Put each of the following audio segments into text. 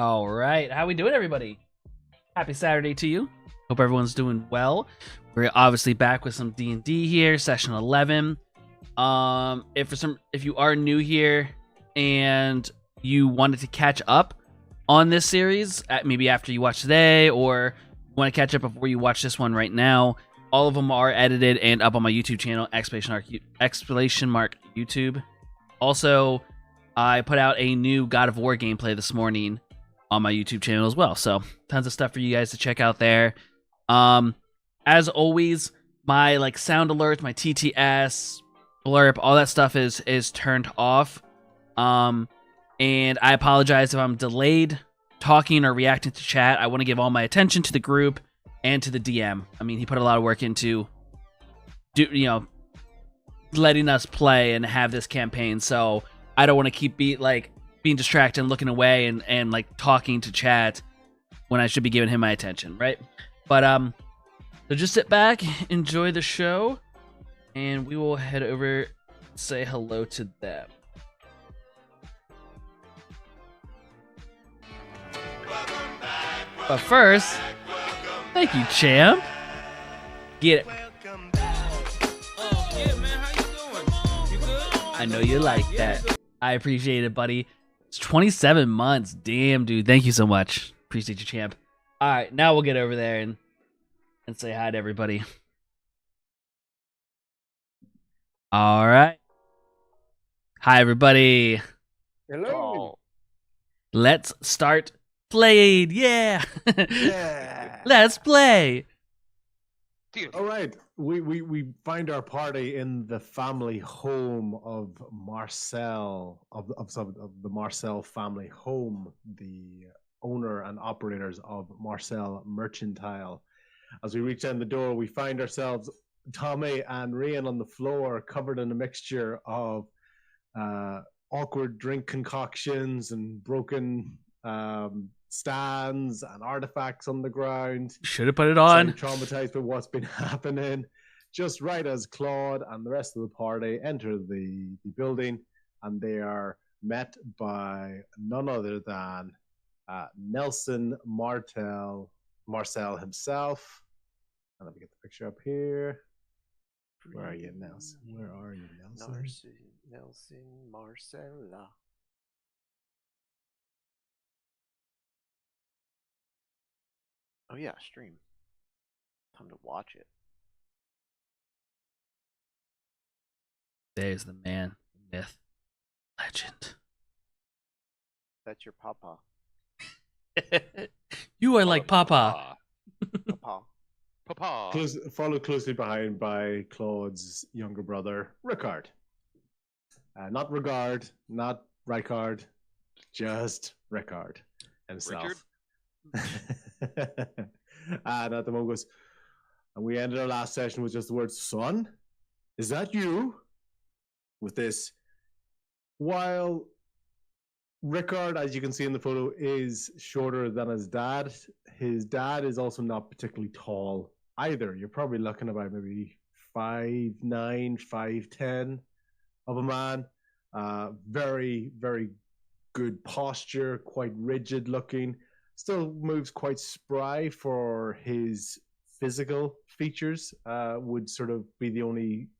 All right, how we doing, everybody? Happy Saturday to you. Hope everyone's doing well. We're obviously back with some D&D here, session 11. If you are new here and you wanted to catch up on this series, maybe after you watch today, or you want to catch up before you watch this one right now, all of them are edited and up on my YouTube channel, exclamation mark YouTube. Also, I put out a new God of War gameplay this morning on my YouTube channel as well. So tons of stuff for you guys to check out there. As always, my sound alerts, my TTS, blerp, all that stuff is turned off. And I apologize if I'm delayed talking or reacting to chat. I want to give all my attention to the group and to the DM. I mean, he put a lot of work into letting us play and have this campaign. So I don't want to keep being distracted and looking away and talking to chat when I should be giving him my attention, right? But so just sit back, enjoy the show, and we will head over and say hello to them. But first, thank you, champ. Get it. I know you like that. I appreciate it, buddy. It's 27 months. Damn, dude. Thank you so much. Appreciate you, champ. All right, now we'll get over there and say hi to everybody. All right. Hi, everybody. Hello. Let's start playing. Yeah. Yeah. Let's play. All right. We find our party in the family home of Marcel, of the Marcel family home, the owner and operators of Marcel Mercantile. As we reach down the door, we find ourselves, Tommy and Rian, on the floor, covered in a mixture of awkward drink concoctions and broken stands and artifacts on the ground. Should have put it on. Traumatized by what's been happening. Just right as Claude and the rest of the party enter the building, and they are met by none other than Nelson Marcel himself. And let me get the picture up here. Where are you, Nelson? Where are you, Nelson? Nelson Marcella. Oh yeah, stream. Time to watch it. There's the man, myth, legend. That's your papa. You are like Papa. Papa. Papa. Followed closely behind by Claude's younger brother, Ricard. Not Regard, not Ricard, just Ricard himself. And at the moment goes, and we ended our last session with just the word, "Son, is that you?" With this, while Ricard, as you can see in the photo, is shorter than his dad is also not particularly tall either. You're probably looking about maybe 5'9", 5'10" of a man. Very, very good posture, quite rigid looking. Still moves quite spry for his physical features. Would sort of be the only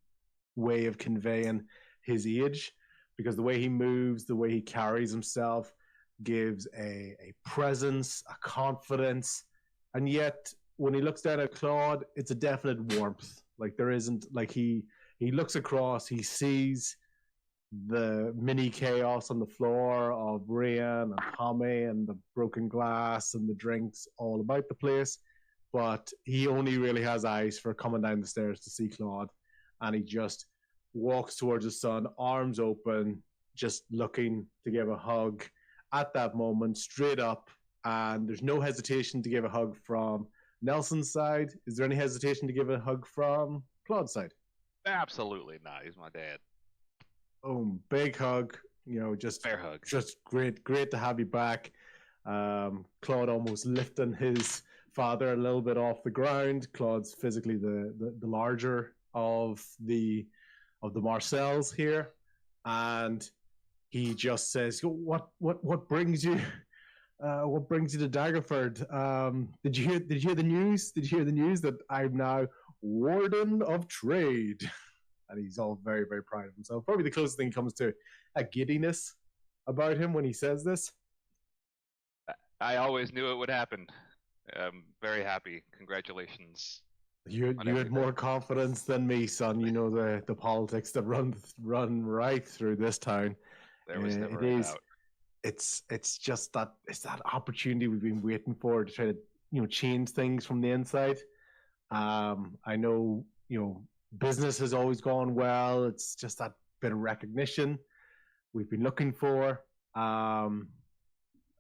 way of conveying his age, because the way he moves, the way he carries himself gives a presence, a confidence, and yet when he looks down at Claude, it's a definite warmth. There isn't, he looks across, he sees the mini chaos on the floor of Rian and Tommy and the broken glass and the drinks all about the place, but he only really has eyes for coming down the stairs to see Claude, and he just walks towards his son, arms open, just looking to give a hug at that moment, straight up, and there's no hesitation to give a hug from Nelson's side. Is there any hesitation to give a hug from Claude's side? Absolutely not. He's my dad. Big hug, just fair hug. Just great to have you back. Claude almost lifting his father a little bit off the ground. Claude's physically the larger of the Marcels here, and he just says, what brings you what brings you to Daggerford? Did you hear the news? Did you hear the news that I'm now Warden of Trade? And he's all very, very proud of himself. Probably the closest thing comes to a giddiness about him when he says this. I always knew it would happen. I'm very happy. Congratulations. You had everything. more confidence than me, son. You know the politics that run right through this town. There was never it a is. doubt. It's just that it's that opportunity we've been waiting for to try to change things from the inside. I know business has always gone well. It's just that bit of recognition we've been looking for.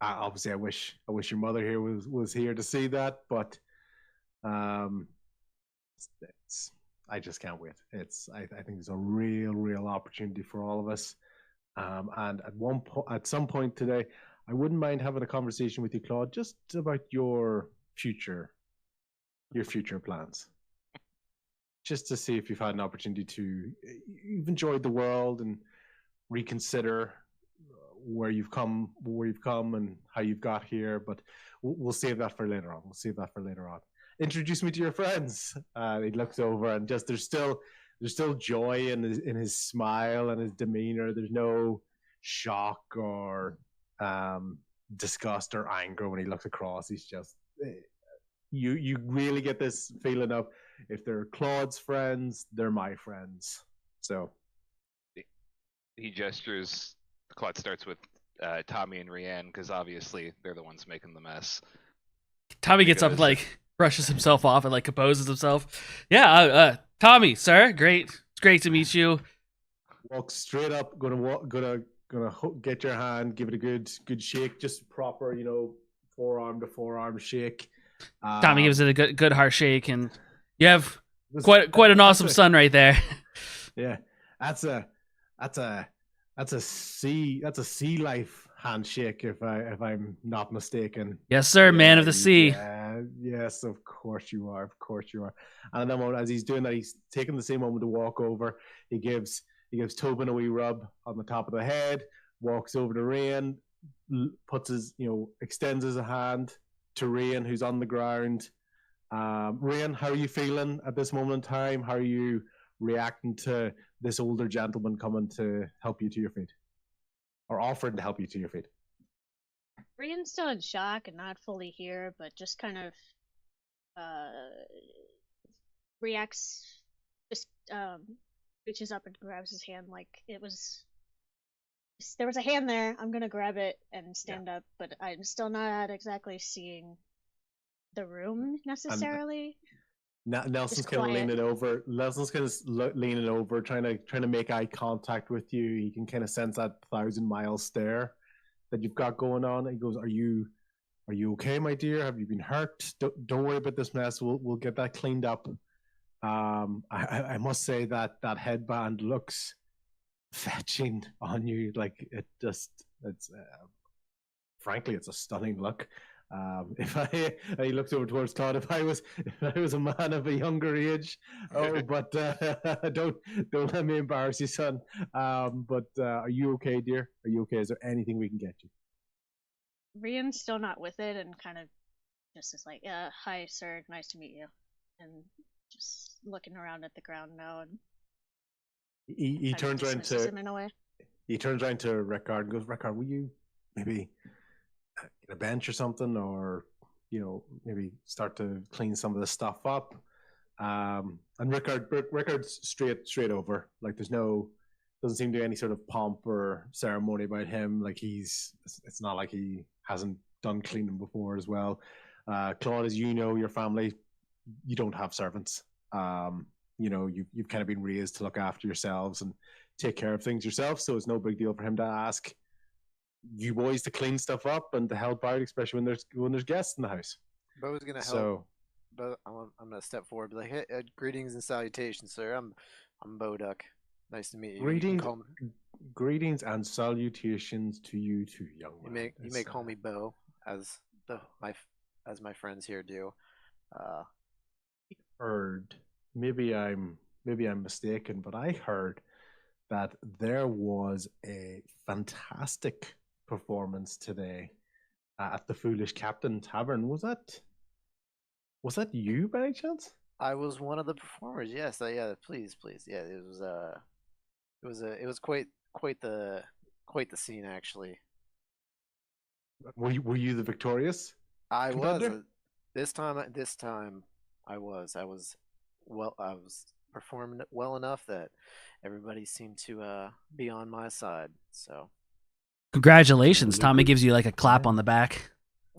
Obviously, I wish your mother here was here to see that, but I just can't wait. I think it's a real opportunity for all of us. And at some point today, I wouldn't mind having a conversation with you, Claude, just about your future plans. Just to see if you've had an opportunity you've enjoyed the world and reconsider where you've come and how you've got here. But we'll save that for later on. Introduce me to your friends. He looks over and just there's still joy in his smile and his demeanor. There's no shock or disgust or anger when he looks across. He's just you really get this feeling of if they're Claude's friends, they're my friends. So he gestures. Claude starts with Tommy and Rianne because obviously they're the ones making the mess. Tommy gets up and brushes himself off and composes himself. Yeah, Tommy, sir, great. It's great to meet you. Walk straight up. Gonna get your hand, give it a good shake, just proper, forearm to forearm shake. Tommy gives it a good heart shake, and you have quite an awesome son right there. Yeah, that's a sea life handshake if I'm not mistaken. Yes, sir, yeah, man of the sea. Yes, of course you are. And then as he's doing that, he's taking the same moment to walk over. He gives Tobin a wee rub on the top of the head, walks over to Rian, extends his hand to Rian, who's on the ground. Rian, how are you feeling at this moment in time? How are you reacting to this older gentleman coming to help you to your feet? Or offering to help you to your feet? Rian's still in shock and not fully here, but just kind of reacts, just reaches up and grabs his hand like there was a hand there. I'm gonna grab it and stand up, but I'm still not exactly seeing the room necessarily. Nelson's kind of leaning over. Nelson's kind of leaning over, trying to make eye contact with you. He can kind of sense that 1,000-mile stare that you've got going on. He goes, "Are you okay, my dear? Have you been hurt? Don't worry about this mess. We'll get that cleaned up." I must say that headband looks fetching on you. Frankly, it's a stunning look. He looks over towards Claude. If I was a man of a younger age, but don't let me embarrass you, son. But are you okay, dear? Are you okay? Is there anything we can get you? Rian's still not with it, and kind of just is like, "Hi, sir. Nice to meet you," and just looking around at the ground now. And he turns around to him in a way. He turns around to Rickard and goes, "Rickard, will you maybe get a bench or something, or maybe start to clean some of this stuff up?" And Rickard's straight over. Doesn't seem to be any sort of pomp or ceremony about him. It's not like he hasn't done cleaning before as well. Claude, as you know, your family, you don't have servants. You've kind of been raised to look after yourselves and take care of things yourself. So it's no big deal for him to ask you boys to clean stuff up and to help out, especially when there's guests in the house. Bo's gonna help. But I'm gonna step forward, be like, "Hey, greetings and salutations, sir. I'm Bo Duck. Nice to meet you. Greetings and salutations to you too, young man. You may call me Bo, as my friends here do." Heard, maybe I'm mistaken, but I heard that there was a fantastic performance today at the Foolish Captain Tavern. Was that you by any chance? I was one of the performers. Yes, yeah. Please. Yeah, it was quite the scene actually. Were you the victorious I was competitor? this time I was I was performing well enough that everybody seemed to be on my side. So Congratulations. Tommy Lucrative. gives you like a clap Yeah. on the back.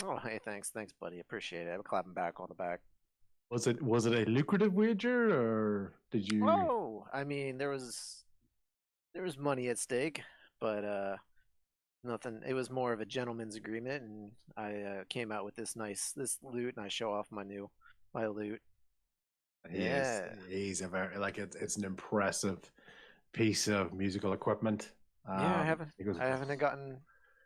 oh hey thanks buddy, appreciate it. I'm clapping back on the back. Was it a lucrative wager, or did you? Oh, I mean there was money at stake, but nothing. It was more of a gentleman's agreement, and I came out with this loot, and I show off my loot. Yes, Yeah, he's a very it's an impressive piece of musical equipment. yeah. He goes, I haven't gotten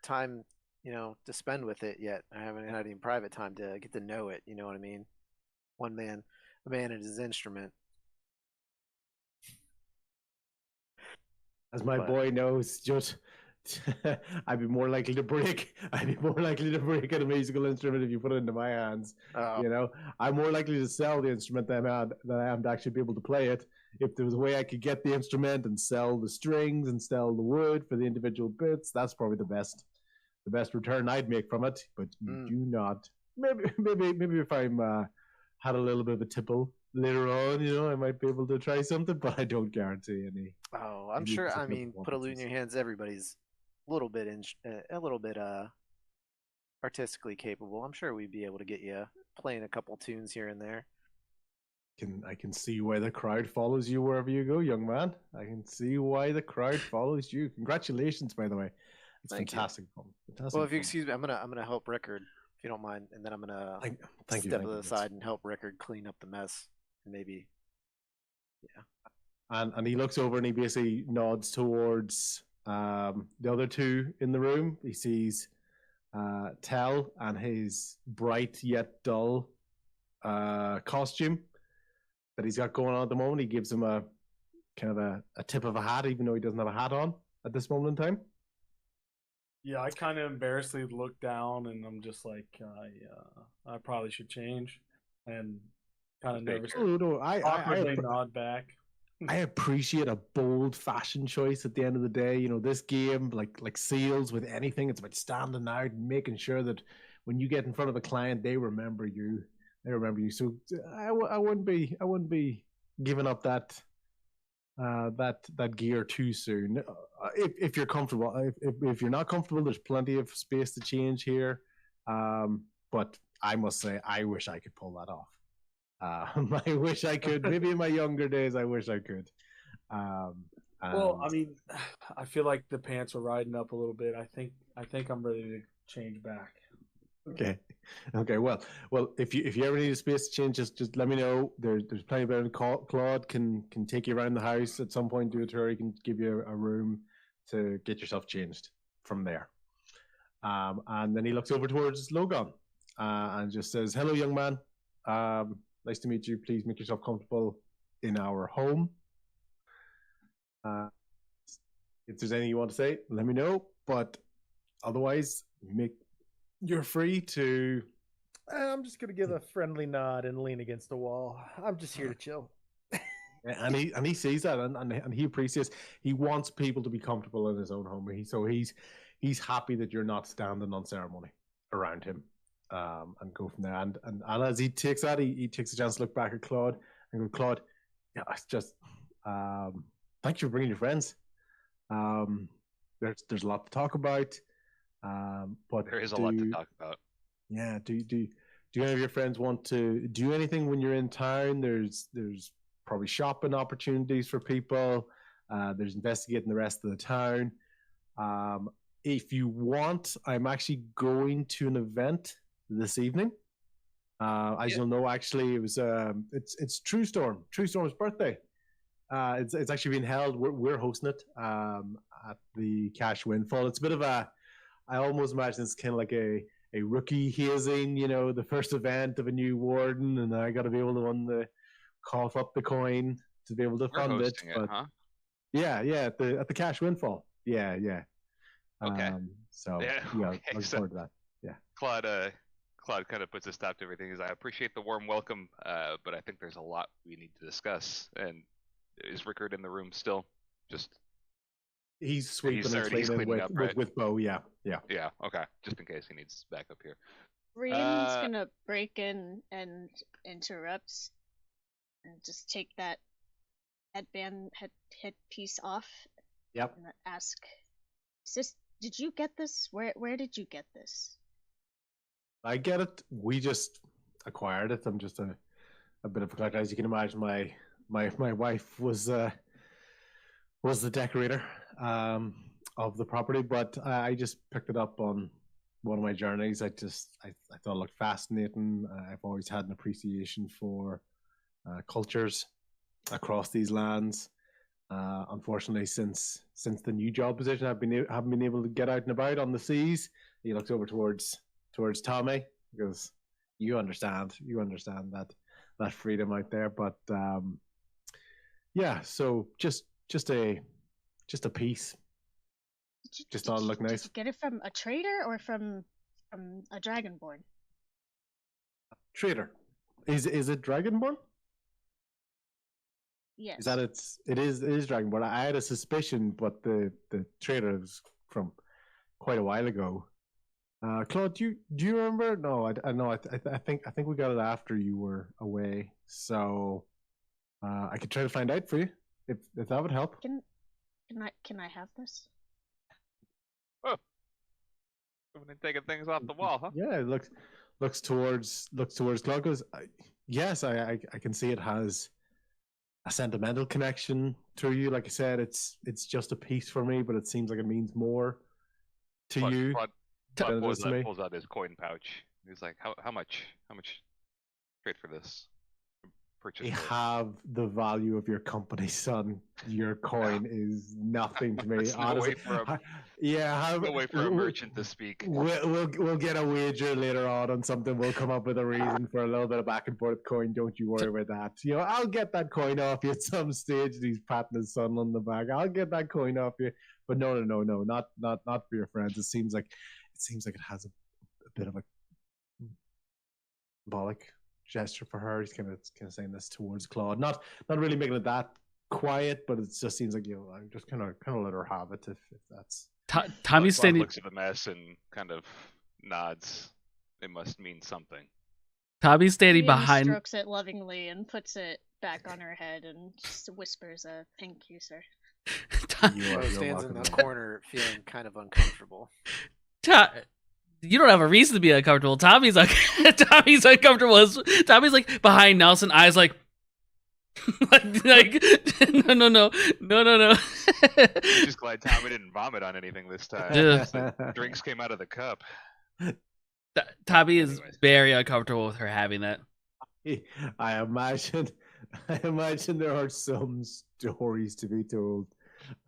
time, to spend with it yet. I haven't had any private time to get to know it. You know what I mean? A man and his instrument. as my But boy knows, just I'd be more likely to break. I'd be more likely to break a musical instrument if you put it into my hands. oh, You know, I'm more likely to sell the instrument than I am to actually be able to play it. If there was a way I could get the instrument and sell the strings and sell the wood for the individual bits, that's probably the best return I'd make from it. But you do not. Maybe if I'm had a little bit of a tipple later on, I might be able to try something, but I don't guarantee any. oh, I'm any sure. I particular mean, put a loot in performances. your hands. Everybody's a little bit artistically capable. I'm sure we'd be able to get you playing a couple tunes here and there. I can see why the crowd follows you wherever you go, young man. I can see why the crowd follows you. Congratulations, by the way. It's Thank you. fantastic fun. Fantastic Well, if you fun. excuse me, I'm gonna help Rickard if you don't mind, and then I'm gonna Thank you. step Thank to you. the side and help Rickard clean up the mess. And maybe, yeah. And he looks over and he basically nods towards the other two in the room. He sees Tell and his bright yet dull costume that he's got going on at the moment. He gives him a kind of a tip of a hat, even though he doesn't have a hat on at this moment in time. Yeah, I kind of embarrassedly look down, and I'm just like, I probably should change, and kind of nervously, Oh, no, awkwardly nod back. I appreciate a bold fashion choice at the end of the day. This game, like seals with anything, it's about standing out and making sure that when you get in front of a client, they remember you. So I wouldn't be giving up that gear too soon. If you're comfortable, if you're not comfortable, there's plenty of space to change here. But I must say, I wish I could pull that off. I wish I could. Maybe in my younger days, I wish I could. Well, I mean, I feel like the pants are riding up a little bit. I think I'm ready to change back. Okay. Well, if you ever need a space to change, just let me know. There's plenty of better. Claude can take you around the house at some point. Do a tour. He can give you a room to get yourself changed from there. And then he looks over towards Logan and just says, "Hello, young man. Nice to meet you. Please make yourself comfortable in our home. If there's anything you want to say, let me know. But otherwise, you're free to." I'm just gonna give a friendly nod and lean against the wall. I'm just here to chill. And he sees that and he appreciates. He wants people to be comfortable in his own home. He's happy that you're not standing on ceremony around him. And go from there. And as he takes that, he takes a chance to look back at Claude and go, "Claude, yeah, it's just thanks for bringing your friends. There's a lot to talk about. But There is a lot to talk about. Yeah. Do any of your friends want to do anything when you're in town? There's probably shopping opportunities for people. There's investigating the rest of the town. If you want, I'm actually going to an event this evening. As you'll know, actually, it was it's True Storm's birthday. It's actually being held. We're hosting it at the Cash Windfall. It's a bit of a, I almost imagine it's kind of like a rookie hazing, the first event of a new warden, and I got to be able to cough up the coin to be able to fund it. But huh? Yeah, at the Cash Windfall. Yeah. Okay. So yeah, looking forward to that. Yeah. Claude kind of puts a stop to everything. He's like, I appreciate the warm welcome, but I think there's a lot we need to discuss. And is Rickard in the room still? Just He's sweeping and already- he's cleaning cleaning up, right? with Bo. Yeah. yeah, okay. Just in case he needs backup here. Rian's gonna break in and interrupt and just take that headpiece off Yep. and ask, did you get this? Where did you get this? I get it. We just acquired it. I'm just a bit of a collector. As you can imagine, my wife was the decorator of the property, but I just picked it up on one of my journeys. I thought it looked fascinating. I've always had an appreciation for cultures across these lands. Unfortunately, since the new job position, haven't been able to get out and about on the seas. He looks over towards Tommy because you understand that freedom out there. But yeah, so just a piece. Just thought it looked nice. Did you get it from a trader or from a dragonborn? Trader. Is it Dragonborn? Yes. Is that it is Dragonborn. I had a suspicion, but the trader is from quite a while ago. Claude, do you remember? No, I know. I think we got it after you were away. So I could try to find out for you if that would help. Can I have this? Oh, coming and taking things off the wall, huh? Yeah, it looks towards Claude. Goes, yes, I can see it has a sentimental connection to you. Like I said, it's just a piece for me, but it seems like it means more to you. Claude pulls out his coin pouch. He's like, "How much? Trade for this? Purchase." We this. have the value of your company, son. Your coin is nothing to me. There's no way for a merchant to speak. We'll get a wager later on something. We'll come up with a reason for a little bit of back and forth coin. Don't you worry about that. You know, I'll get that coin off you at some stage. He's patting his son on the back. I'll get that coin off you. But no, not for your friends. It seems like it has a bit of a symbolic gesture for her. He's kind of saying this towards Claude, not really making it that quiet, but it just seems like, I'm just kind of let her have it if that's. Tommy's standing. Looks at the mess and kind of nods. It must mean something. Tommy's standing Rian behind. strokes it lovingly and puts it back on her head and just whispers a "thank you, sir." Bo stands in the corner feeling kind of uncomfortable. You don't have a reason to be uncomfortable. Tommy's uncomfortable. Tommy's like behind Nelson, eyes like no. Just glad Tommy didn't vomit on anything this time. The drinks came out of the cup. Tommy is very uncomfortable with her having that. I imagine there are some stories to be told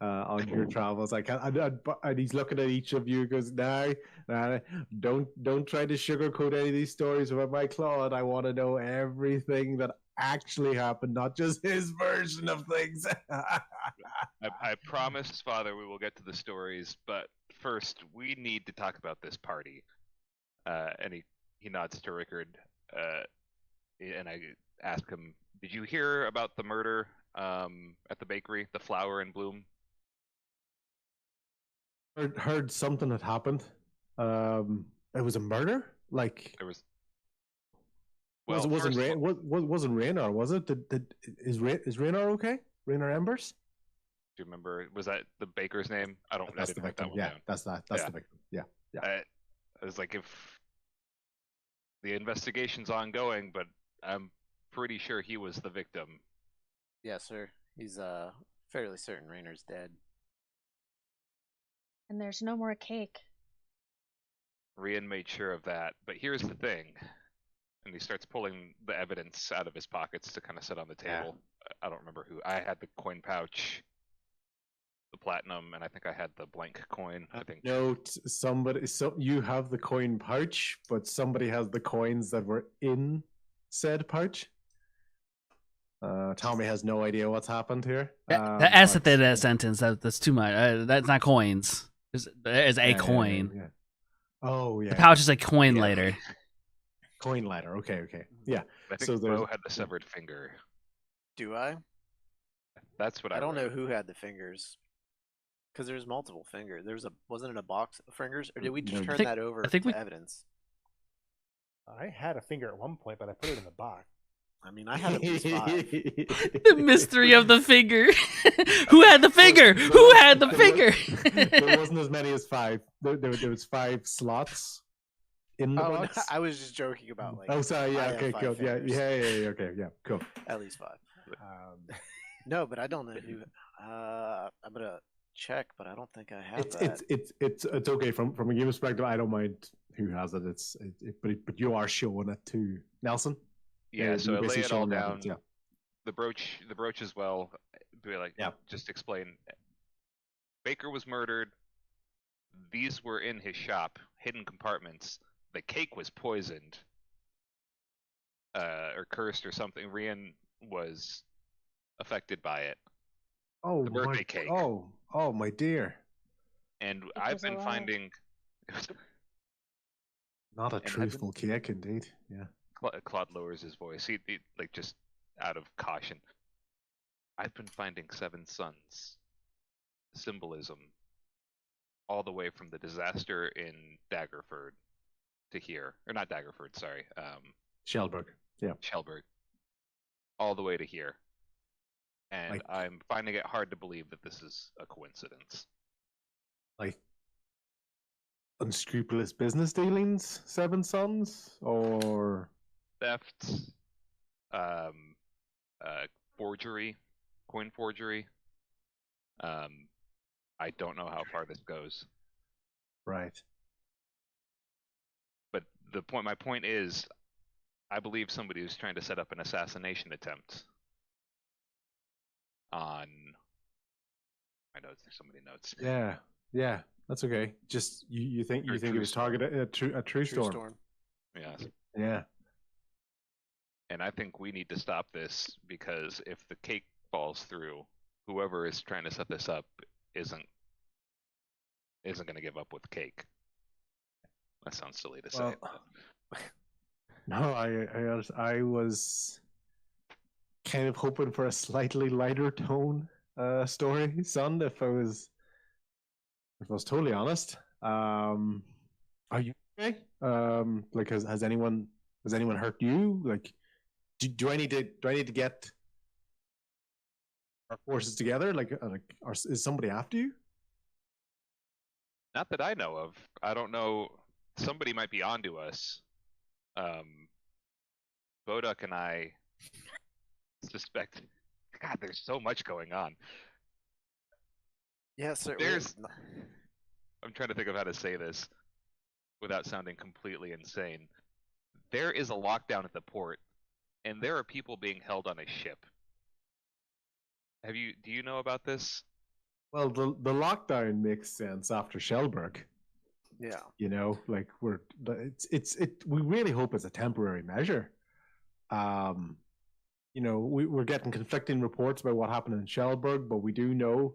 on your travels. And he's looking at each of you. Goes, no, don't try to sugarcoat any of these stories about my Claude. I want to know everything that actually happened, not just his version of things. I promised, Father, we will get to the stories, but first we need to talk about this party. And he nods to Rickard, and I ask him, "Did you hear about the murder at the bakery, the Flower and Bloom?" Heard something had happened. It was a murder. Like There was. wasn't Raynar, was it? Is Raynar okay? Raynar Embers? Do you remember? Was that the baker's name? I That's the didn't write that victim. one Yeah, down. that's the victim. Yeah. I was like, if the investigation's ongoing, but I'm pretty sure he was the victim. Yes, sir. He's fairly certain Raynor's dead. And there's no more cake. Rian made sure of that, but here's the thing. And he starts pulling the evidence out of his pockets to kind of sit on the table. I don't remember who. I had the coin pouch, the platinum, and I think I had the blank coin. I think. No, you have the coin pouch, but somebody has the coins that were in said pouch. Tommy has no idea what's happened here. The S at the end of that sentence, that's too much. That's not coins. There's a coin. Yeah. Oh The yeah, pouch is a coin Yeah. later. coin ladder. Okay. Yeah. I think So there's Bo had the severed finger. Do I? That's what I I don't know wrote. who had the fingers. Because there's multiple fingers. Wasn't it a box of fingers, or did we just No. turn think- that over I think to we- evidence? I had a finger at one point, but I put it in the box. I mean, I had at least 5. The mystery of the finger. Who had the finger? Who had the finger? There wasn't as many as 5. There was 5 slots in the Oh, no, box. I was just joking about like. Oh, sorry. Yeah. I have Okay. 5 Cool. Yeah. fingers. Yeah. Okay. Yeah. Cool. At least 5. Um, No, but I don't know who. I'm gonna check, but I don't think I have it's that. it's okay from a game perspective. I don't mind who has it. But you are showing it to Nelson. Yeah, so you're I lay basically it all showing the down. evidence, yeah. The brooch as well. Be like, Yeah. just explain. Baker was murdered. These were in his shop, hidden compartments. The cake was poisoned, or cursed or something. Rian was affected by it, Oh, The birthday cake. Oh, my dear. and It I've was a been lie. finding. Not a I've been- truthful cake, indeed. Yeah. Claude lowers his voice. He like just out of caution. I've been finding 7 suns symbolism all the way from the disaster in Daggerford to here, or not Daggerford, sorry, Shellberg. Yeah. Shelburne, all the way to here. And Like- I'm finding it hard to believe that this is a coincidence. Like unscrupulous business dealings, 7 sons, or Theft, forgery, coin forgery. I don't know how far this goes, right. but my point is, I believe somebody was trying to set up an assassination attempt on my notes. There's so many notes. Yeah. That's okay. Just you think Or it true was storm. targeted at a true storm. Yes. Yeah. And I think we need to stop this, because if the cake falls through, whoever is trying to set this up isn't going to give up with the cake. That sounds silly to say. Well, but- No, I was kind of hoping for a slightly lighter tone story, son. If I was totally honest, are you okay? Like, has anyone hurt you? Like, do I need to get our forces together? Is somebody after you? Not that I know of. I don't know. Somebody might be onto us. Boduk and I suspect. God, there's so much going on. Yeah, sir. I'm trying to think of how to say this without sounding completely insane. There is a lockdown at the port, and there are people being held on a ship. Do you know about this? Well, the lockdown makes sense after Shellberg. Yeah. You know, like we really hope it's a temporary measure. You know, we're getting conflicting reports about what happened in Shellberg, but we do know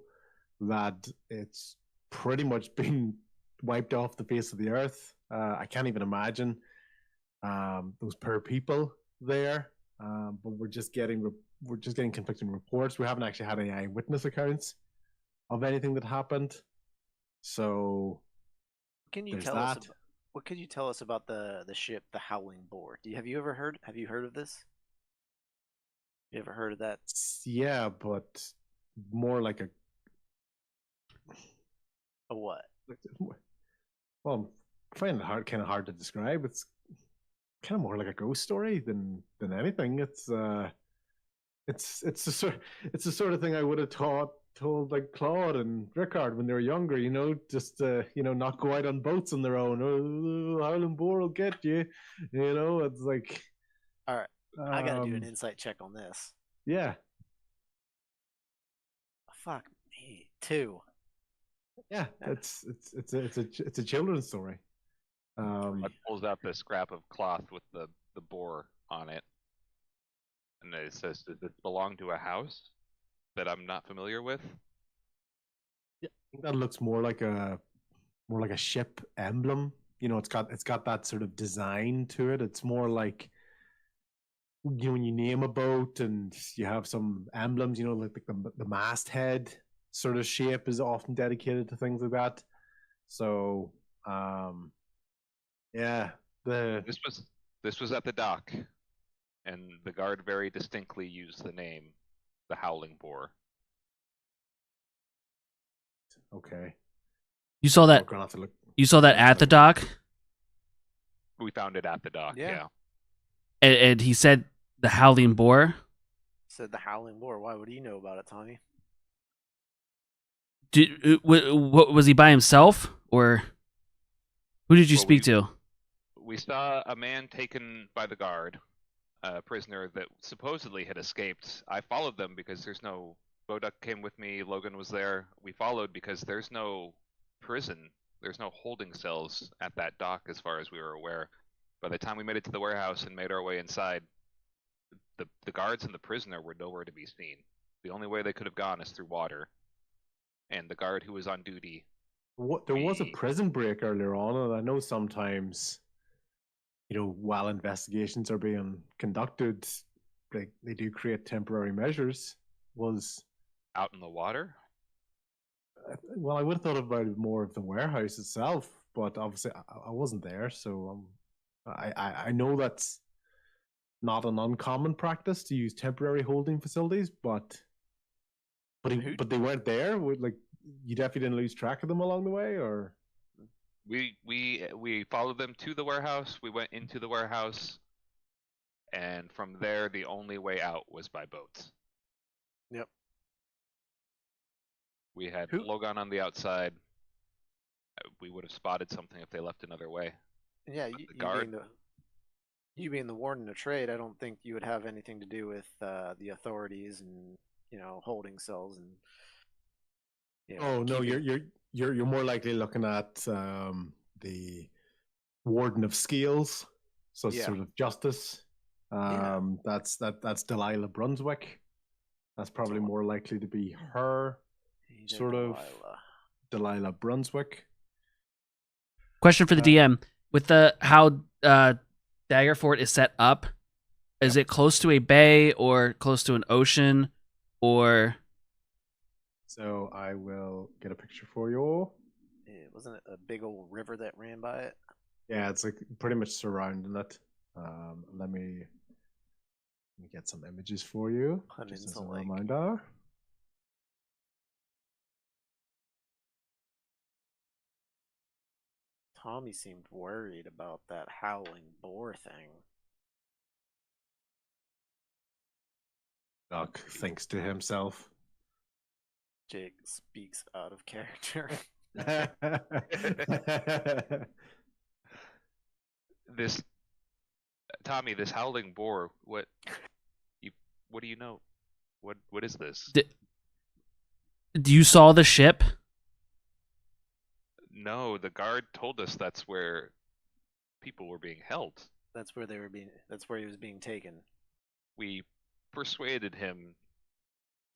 that it's pretty much been wiped off the face of the earth. I can't even imagine those poor people there. But we're just getting conflicting reports. We haven't actually had any eyewitness accounts of anything that happened. So Can you there's tell us? that. What could you tell us about the ship, the Howling Boar? Have you heard of this? You ever heard of that? Yeah, but more like A what? well, I find it kind of hard to describe. It's kind of more like a ghost story than anything. It's the sort of thing I would have told like Claude and Rickard when they were younger. You know, just not go out on boats on their own. Oh, Howling Boar will get you. You know, it's like. All right, I gotta do an um, insight check on this. Yeah, Fuck me, 2. yeah. It's a children's story. It pulls out the scrap of cloth with the boar on it, and it says, "Does it belong to a house that I'm not familiar with?" I think that looks more like a ship emblem it's got that sort of design to it. It's more like, when you name a boat and you have some emblems, like the masthead sort of shape is often dedicated to things like that. So, yeah, This was at the dock, and the guard very distinctly used the name, the Howling Boar. Okay. You saw that. We're gonna have to look. You saw that at the dock, We found it at the dock. Yeah. Yeah. and he said the Howling Boar. Said the Howling Boar. Why would you know about it, Tommy? What was he by himself, or who did you Well, speak to? We saw a man taken by the guard, a prisoner that supposedly had escaped. I followed them because Boduk came with me, Logan was there. We followed because there's no prison, there's no holding cells at that dock as far as we were aware. By the time we made it to the warehouse and made our way inside, the guards and the prisoner were nowhere to be seen. The only way they could have gone is through water. And the guard who was on duty. There was a prison break earlier on, and I know sometimes, while investigations are being conducted, they do create temporary measures. Was Out in the water? well, I would have thought about more of the warehouse itself, but obviously I wasn't there, so I know that's not an uncommon practice to use temporary holding facilities, but they weren't there. Like, you definitely didn't lose track of them along the way, or We followed them to the warehouse. We went into the warehouse, and from there, the only way out was by boats. Yep. We had Who- Logan on the outside. We would have spotted something if they left another way. Yeah, But you, the guard- you being the warden of trade, I don't think you would have anything to do with the authorities and holding cells and. oh no, keeping- you're more likely looking at the warden of scales, so Yeah. sort of justice. That's Delilah Brunswick. That's probably more likely to be her, He's a sort of Delilah. Delilah Brunswick. Question for the DM: with how Daggerfort is set up, is it close to a bay or close to an ocean, or? So I will get a picture for you. Wasn't it a big old river that ran by it? Yeah, it's like pretty much surrounding it. Let me get some images for you, just as a Peninsula Lake. reminder. Tommy seemed worried about that howling boar thing. Doc thinks to himself. Jake speaks out of character. This Tommy, this howling boar. What do you know? What is this? You saw the ship? No, the guard told us that's where people were being held. That's where he was being taken. We persuaded him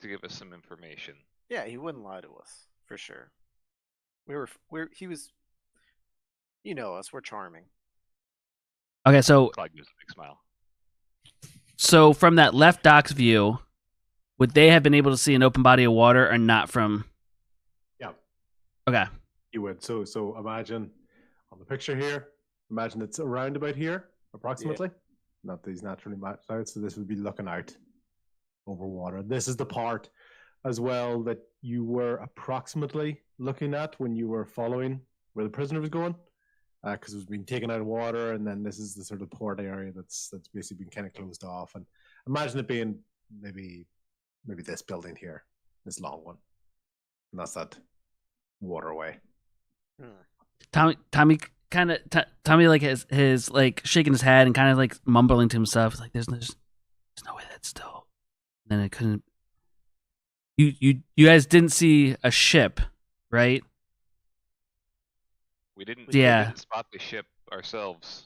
to give us some information. Yeah, he wouldn't lie to us, for sure. He was, us, we're charming. Okay, so Claude gives a big smile. So from that left dock's view, would they have been able to see an open body of water or not from? Yeah. Okay. You would. So imagine on the picture here, imagine it's around about here, approximately. Not these naturally matched out, so this would be looking out over water. This is the part as well that you were approximately looking at when you were following where the prisoner was going, because it was being taken out of water, and then this is the sort of port area that's basically been kind of closed off. And imagine it being maybe this building here, this long one, and that's that waterway. Tommy kind of Tommy like his like shaking his head and kind of like mumbling to himself. He's like, there's no way that's still. And then it couldn't. You guys didn't see a ship, right? We didn't spot the ship ourselves.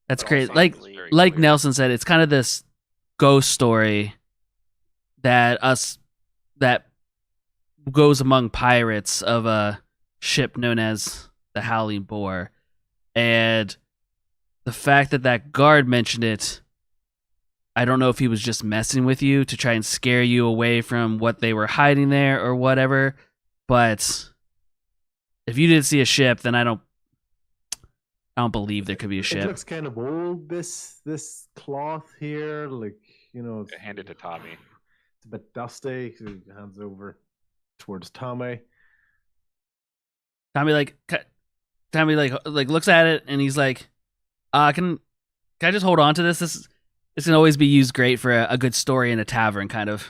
That's But crazy. also Like it's very like clear. Nelson said, it's kind of this ghost story that goes among pirates of a ship known as the Howling Boar. And the fact that that guard mentioned it, I don't know if he was just messing with you to try and scare you away from what they were hiding there or whatever. But if you didn't see a ship, then I don't believe there could be a It ship. looks kind of old. This cloth here, like it's, Hand it to Tommy. it's a bit dusty. So he hands over towards Tommy. Tommy like looks at it and he's like, can I just hold on to this? This can always be used great for a good story in a tavern, kind of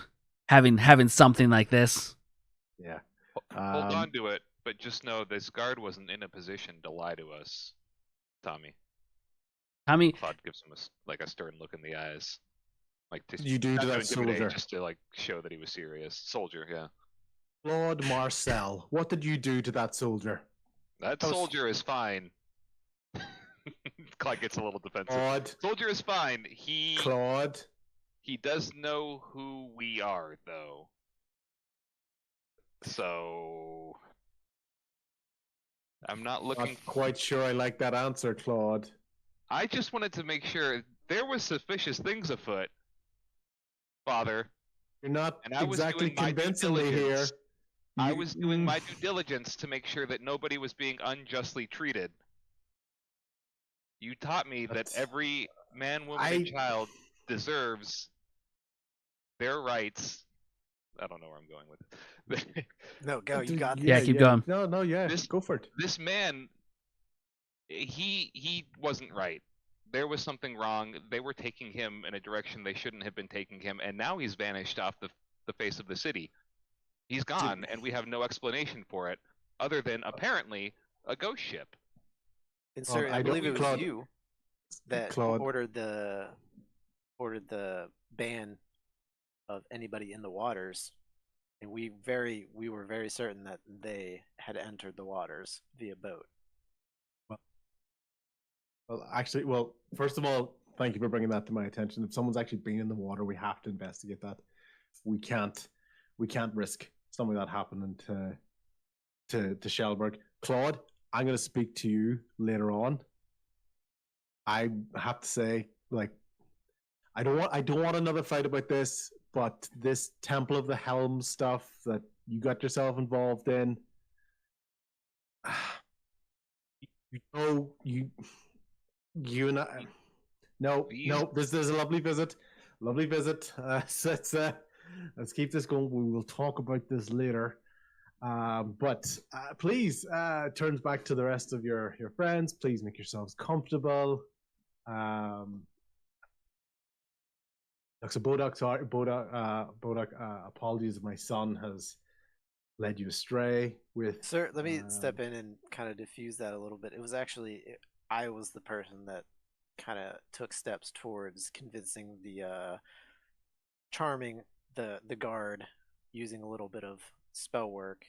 having something like this. Yeah. Hold on to it, but just know this guard wasn't in a position to lie to us, Tommy. Claude gives him a stern look in the eyes, like You do to not that intimidate, soldier. just to show that he was serious. Soldier, yeah. Claude Marcel, what did you do to that soldier? That soldier is fine. Claude gets a little defensive. Claude. Soldier is fine. Claude. He does know who we are, though. So I'm not looking. Not quite sure I like that answer, Claude. I just wanted to make sure there was suspicious things afoot, Father. You're not And I was exactly doing my due convincing me here. diligence. I was doing my due diligence to make sure that nobody was being unjustly treated. You taught me that every man, woman, and child deserves their rights. I don't know where I'm going with it. No, go. You got this. Yeah, keep going. No, yeah, go for it. This man, he wasn't right. There was something wrong. They were taking him in a direction they shouldn't have been taking him, and now he's vanished off the face of the city. He's gone, and we have no explanation for it, other than apparently a ghost ship. And sir, I believe it was you that ordered the ban of anybody in the waters, and we were very certain that they had entered the waters via boat. Well, first of all, thank you for bringing that to my attention. If someone's actually been in the water, we have to investigate that. We can't risk something like that happening to Shellberg. Claude, I'm going to speak to you later on. I have to say, I don't want another fight about this, but this Temple of the Helm stuff that you got yourself involved in, you and I. No, this is a lovely visit. Let's keep this going. We will talk about this later. But please, turns back to the rest of your friends. Please make yourselves comfortable. So Bodok, apologies if my son has led you astray with... Sir, let me step in and kind of diffuse that a little bit. It was actually, I was the person that kind of took steps towards convincing charming the guard using a little bit of spell work.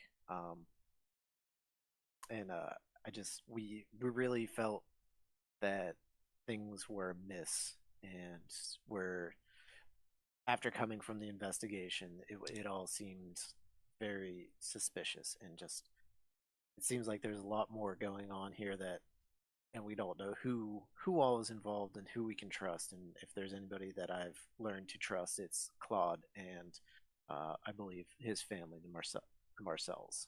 We really felt that things were amiss, and after coming from the investigation, it all seemed very suspicious, and just it seems like there's a lot more going on here and we don't know who all is involved and who we can trust. And if there's anybody that I've learned to trust, it's Claude and I believe his family, the Marcells.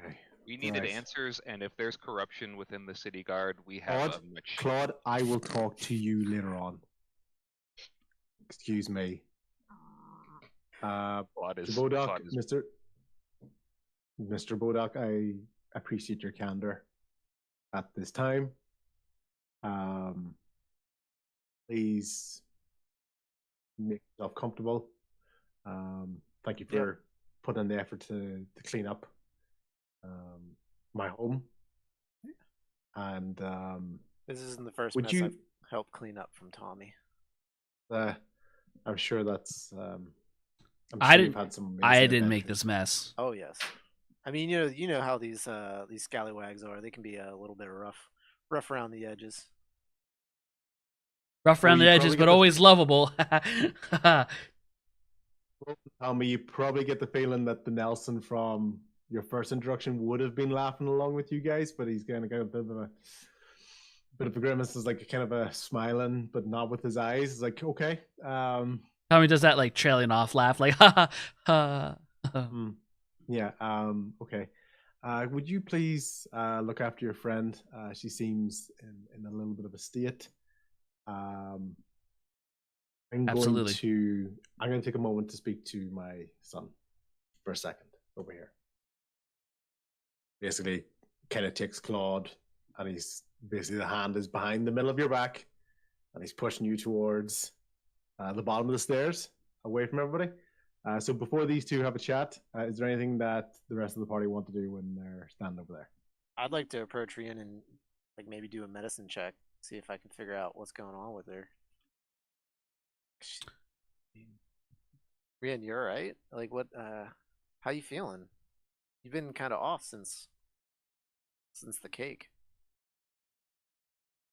Okay. We needed answers, and if there's corruption within the city guard, we have Claude, I will talk to you later on. Excuse me. Bodok, Mr. Bodok, I appreciate your candor at this time. Please make yourself comfortable. Thank you for putting in the effort to clean up my home. And this isn't the first mess I've helped clean up from Tommy. I'm sure that's. I didn't make this mess. Oh yes, I mean you know how these scallywags are. They can be a little bit rough around the edges. Rough around the edges, but always lovable. Tommy, you probably get the feeling that the Nelson from your first introduction would have been laughing along with you guys, but he's going to get a bit of a bit of a grimace, is like kind of a smiling, but not with his eyes. It's like, okay. Tommy does that like trailing off laugh, like ha ha ha. Yeah. Okay. Would you please look after your friend? She seems in a little bit of a state. I'm Absolutely. I'm going to take a moment to speak to my son for a second over here. Basically, kind of takes Claude, and he's basically, the hand is behind the middle of your back, and he's pushing you towards the bottom of the stairs, away from everybody. So before these two have a chat, is there anything that the rest of the party want to do when they're standing over there? I'd like to approach Rian and like maybe do a medicine check, see if I can figure out what's going on with her. Rian, you're right. Like, what? How you feeling? You've been kind of off since the cake.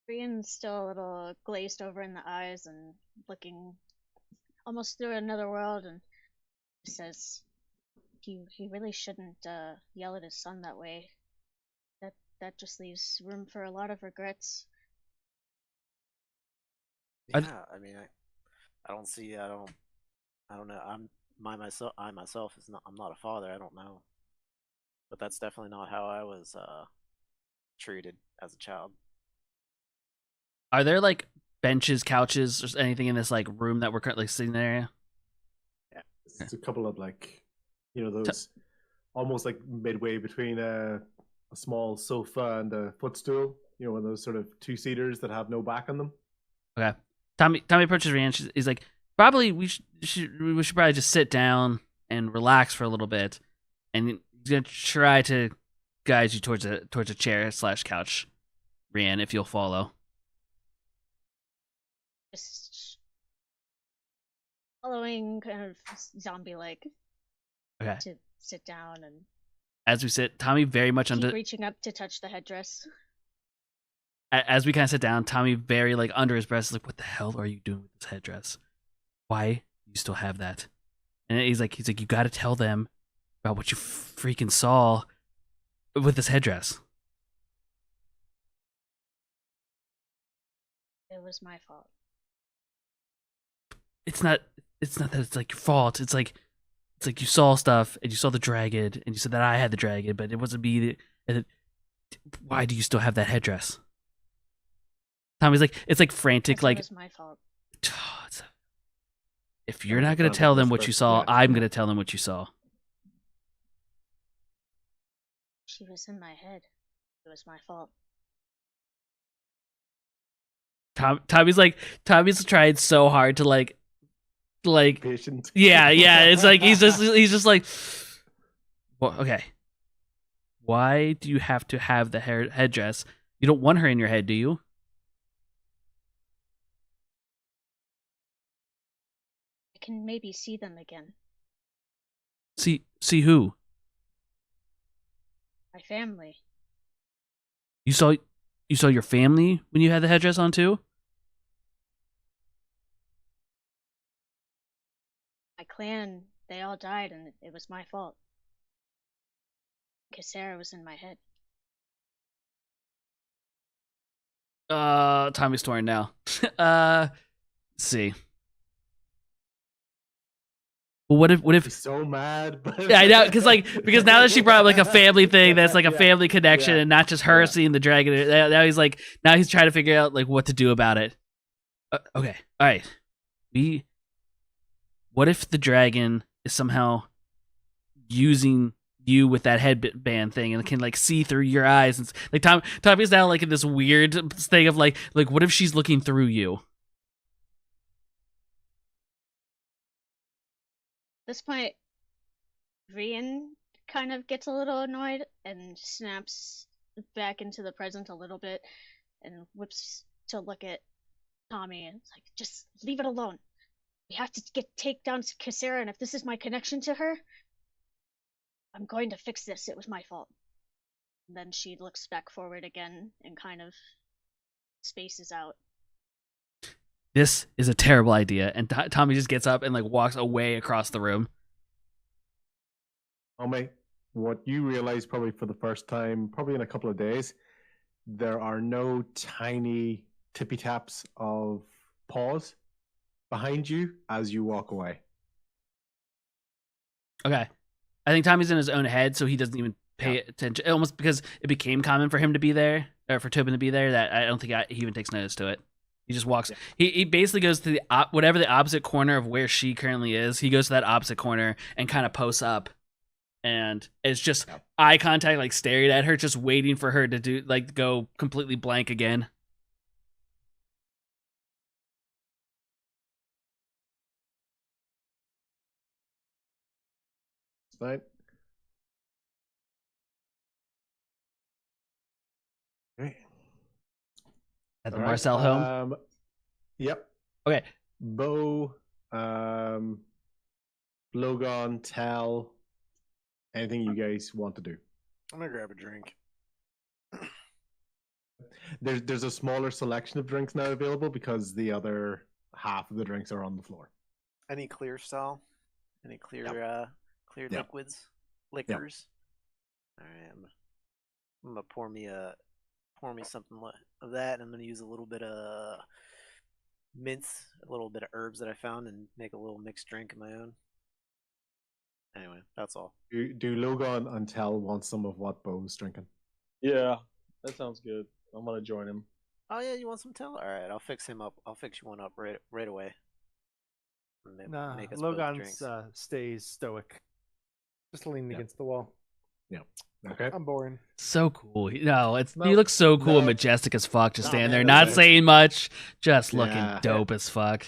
Rian's still a little glazed over in the eyes and looking almost through another world, and says he really shouldn't yell at his son that way. That just leaves room for a lot of regrets. Yeah, I mean, I don't see. I don't know. I myself is not. I'm not a father. I don't know. But that's definitely not how I was treated as a child. Are there like benches, couches, or anything in this like room that we're currently sitting there? Yeah, it's a couple of like, those almost like midway between a small sofa and a footstool. One of those sort of two-seaters that have no back on them. Okay. Tommy approaches Rian. He's like, probably we should probably just sit down and relax for a little bit, and he's gonna try to guide you towards a chair / couch, Rian, if you'll follow. Just following, kind of zombie-like. Okay. To sit down and. As we sit, Tommy very much keep reaching up to touch the headdress. As we kind of sit down, Tommy very like under his breath is like, "What the hell are you doing with this headdress? Why do you still have that?" And he's like, "You got to tell them about what you freaking saw with this headdress." It was my fault. It's not that it's like your fault. It's like you saw stuff and you saw the dragon and you said that I had the dragon, but it wasn't me. Why do you still have that headdress? Tommy's like, it's like frantic, like, it was my fault. If you're not gonna tell them what you saw, I'm gonna tell them what you saw. She was in my head. It was my fault. Tommy's tried so hard to like patient. Yeah. It's like he's just like, well, okay. Why do you have to have the headdress? You don't want her in your head, do you? I can maybe see them again. See who? My family. You saw your family when you had the headdress on too? My clan, they all died, and it was my fault. Cassera was in my head. Tommy's torn now. Let's see. Well, what if he's so mad? But yeah, I know, because now that she brought up like a family thing, that's like a family connection, and not just her seeing the dragon. Now he's trying to figure out like what to do about it. Okay, all right. What if the dragon is somehow using you with that headband thing and can like see through your eyes? And like Tommy's now like in this weird thing of like what if she's looking through you? At this point, Rian kind of gets a little annoyed and snaps back into the present a little bit and whips to look at Tommy and it's like, just leave it alone. We have to take down Cassera, and if this is my connection to her, I'm going to fix this. It was my fault. And then she looks back forward again and kind of spaces out. This is a terrible idea, and Tommy just gets up and like walks away across the room. Tommy, what you realize probably for the first time, probably in a couple of days, there are no tiny tippy taps of paws behind you as you walk away. Okay. I think Tommy's in his own head, so he doesn't even pay attention. Almost because it became common for him to be there, or for Tobin to be there, that I don't think he even takes notice to it. He just walks. Yeah. He basically goes to the whatever the opposite corner of where she currently is. He goes to that opposite corner and kind of posts up, and it's just eye contact, like staring at her, just waiting for her to do like go completely blank again. Fine. Okay. At the All right, Marcel home. Yep. Okay. Bo, Logan, Tell, anything you guys want to do. I'm gonna grab a drink. There's a smaller selection of drinks now available because the other half of the drinks are on the floor. Any clear style? Any clear clear Yep. liquids? Liquors? Alright, I'm gonna pour me something of that, and I'm gonna use a little bit of mints, a little bit of herbs that I found, and make a little mixed drink of my own. Anyway, that's all. Do Logan and Tell want some of what Bo's drinking? Yeah, that sounds good. I'm gonna join him. Oh yeah, you want some Tell? All right, I'll fix him up. I'll fix you one up right away. Nah, Make us both Logan's drinks. stays stoic, just leaning against the wall. Yeah. Okay. I'm boring. So cool. No, it's No, he looks so cool and no. majestic as fuck, just No, standing man, there, that's not it. saying much, just looking Yeah. dope as fuck.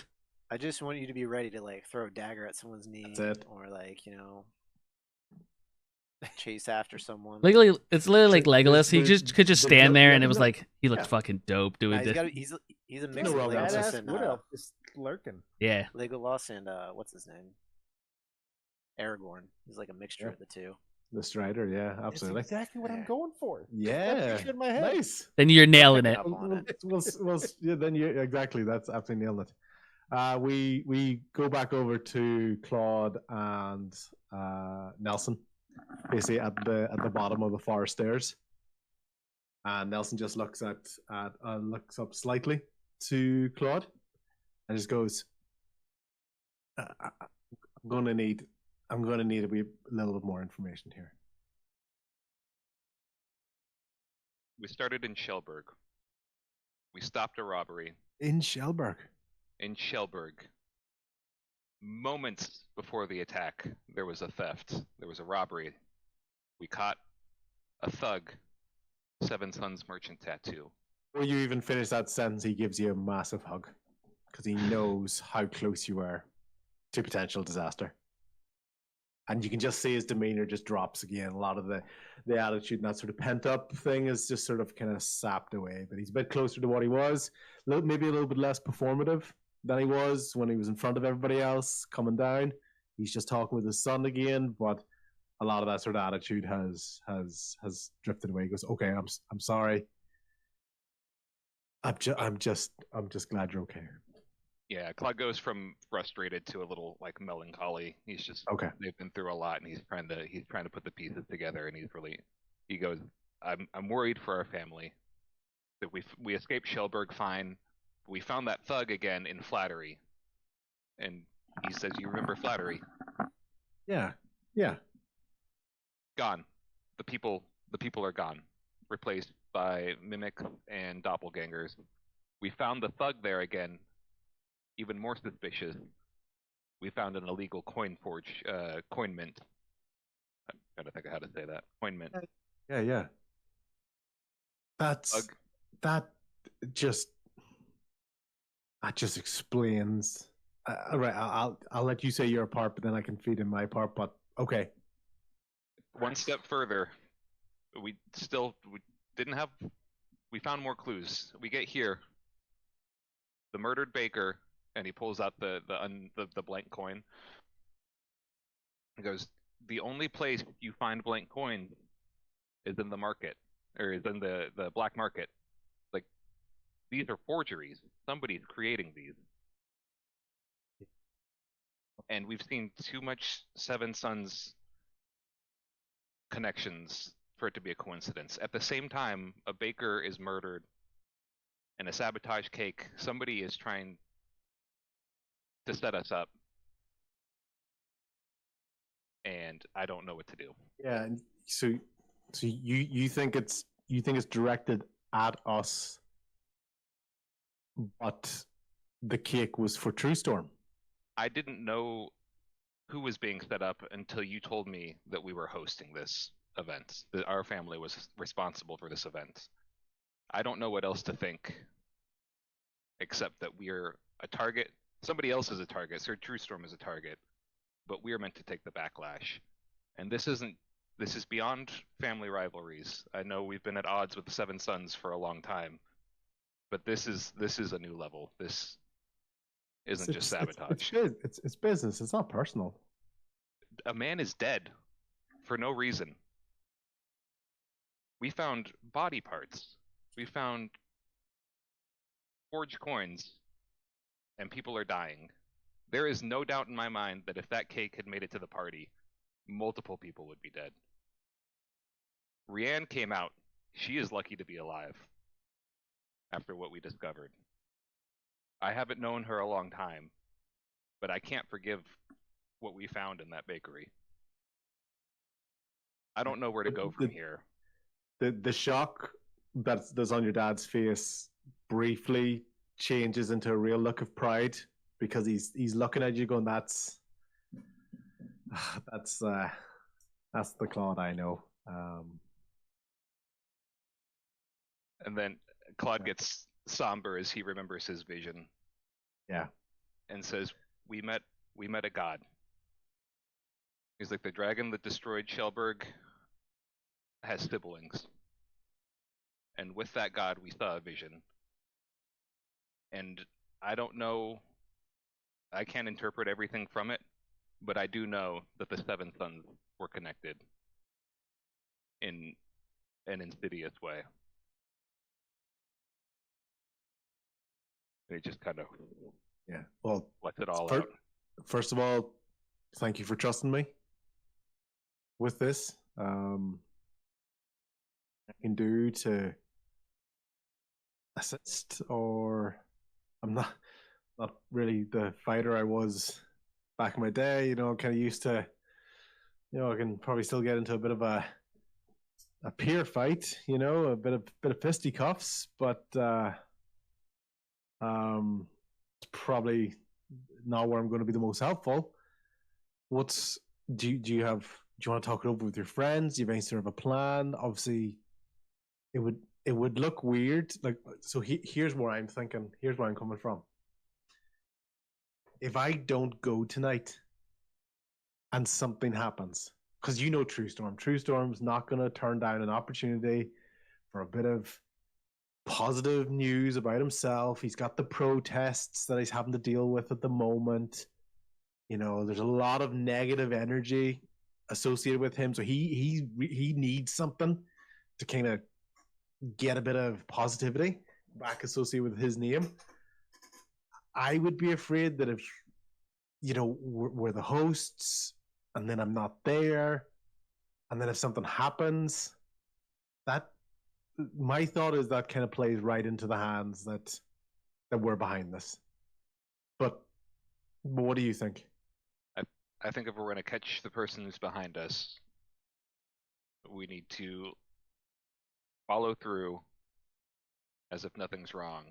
I just want you to be ready to like throw a dagger at someone's knee, That's it. or like chase after someone. Literally, it's literally like There's- Legolas. He there's- just could just there's stand no- there, yeah, and it was no- like he looked yeah. fucking dope doing Nah, it. he's a mix No of romance. Legolas Badass and wood elf just lurking. Yeah. Legolas and what's his name? Aragorn. He's like a mixture Yeah. of the two. The Strider, yeah, That's absolutely. exactly what I'm Yeah. going for. Yeah. picture in my head. Nice. Then you're nailing Pick it. up on it. Yeah, then you exactly. That's absolutely nailed it. We go back over to Claude and Nelson, basically at the bottom of the far stairs. And Nelson just looks looks up slightly to Claude, and just goes, "I'm gonna need a little bit more information here." We started in Shellburg. We stopped a robbery In Shellburg. in Shellburg. Moments before the attack, there was a theft. There was a robbery. We caught a thug, Seven Sons merchant tattoo. Before you even finish that sentence, he gives you a massive hug because he knows how close you are to potential disaster. And you can just see his demeanor just drops again. A lot of the attitude and that sort of pent up thing is just sort of kind of sapped away. But he's a bit closer to what he was, maybe a little bit less performative than he was when he was in front of everybody else coming down. He's just talking with his son again, but a lot of that sort of attitude has drifted away. He goes, "Okay, I'm sorry. I'm just glad you're okay." Yeah, Claude goes from frustrated to a little like melancholy. He's just Okay. they've been through a lot, and he's trying to put the pieces together. And he goes, I'm worried for our family. That we escaped Shellburg fine. We found that thug again in Flattery, and he says, "You remember Flattery? Yeah. Gone. The people are gone, replaced by mimics and doppelgangers. We found the thug there again." Even more suspicious, we found an illegal coin mint. I'm trying to think of how to say that. Coin mint. Yeah. That just explains. All right, I'll let you say your part, but then I can feed in my part. But okay. One step further, we found more clues. We get here. The murdered baker. And he pulls out the blank coin. He goes, "The only place you find blank coins is in the market, or is in the black market. Like, these are forgeries. Somebody's creating these. And we've seen too much Seven Sons connections for it to be a coincidence. At the same time, a baker is murdered and a sabotage cake. Somebody is trying to set us up, and I don't know what to do. Yeah, and so you think it's directed at us, but the cake was for True Storm. I didn't know who was being set up until you told me that we were hosting this event, that our family was responsible for this event. I don't know what else to think, except that we're a target. Somebody else is a target. Sir True Storm is a target, but we're meant to take the backlash. And this is beyond family rivalries. I know we've been at odds with the Seven Sons for a long time, but this is a new level. This isn't just sabotage. It's business. It's not personal. A man is dead for no reason. We found body parts. We found forged coins, and people are dying. There is no doubt in my mind that if that cake had made it to the party, multiple people would be dead. Rianne came out. She is lucky to be alive after what we discovered. I haven't known her a long time, but I can't forgive what we found in that bakery. I don't know where to go from here. The shock that's on your dad's face briefly changes into a real look of pride, because he's looking at you going, that's the Claude I know. And then Claude gets somber as he remembers his vision. Yeah. And says, we met a god. He's like, the dragon that destroyed Shellberg has siblings. And with that god, we saw a vision. And I don't know, I can't interpret everything from it, but I do know that the Seven Sons were connected in an insidious way. And he just kind of lets it all out. First of all, thank you for trusting me with this. I can do to assist, or I'm not really the fighter I was back in my day. You know, I'm kind of used to, I can probably still get into a bit of a peer fight, a bit of fisticuffs, but it's probably not where I'm going to be the most helpful. Do you want to talk it over with your friends? Do you have any sort of a plan? Obviously, it would look weird. Like, so here's where I'm thinking. Here's where I'm coming from. If I don't go tonight and something happens, because True Storm's not going to turn down an opportunity for a bit of positive news about himself. He's got the protests that he's having to deal with at the moment. There's a lot of negative energy associated with him, so he needs something to kind of get a bit of positivity back associated with his name. I would be afraid that if we're the hosts and then I'm not there, and then if something happens, that my thought is that kind of plays right into the hands that we're behind this. But what do you think? I think if we're going to catch the person who's behind us, we need to follow through as if nothing's wrong.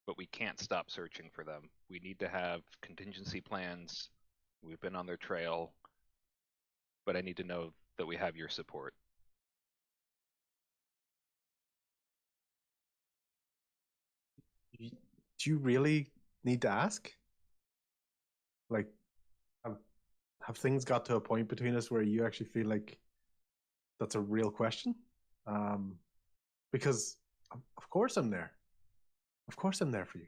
But we can't stop searching for them. We need to have contingency plans. We've been on their trail, but I need to know that we have your support. Do you really need to ask? Like, have things got to a point between us where you actually feel like that's a real question? Because of course I'm there. Of course I'm there for you.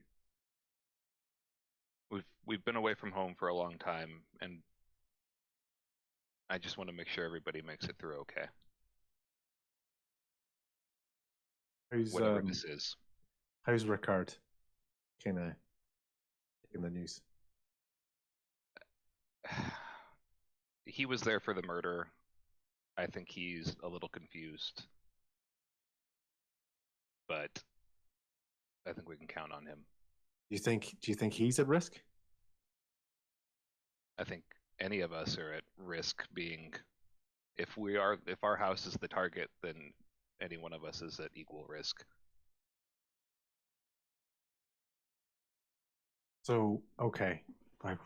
We've been away from home for a long time, and I just want to make sure everybody makes it through okay. Whatever this is. How's Ricard? Kind of taking the news. He was there for the murder. I think he's a little confused. But I think we can count on him. Do you think he's at risk? I think any of us are at risk being, if our house is the target, then any one of us is at equal risk. So, okay. Well,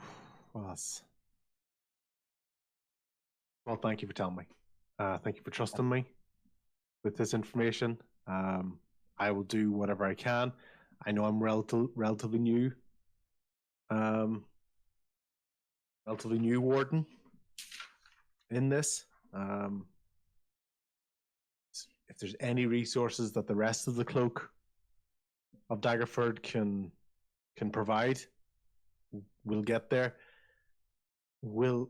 thank you for telling me. Thank you for trusting me with this information. I will do whatever I can. I know I'm relatively new. Relatively new warden in this. If there's any resources that the rest of the cloak of Daggerford can provide, we'll get there. We'll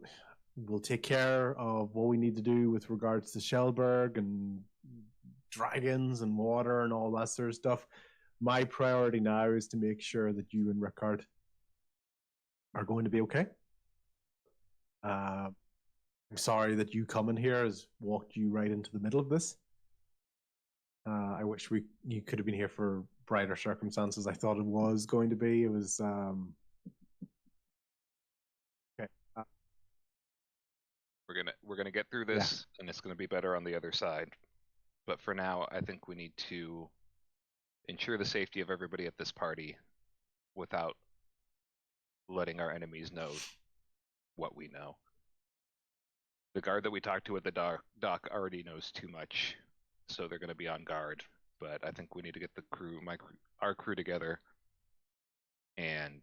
take care of what we need to do with regards to Shellberg and dragons and water and all that sort of stuff. My priority now is to make sure that you and Rickard are going to be okay. I'm sorry that you coming here has walked you right into the middle of this. I wish you could have been here for brighter circumstances. I thought it was going to be. It was okay. We're gonna get through this, and it's gonna be better on the other side. But for now, I think we need to ensure the safety of everybody at this party without letting our enemies know what we know. The guard that we talked to at the dock already knows too much, so they're going to be on guard. But I think we need to get our crew together and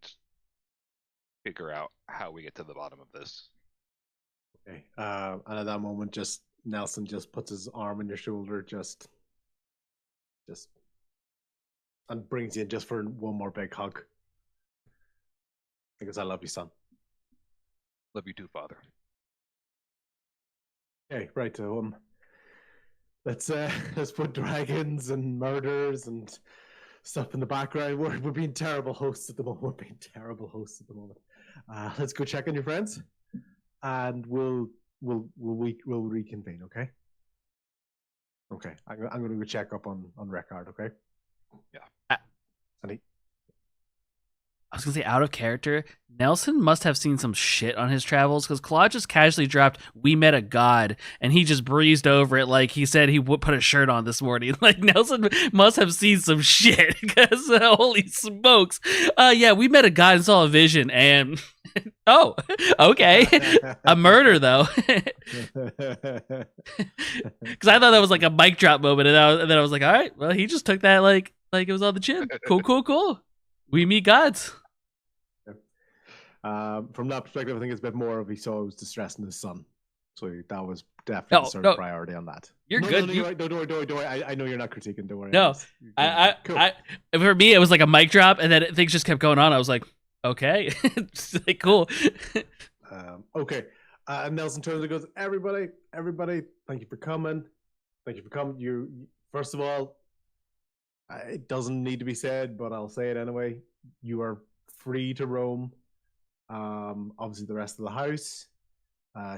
figure out how we get to the bottom of this. Okay. And at that moment, just Nelson just puts his arm on your shoulder, just and brings you in just for one more big hug. Because I love you, son. Love you too, Father. Okay, right. So let's put dragons and murders and stuff in the background. We're being terrible hosts at the moment. We're being terrible hosts at the moment. Let's go check on your friends, and we'll reconvene. Okay. Okay. I'm going to go check up on Rickard. Okay. Yeah. I was gonna say, out of character, Nelson must have seen some shit on his travels, because Claude just casually dropped, "We met a god," and he just breezed over it like he said he would put a shirt on this morning. Like, Nelson must have seen some shit, because holy smokes. Yeah, we met a god and saw a vision, and oh, okay. A murder, though. Because I thought that was like a mic drop moment, and then I was like, all right, well, he just took that like it was on the chin. Cool. We meet gods. From that perspective, I think it's a bit more of he saw it was distressing his son. So that was definitely the sort of priority on that. You're good. No, don't worry. I know you're not critiquing. Don't worry. No, I for me, it was like a mic drop, and then things just kept going on. I was like, okay. Like, cool. Okay. Nelson turns and goes, everybody, thank you for coming. You, first of all, it doesn't need to be said, but I'll say it anyway. You are free to roam. Obviously, the rest of the house.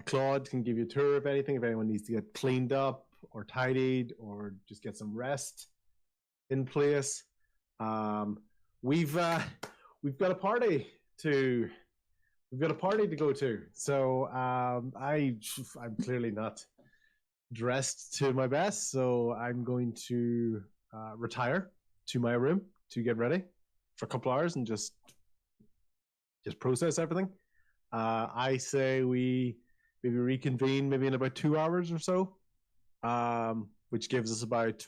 Claude can give you a tour if anything. If anyone needs to get cleaned up or tidied or just get some rest in place. We've got a party to go to. So I'm clearly not dressed to my best, so I'm going to retire to my room to get ready for a couple hours and just process everything. I say we maybe reconvene maybe in about 2 hours or so, which gives us about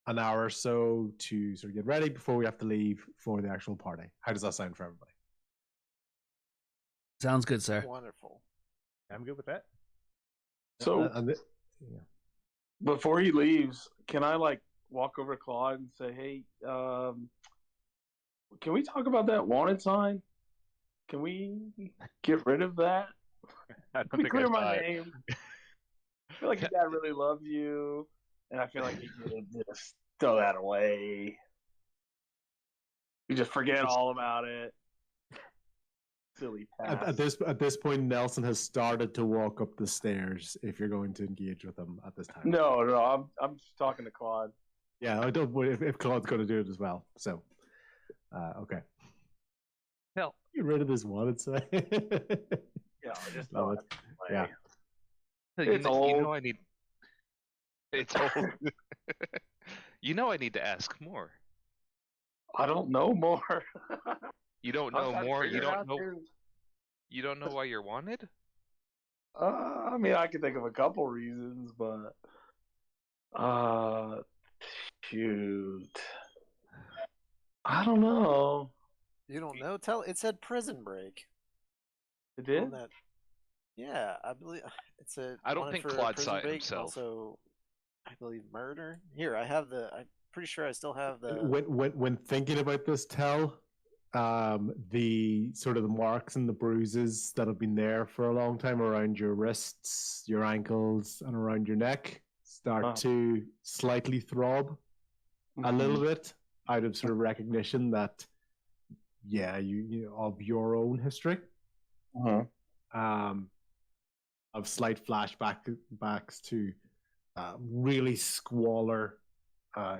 an hour or so to sort of get ready before we have to leave for the actual party. How does that sound for everybody? Sounds good, sir. Wonderful. I'm good with that. So Yeah. before he leaves, can I like walk over to Claude and say, "Hey, can we talk about that wanted sign? Can we get rid of that? I Can don't we think clear I'd my buy it. name? I feel like your dad really loves you, and I feel like you could just throw that away. You just forget all about it." silly At, pass. at this point, Nelson has started to walk up the stairs. If you're going to engage with him at this time, No, I'm just talking to Claude. yeah, I don't. If Claude's going to do it as well, so okay. Hell, Get rid of this wanted sign. Yeah, just Love it. Yeah. It's you old. know I need. It's old. You know I need to ask more. I don't know more. You don't I'm know trying to more. figure You it don't out, know. dude. You don't know why you're wanted. I mean, I can think of a couple reasons, but shoot, I don't know. You don't know? Tell it said Prison Break. It On did? that. Yeah, I believe it's a. I don't wanted think for Claude Prison saw it Break, himself. Also, I believe murder. Here, I have the. I'm pretty sure I still have the. When thinking about this, the sort of the marks and the bruises that have been there for a long time around your wrists, your ankles, and around your neck start to slightly throb a little bit out of sort of recognition that, yeah, you know, of your own history. Of slight flashbacks to really squalor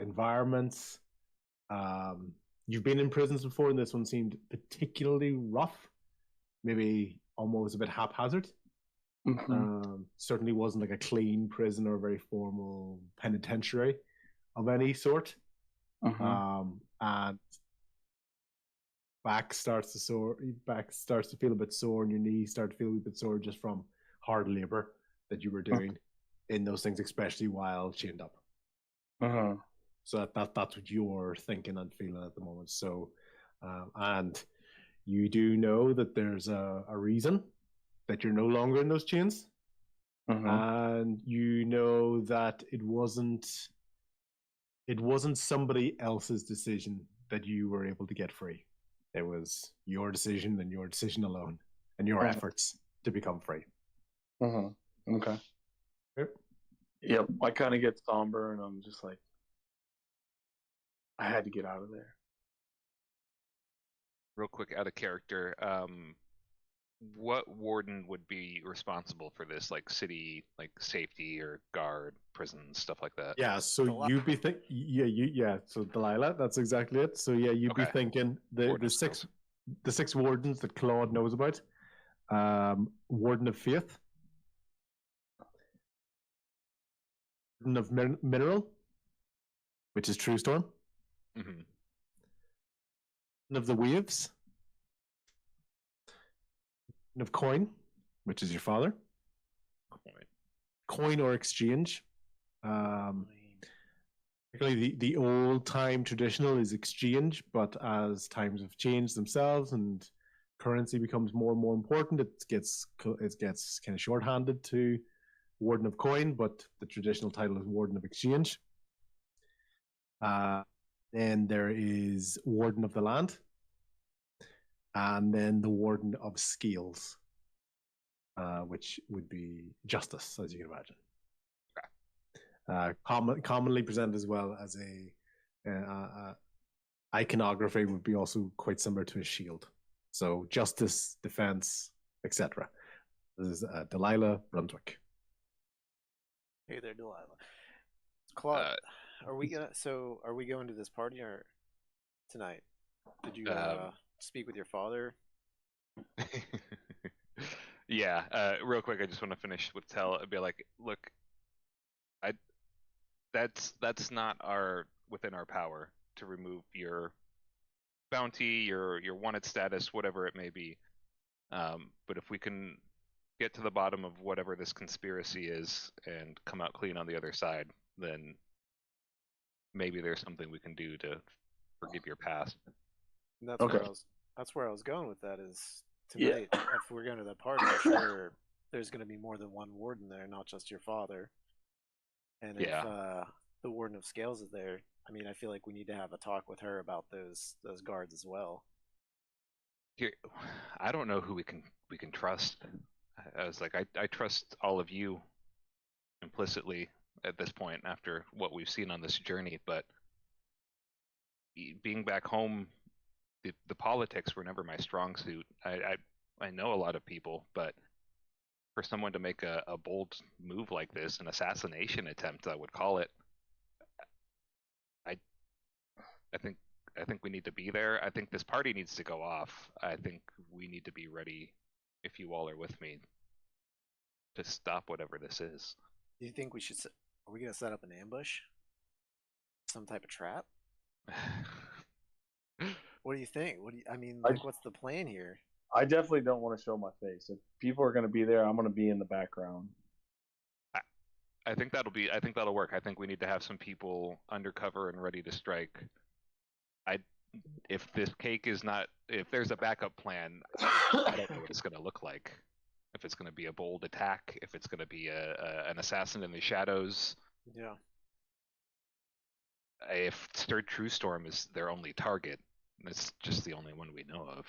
environments. You've been in prisons before, and this one seemed particularly rough, maybe almost a bit haphazard. Certainly wasn't like a clean prison or a very formal penitentiary of any sort. And back starts to feel a bit sore, and your knees start to feel a bit sore just from hard labor that you were doing in those things, especially while chained up. So that's what you're thinking and feeling at the moment. So, and you do know that there's a reason that you're no longer in those chains, and you know that it wasn't somebody else's decision that you were able to get free. It was your decision and your decision alone, and your efforts to become free. Okay. Yep. I kind of get somber, and I'm just like, I had to get out of there. Real quick, out of character. What warden would be responsible for this, like city, like safety or guard, prison, stuff like that? Yeah, so you'd be so Delilah, that's exactly it. So yeah, you'd be thinking the six wardens that Claude knows about. Warden of Faith, Warden of Mineral, which is True Storm. Warden of the Waves, of Coin, which is your father. Coin or exchange. Particularly the old time traditional is exchange, but as times have changed themselves and currency becomes more and more important, it gets kind of shorthanded to Warden of Coin, but the traditional title is Warden of Exchange. Then there is Warden of the Land, and then the Warden of Scales, which would be Justice, as you can imagine. Commonly presented as well as a iconography would be also quite similar to a shield. So Justice, Defense, etc. This is Delilah Brunswick. Hey there, Delilah. Claude, are we going to this party or tonight? Did you speak with your father? Yeah. Real quick, I just want to finish with Tell. I'd be like, look, that's not within our power to remove your bounty, your wanted status, whatever it may be. But if we can get to the bottom of whatever this conspiracy is and come out clean on the other side, then maybe there's something we can do to forgive your past. And that's where I was going with that is tonight. If we're going to that party, I'm sure there's going to be more than one warden there, not just your father. And if the Warden of Scales is there, I mean, I feel like we need to have a talk with her about those guards as well. Here, I don't know who we can trust. I was like, I trust all of you implicitly at this point after what we've seen on this journey, but being back home, the politics were never my strong suit. I know a lot of people, but for someone to make a bold move like this, an assassination attempt, I would call it. I think we need to be there. I think this party needs to go off. I think we need to be ready, if you all are with me, to stop whatever this is. Do you think we should? Are we gonna set up an ambush? Some type of trap? What do you think? I mean, like, what's the plan here? I definitely don't want to show my face. If people are going to be there, I'm going to be in the background. I think that'll work. I think we need to have some people undercover and ready to strike. If this cake is not, if there's a backup plan, I don't know what it's going to look like. If it's going to be a bold attack, if it's going to be an assassin in the shadows. Yeah. If Stirred True Storm is their only target, it's just the only one we know of.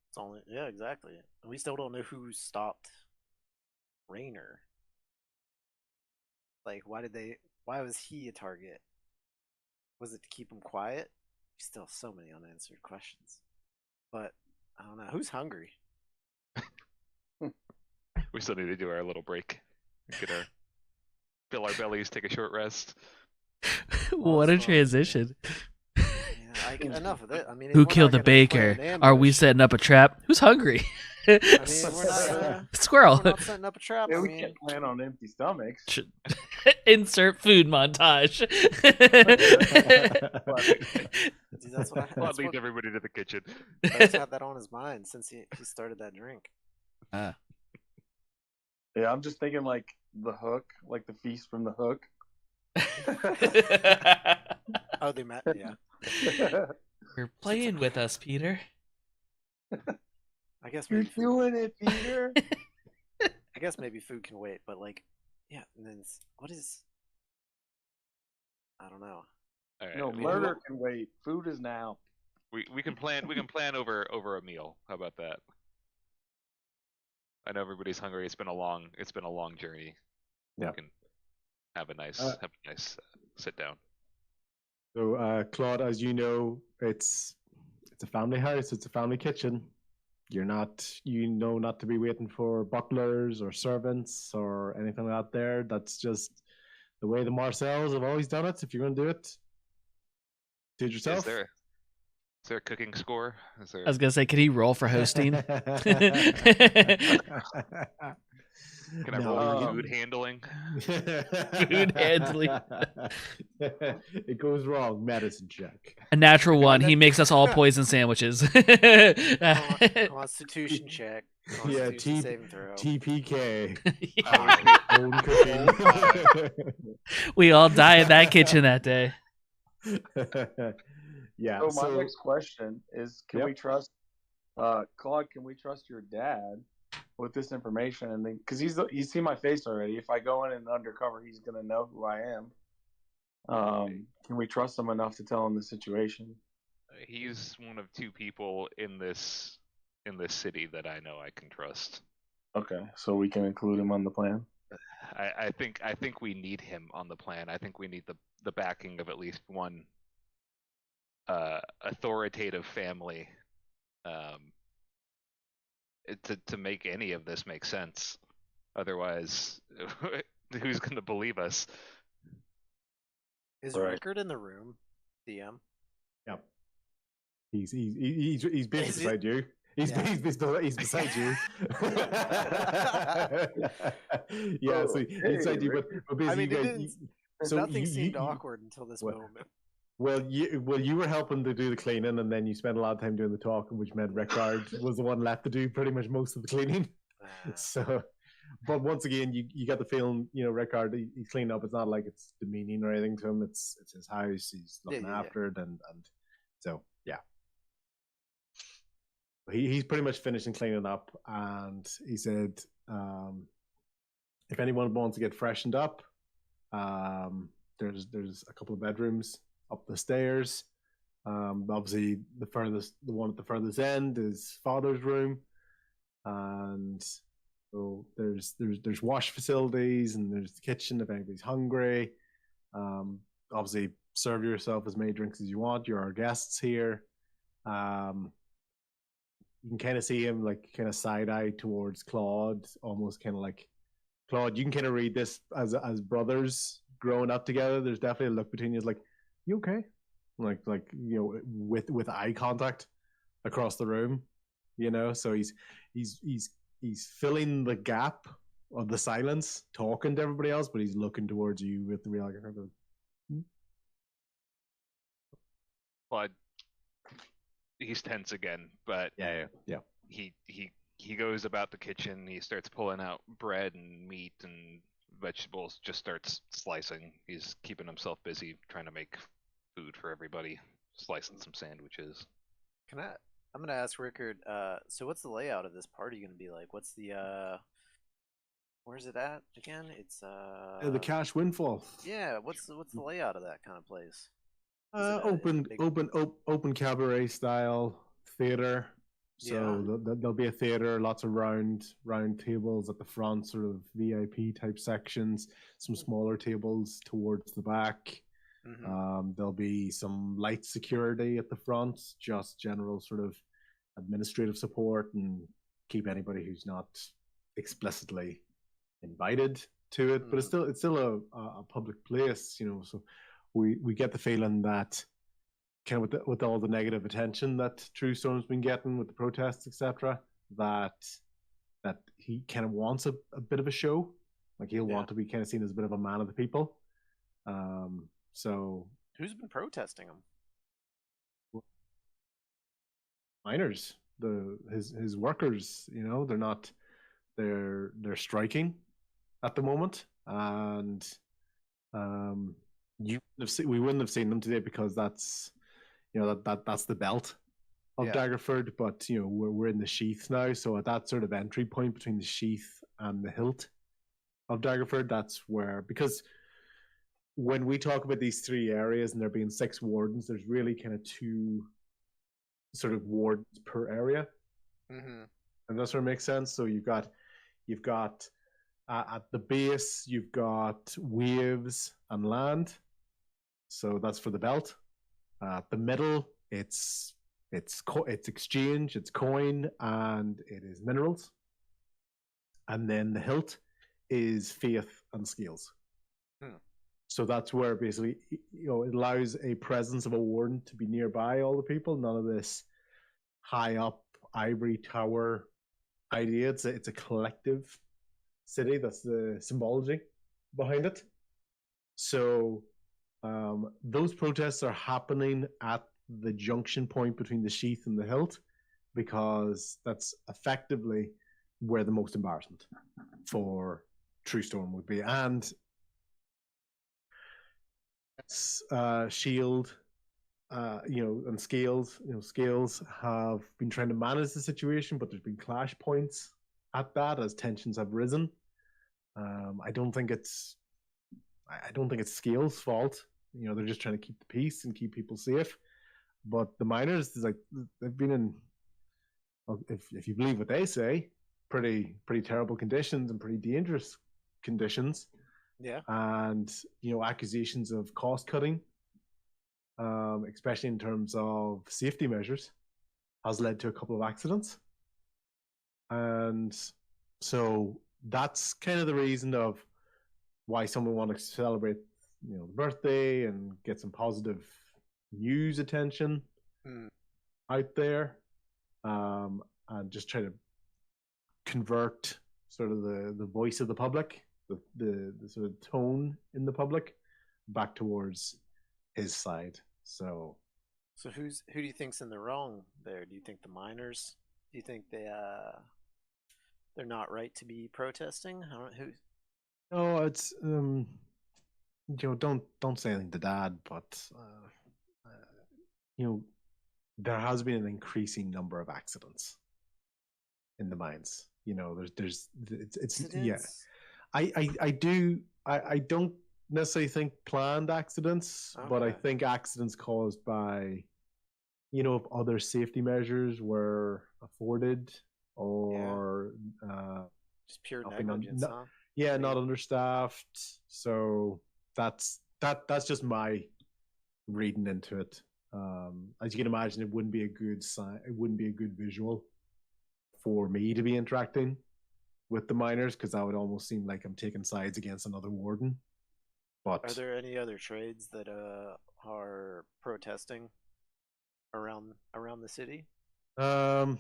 It's only, yeah, exactly. And we still don't know who stopped Raynor. Like, why was he a target? Was it to keep him quiet? Still so many unanswered questions. But I don't know. Who's hungry? We still need to do our little break. Fill our bellies, take a short rest. What a transition. Yeah, enough of it. I mean, who killed the baker? Are we setting up a trap? Who's hungry? I mean, we're not, Squirrel. We're not setting up a trap. Yeah, we can't plan on empty stomachs. Insert food montage. Dude, that's what I'll lead everybody to the kitchen. He's had that on his mind since he started that drink. Yeah, I'm just thinking like the Hook, like the feast from the Hook. Oh, they met. Yeah. You're playing with us, Peter. I guess you're doing it, Peter. I guess maybe food can wait, but like, yeah. And then what is? I don't know. All right, no, murder can wait. Food is now. We can plan over a meal. How about that? I know everybody's hungry. It's been a long journey. Yeah. We can have a nice sit down. So, Claude, as you know, it's a family house. It's a family kitchen. You're not to be waiting for butlers or servants or anything out there. That's just the way the Marcells have always done it. If you're going to do it, do it yourself. Is there a cooking score? I was gonna say, could he roll for hosting? Can I roll for food handling? Food handling. It goes wrong. Medicine check. A natural one. He makes us all poison sandwiches. Constitution check. Yeah, saving throw. TPK. We all die in that kitchen that day. Yeah. So my next question is: can we trust Claude? Can we trust your dad with this information? And because he's seen my face already. If I go in and undercover, he's gonna know who I am. Can we trust him enough to tell him the situation? He's one of two people in this city that I know I can trust. Okay, so we can include him on the plan. I think we need him on the plan. I think we need the backing of at least one authoritative family to make any of this make sense. Otherwise, who's going to believe us? Is Rickard in the room, DM? Yep. He's beside you. He's beside you. Yeah, so inside you, but basically, nothing seemed awkward until this moment. Well, you were helping to do the cleaning, and then you spent a lot of time doing the talking, which meant Rickard was the one left to do pretty much most of the cleaning. So, but once again, you got the feeling, Rickard, he's cleaning up. It's not like it's demeaning or anything to him. It's his house. He's looking after it, and so yeah. He's pretty much finishing cleaning up, and he said, if anyone wants to get freshened up, there's a couple of bedrooms up the stairs. Obviously, the one at the furthest end is father's room, and so there's wash facilities, and there's the kitchen if anybody's hungry. Obviously, serve yourself as many drinks as you want. You're our guests here. you can kind of see him like kind of side eye towards Claude, almost kind of like Claude. You can kind of read this as brothers growing up together. There's definitely a look between you. It's like, you okay? Like with eye contact across the room, So he's filling the gap of the silence, talking to everybody else, but he's looking towards you with the real. Well, he's tense again, but Yeah. he goes about the kitchen. He starts pulling out bread and meat and vegetables. Just starts slicing. He's keeping himself busy trying to make food for everybody. Slicing some sandwiches. I'm gonna ask Rickard. So what's the layout of this party gonna be like? What's the where's it at again? It's The cash windfall. Yeah. What's the layout of that kind of place? Open cabaret style theater. So there'll be a theater, lots of round tables at the front, sort of VIP type sections, some smaller tables towards the back. There'll be some light security at the front, just general sort of administrative support, and keep anybody who's not explicitly invited to it. But it's still a public place, So we get the feeling that kind of with all the negative attention that True Storm's been getting with the protests, etc., that he kind of wants a bit of a show. Like he'll want to be kind of seen as a bit of a man of the people. So who's been protesting him? Miners, his workers, they're striking at the moment, and we wouldn't have seen them today because that's that's the belt of Daggerford, but we're in the sheath now, so at that sort of entry point between the sheath and the hilt of Daggerford, that's where, because when we talk about these three areas and there being 6 wardens, there's really kind of 2 sort of wardens per area. And that sort of makes sense. So you've got at the base, you've got waves and land. So that's for the belt. At the middle, it's exchange, it's coin, and it is minerals. And then the hilt is faith and scales. So that's where basically, it allows a presence of a warden to be nearby all the people. None of this high up ivory tower idea. It's a collective city. That's the symbology behind it. So those protests are happening at the junction point between the sheath and the hilt, because that's effectively where the most embarrassment for True Storm would be. And Shield, and Scales, Scales have been trying to manage the situation, but there's been clash points at that as tensions have risen. I don't think it's Scales' fault. They're just trying to keep the peace and keep people safe. But the miners, they've been in, if you believe what they say, pretty terrible conditions and pretty dangerous conditions. Yeah. And accusations of cost cutting, especially in terms of safety measures, has led to a couple of accidents. And so that's kind of the reason of why someone wants to celebrate, the birthday and get some positive news attention out there, and just try to convert sort of the voice of the public, the sort of tone in the public back towards his side. So who do you think's in the wrong there? Do you think the miners? Do you think they're not right to be protesting? I don't know who. No, it's don't say anything to Dad, but there has been an increasing number of accidents in the mines. There's it's I don't necessarily think planned accidents, but I think accidents caused by if other safety measures were afforded, or just pure negligence, huh? Not understaffed. So that's just my reading into it. As you can imagine, it wouldn't be a good sign. It wouldn't be a good visual for me to be interacting with the miners, because that would almost seem like I'm taking sides against another warden. But Are there any other trades that are protesting around the city? No,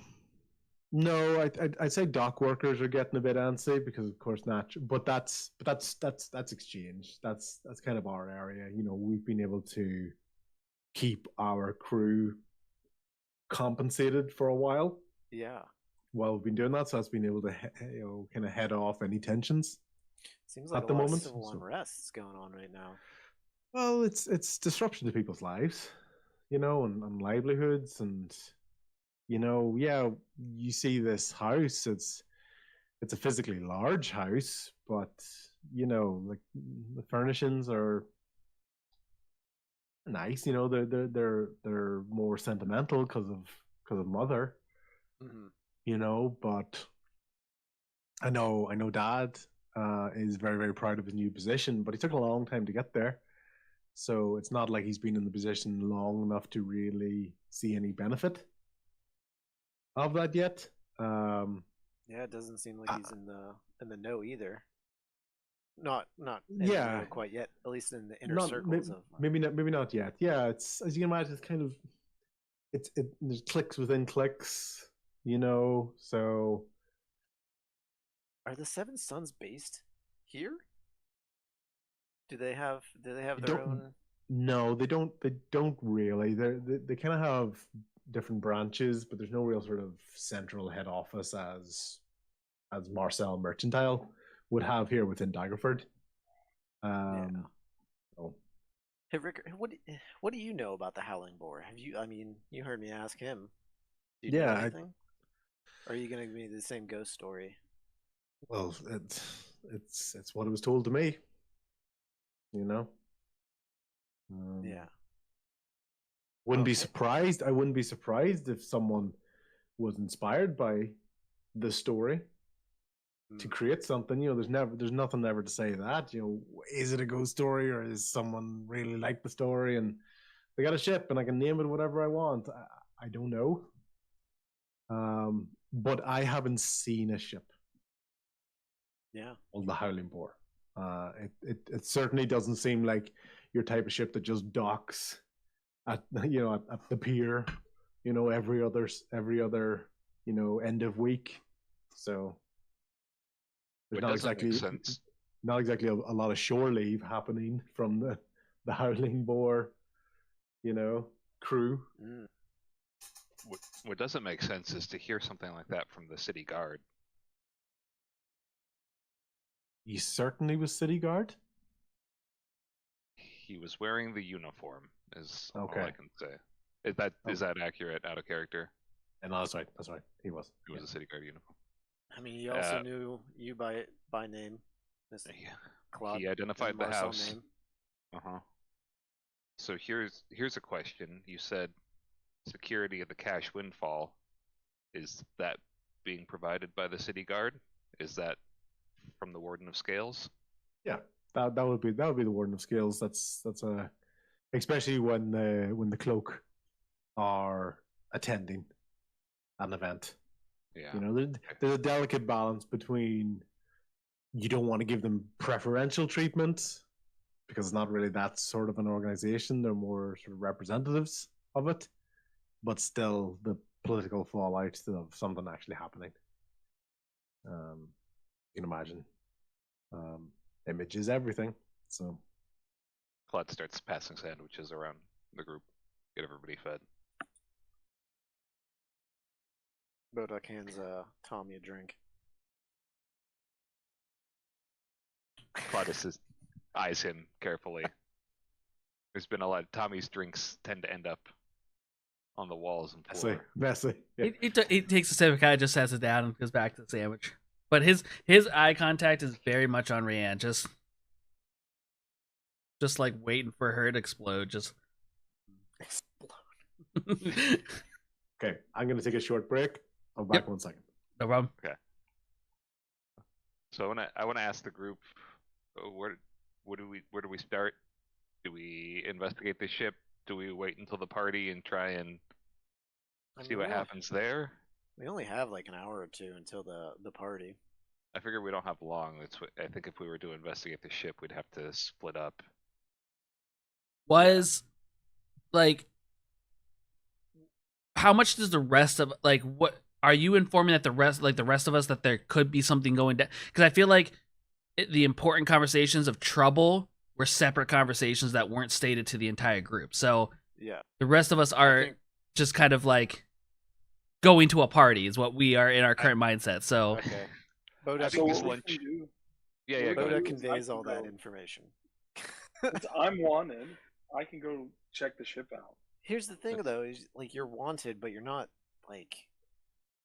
I'd say dock workers are getting a bit antsy because, of course, but that's exchange. That's kind of our area. You know, we've been able to keep our crew compensated for a while. Yeah. While we've been doing that, so that's been able to kind of head off any tensions. Seems like at a the lot moment. of civil So, unrest going on right now. well, it's disruption to people's lives, you know, and livelihoods, and you know, yeah, you see this house. It's a physically large house, but you know, like the furnishings are nice. You know, they're more sentimental because of mother. Mm-hmm. You know, but I know Dad is very, very proud of his new position, but he took a long time to get there. So it's not like he's been in the position long enough to really see any benefit of that yet. Yeah, it doesn't seem like he's in the know either. Not in the know quite yet. At least in the inner circles of maybe not yet. Yeah, it's, as you can imagine, it's kind of there's clicks within clicks, you know. So are the Seven Sons based here? Do they have their own? No, they don't. They don't really. They kind of have different branches, but there's no real sort of central head office as Marcel Mercantile would have here within Daggerford. Yeah. So. Hey Rick, what do you know about the Howling Boar? Have you? I mean, you heard me ask him. Do you know anything? Or are you gonna give me the same ghost story? Well, it's what it was told to me. You know. Yeah. Wouldn't be surprised. I wouldn't be surprised if someone was inspired by the story to create something. You know, there's nothing ever to say that. You know, is it a ghost story or is someone really like the story and they got a ship and I can name it whatever I want? I don't know. But I haven't seen a ship. Yeah. Called the Howling Boar. It certainly doesn't seem like your type of ship that just docks at the pier, you know, every other you know, end of week. So there's not exactly a lot of shore leave happening from the Howling Boar, you know, crew. What doesn't make sense is to hear something like that from the city guard. He certainly was city guard. He was wearing the uniform, is all Okay. I can say. Is that accurate out of character? And that's right. That's right. He was. It was a city guard uniform. I mean, he also knew you by name. Claude, he identified the house. Name. So here's a question. You said security of the cash windfall. Is that being provided by the city guard? Is that from the Warden of Scales? Yeah, that would be the Warden of Scales. That's a, especially when the cloak are attending an event. Yeah, you know, there's a delicate balance between you don't want to give them preferential treatment because it's not really that sort of an organization. They're more sort of representatives of it, but still the political fallout of something actually happening. You can imagine. Image is everything. So Claude starts passing sandwiches around the group, get everybody fed. Bodak hands Tommy a drink. Claudius eyes him carefully. There's been a lot of Tommy's drinks tend to end up on the walls and floor. Messy. Yeah. He takes a sip and kind of just sets it down and goes back to the sandwich. But his eye contact is very much on Rianne, just like waiting for her to explode. Just explode. Okay, I'm gonna take a short break. I'll be back 1 second. No problem. Okay. So I wanna ask the group, where do we start? Do we investigate the ship? Do we wait until the party and try and see what happens there? We only have like an hour or two until the party. I figure we don't have long. I think if we were to investigate the ship, we'd have to split up. Was like, how much does the rest of like what are you informing that the rest of us that there could be something going down? Because I feel like the important conversations of trouble were separate conversations that weren't stated to the entire group. So Yeah. the rest of us are think- just kind of like going to a party is what we are in our current mindset. So Okay. I Bodak, think this what we lunch. can do, Yeah, yeah. Go Bodak ahead. Bodak can- conveys I all can that go. information. since I'm wanted, I can go check the ship out. Here's the thing, though, is like you're wanted, but you're not like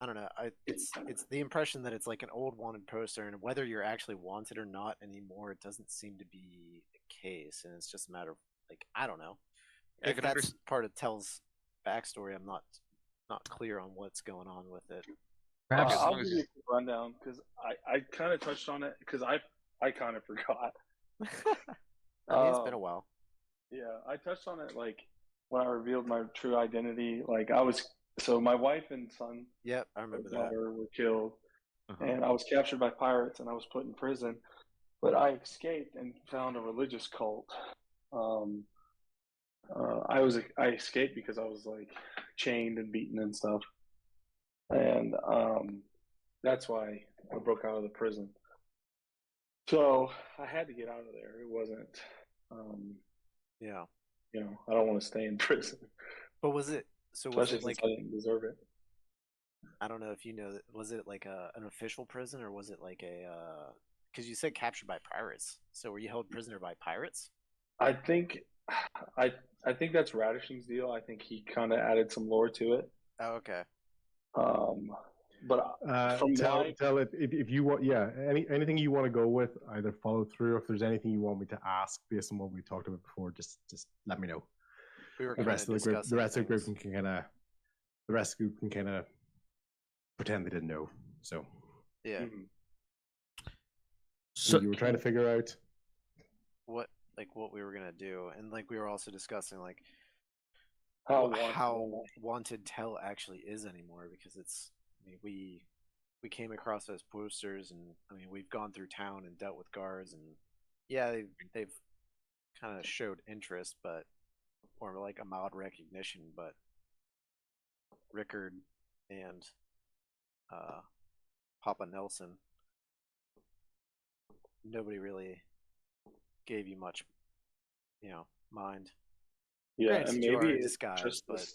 I don't know. It's the impression that it's like an old wanted poster, and whether you're actually wanted or not anymore, it doesn't seem to be the case, and it's just a matter of like I don't know. I If can that's underst- part of Tell's backstory, I'm not clear on what's going on with it. perhaps as I'll long give as- you a quick rundown because I kind of touched on it because I kind of forgot. I mean, it's been a while. Yeah, I touched on it like when I revealed my true identity. Like my wife and son, Yep, I remember that. daughter were killed, Uh-huh. and I was captured by pirates and I was put in prison. But I escaped and found a religious cult. I escaped because I was like chained and beaten and stuff, and that's why I broke out of the prison. So I had to get out of there. It wasn't, Yeah, I don't want to stay in prison, but was it? So was especially it like since I didn't deserve it. I don't know if you know that. Was it like an official prison or was it like a? Because you said captured by pirates. So were you held prisoner by pirates? I think, I think that's Radishing's deal. I think he kind of added some lore to it. Oh, okay. But from Tell my if you want, anything you want to go with, either follow through. If there's anything you want me to ask based on what we talked about before, just let me know. We were The rest of the group, discussing the rest of the group can kind of pretend they didn't know. So Yeah. Mhm. so you were trying to figure out. What we were gonna do, and like we were also discussing like how wanted Tell actually is anymore because it's. I mean, we came across those posters, and I mean we've gone through town and dealt with guards, and yeah, they've kind of showed interest, but or like a mild recognition, but Rickard and Papa Nelson, nobody really gave you much, mind. Yeah, Granted, and you are maybe in it's disguise, just but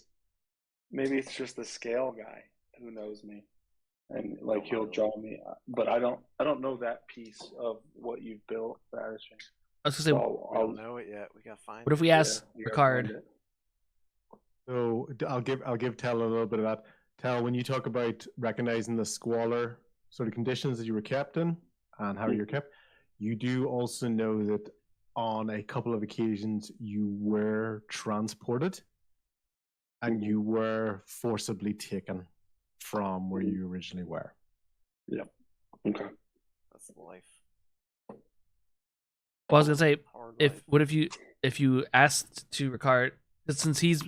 maybe it's just the scale guy who knows me, and like he'll Probably. draw me. But I don't know that piece of what you've built, Radishing. I was gonna say, So we don't know it yet. We gotta find what if it. we ask you gotta find Ricard? it. So I'll give Tell a little bit of that. Tell, when you talk about recognizing the squalor sort of conditions that you were kept in and how you're kept, you do also know that on a couple of occasions you were transported and you were forcibly taken from where you originally were. Okay. That's life. Well, I was gonna say, Hard if life. if you asked to Ricard, since he's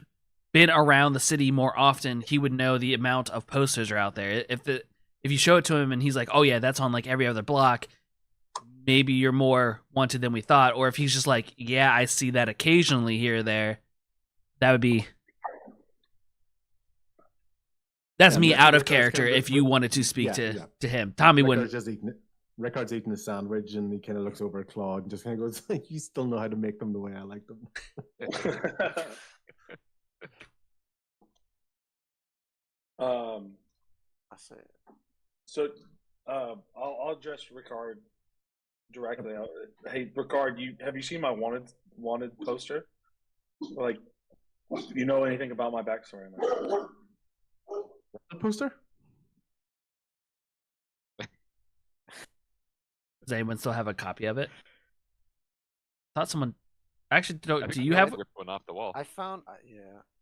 been around the city more often, he would know the amount of posters are out there. If you show it to him and he's like, oh yeah, that's on like every other block, maybe you're more wanted than we thought. Or if he's just like, yeah, I see that occasionally here or there, that would be. That's Yeah, me that's- out of that's kind of character. If you wanted to speak Yeah. to him, Tommy Ricard's wouldn't. just Ricard's eating a sandwich and he kind of looks over at Claude and just kind of goes, "You still know how to make them the way I like them." I say it. So I'll address Ricard directly. Hey, Ricard, have you seen my wanted poster? Like, you know anything about my backstory? The poster? Does anyone still have a copy of it? I thought someone. Actually, I think do you I have? ripped one off the wall? I found.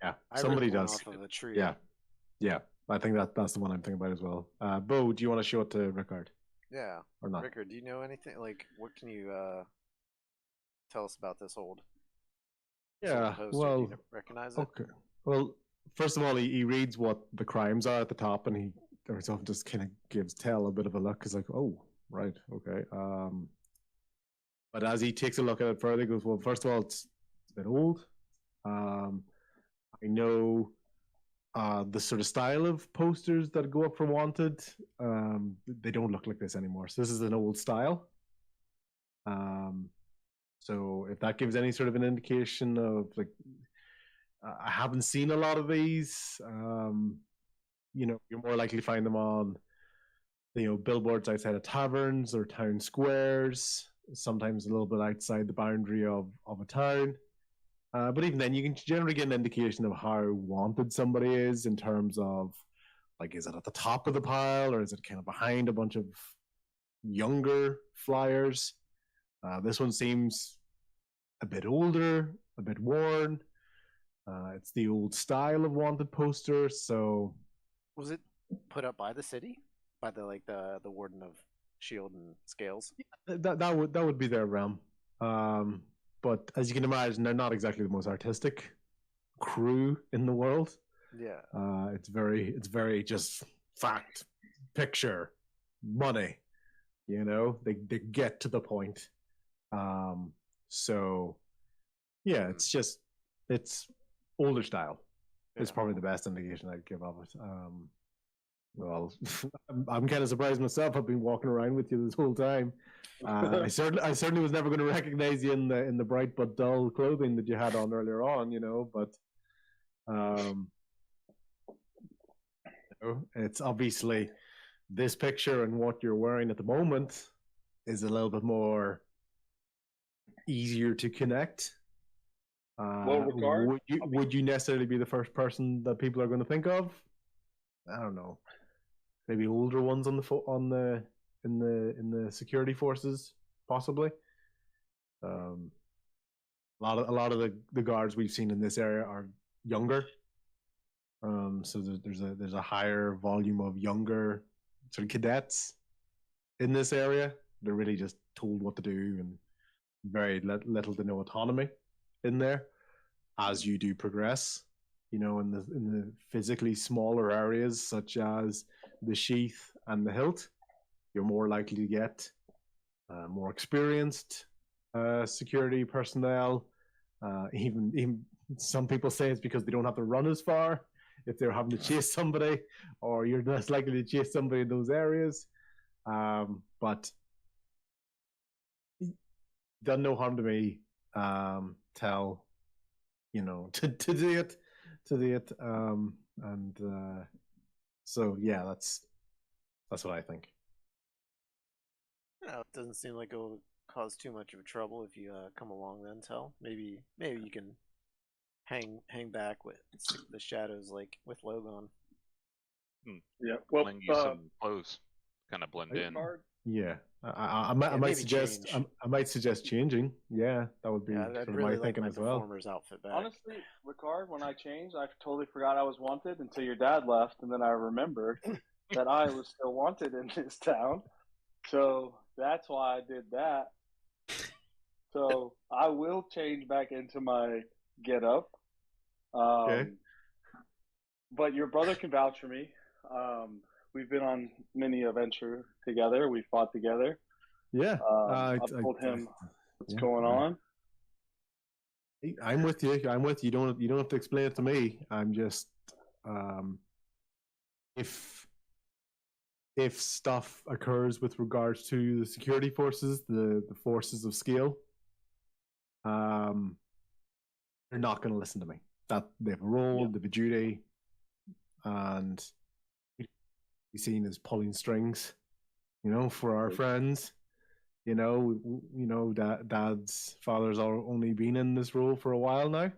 Yeah, I somebody ripped one does. off of a tree. Yeah. I think that's the one I'm thinking about as well. Bo, do you want to show it to Ricard Yeah. or not? Rickard, do you know anything? Like, what can you tell us about this old? Yeah, poster? Do well, you recognize it? okay. Well, first of all, he reads what the crimes are at the top, and he himself just kind of gives Tell a bit of a look. He's like, oh, right, okay. But as he takes a look at it further, he goes, well, first of all, it's a bit old. I know the sort of style of posters that go up for Wanted, they don't look like this anymore. So this is an old style. So if that gives any sort of an indication of like, I haven't seen a lot of these. You're more likely to find them on, billboards outside of taverns or town squares. Sometimes a little bit outside the boundary of a town. But even then, you can generally get an indication of how wanted somebody is in terms of, like, is it at the top of the pile or is it kind of behind a bunch of younger flyers? This one seems a bit older, a bit worn. It's the old style of wanted poster. So, was it put up by the city, by the warden of Shield and Scales? That would be their realm. But as you can imagine, they're not exactly the most artistic crew in the world. Yeah. It's very just fact, picture, money. They get to the point. So yeah, it's older style. It's probably the best indication I'd give of it. Well, I'm kind of surprised myself. I've been walking around with you this whole time. I certainly was never going to recognize you in the bright but dull clothing that you had on earlier on. But it's obviously this picture and what you're wearing at the moment is a little bit more easier to connect. Would you necessarily be the first person that people are going to think of? I don't know. Maybe older ones in the security forces, possibly. A lot of the guards we've seen in this area are younger. So there's a higher volume of younger sort of cadets in this area. They're really just told what to do and very little to no autonomy in there. As you do progress, in the physically smaller areas such as the sheath and the hilt, you're more likely to get more experienced security personnel. Even some people say it's because they don't have to run as far if they're having to chase somebody, or you're less likely to chase somebody in those areas. But done no harm to me. Tell, to do it. So yeah, that's what I think. It doesn't seem like it'll cause too much of trouble if you come along then, Tell. Maybe you can hang back with the shadows like with Logon. Yeah, well, Lend you some clothes, kind of blend in. Yeah, I might suggest change. I might suggest changing. Yeah, that would be I'd sort of really my like thinking my as well. performer's outfit back. honestly, Ricard, when I changed, I totally forgot I was wanted until your dad left, and then I remembered that I was still wanted in this town. So that's why I did that. So I will change back into my getup. Okay. But your brother can vouch for me. We've been on many adventure together. We fought together. Yeah, I told him what's going on. I'm with you. You don't have to explain it to me. I'm just if stuff occurs with regards to the security forces, the forces of scale, they're not going to listen to me. That they have a role, they have a duty, and be seen as pulling strings, for our friends. Dad's father's only been in this role for a while now.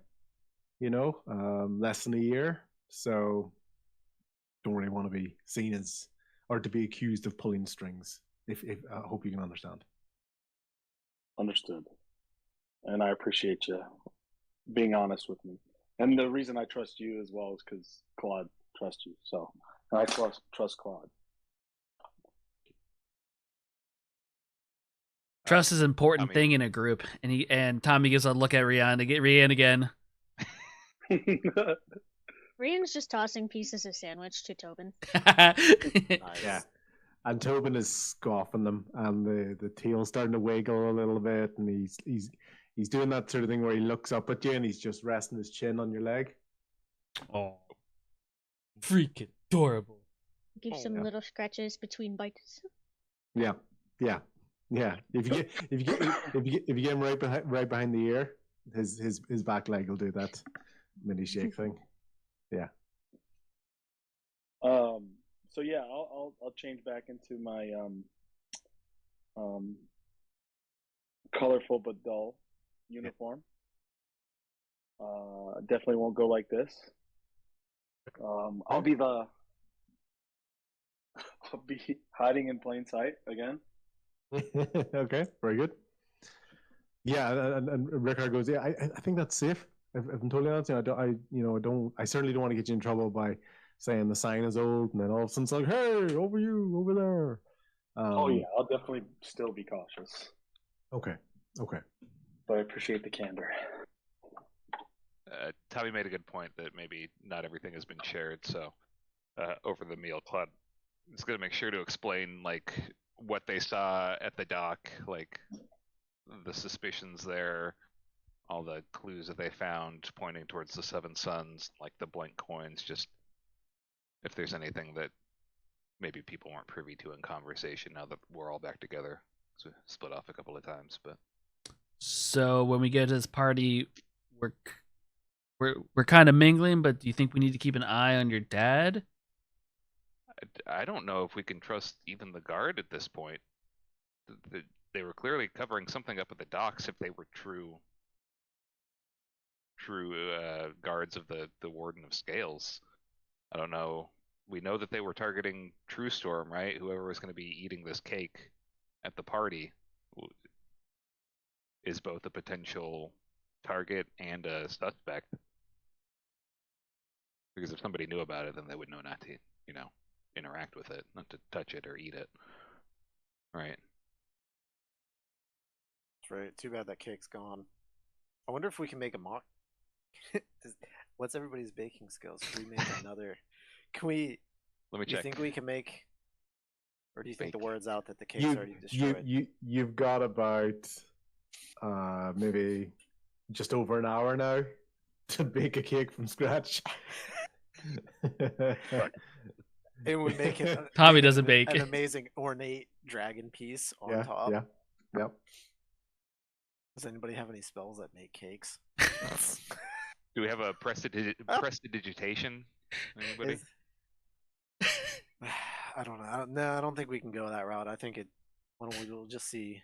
Less than a year. So don't really want to be seen as or to be accused of pulling strings. If I hope you can understand. Understood. And I appreciate you being honest with me. And the reason I trust you as well is because Claude trusts you. So I trust Claude. Trust is an important thing in a group, and Tommy gives a look at Rian again. Rian's just tossing pieces of sandwich to Tobin. Nice. Yeah. And Tobin is scoffing them, and the tail's starting to wiggle a little bit, and he's doing that sort of thing where he looks up at you and he's just resting his chin on your leg. Oh, freaking adorable. Give some yeah. little scratches between bites. Yeah. If you get him right behind the ear, his back leg will do that mini shake thing. Yeah. So yeah, I'll change back into my colorful but dull uniform. Definitely won't go like this. I'll be hiding in plain sight again. Okay, very good. Yeah, and Rickard goes, yeah, I think that's safe. If I'm totally honest, I certainly don't want to get you in trouble by saying the sign is old, and then all of a sudden it's like, hey, over there. Oh yeah, I'll definitely still be cautious. Okay. But I appreciate the candor. Tommy made a good point that maybe not everything has been shared. So over the meal, Claude is going to make sure to explain like what they saw at the dock, like the suspicions there, all the clues that they found pointing towards the Seven Sons, like the blank coins. Just if there's anything that maybe people weren't privy to in conversation now that we're all back together. So we split off a couple of times, but So when we get to this party, we're kind of mingling, but do you think we need to keep an eye on your dad? I don't know if we can trust even the guard at this point. They were clearly covering something up at the docks if they were true guards of the Warden of Scales. I don't know. We know that they were targeting True Storm, right? Whoever was going to be eating this cake at the party is both a potential target and a suspect. Because if somebody knew about it, then they would know not to, interact with it, not to touch it or eat it. Right. That's right. Too bad that cake's gone. I wonder if we can make a mock. What's everybody's baking skills? Can we make another? Can we? Let me Do you check. think we can make? Or do you think the Bake. word's out that the cake's already destroyed? You've got about maybe just over an hour now to bake a cake from scratch. It would make it. Tommy make it doesn't bake. An amazing ornate dragon piece on top. Yeah. Yep. Does anybody have any spells that make cakes? Do we have a prestidigitation? Anybody? I don't know. No, I don't think we can go that route. I think we'll just see.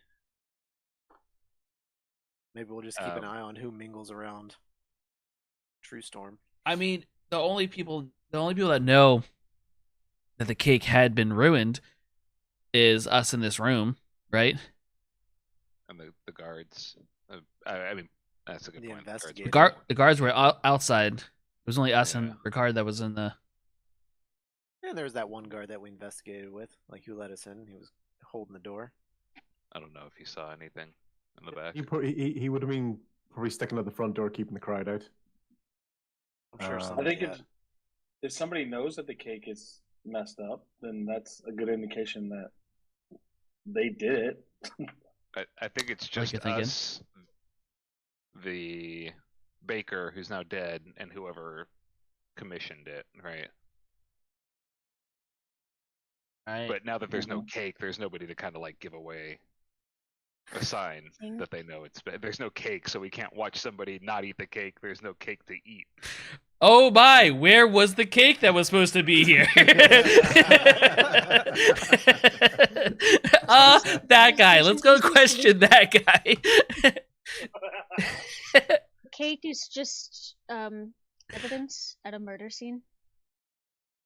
Maybe we'll just keep an eye on who mingles around True Storm. I mean, the only people that know that the cake had been ruined is us in this room, right? And the guards. I mean, that's a good The point. investigator. The guards were outside. It was only us Yeah. and Ricard that was in the. And there was that one guard that we investigated with, like who let us in. He was holding the door. I don't know if he saw anything in the back. He would have been probably sticking at the front door, keeping the crowd out. I'm sure I I somebody. think if somebody knows that the cake is messed up, then that's a good indication that they did it. I think it's Like just you're thinking? us, the baker who's now dead, and whoever commissioned it, right? Right. But now that there's no cake, there's nobody to kind of like give away a sign that they know it's bad. There's no cake, so we can't watch somebody not eat the cake. There's no cake to eat. Oh my! Where was the cake that was supposed to be here? That guy. Let's go question that guy. Cake is just evidence at a murder scene.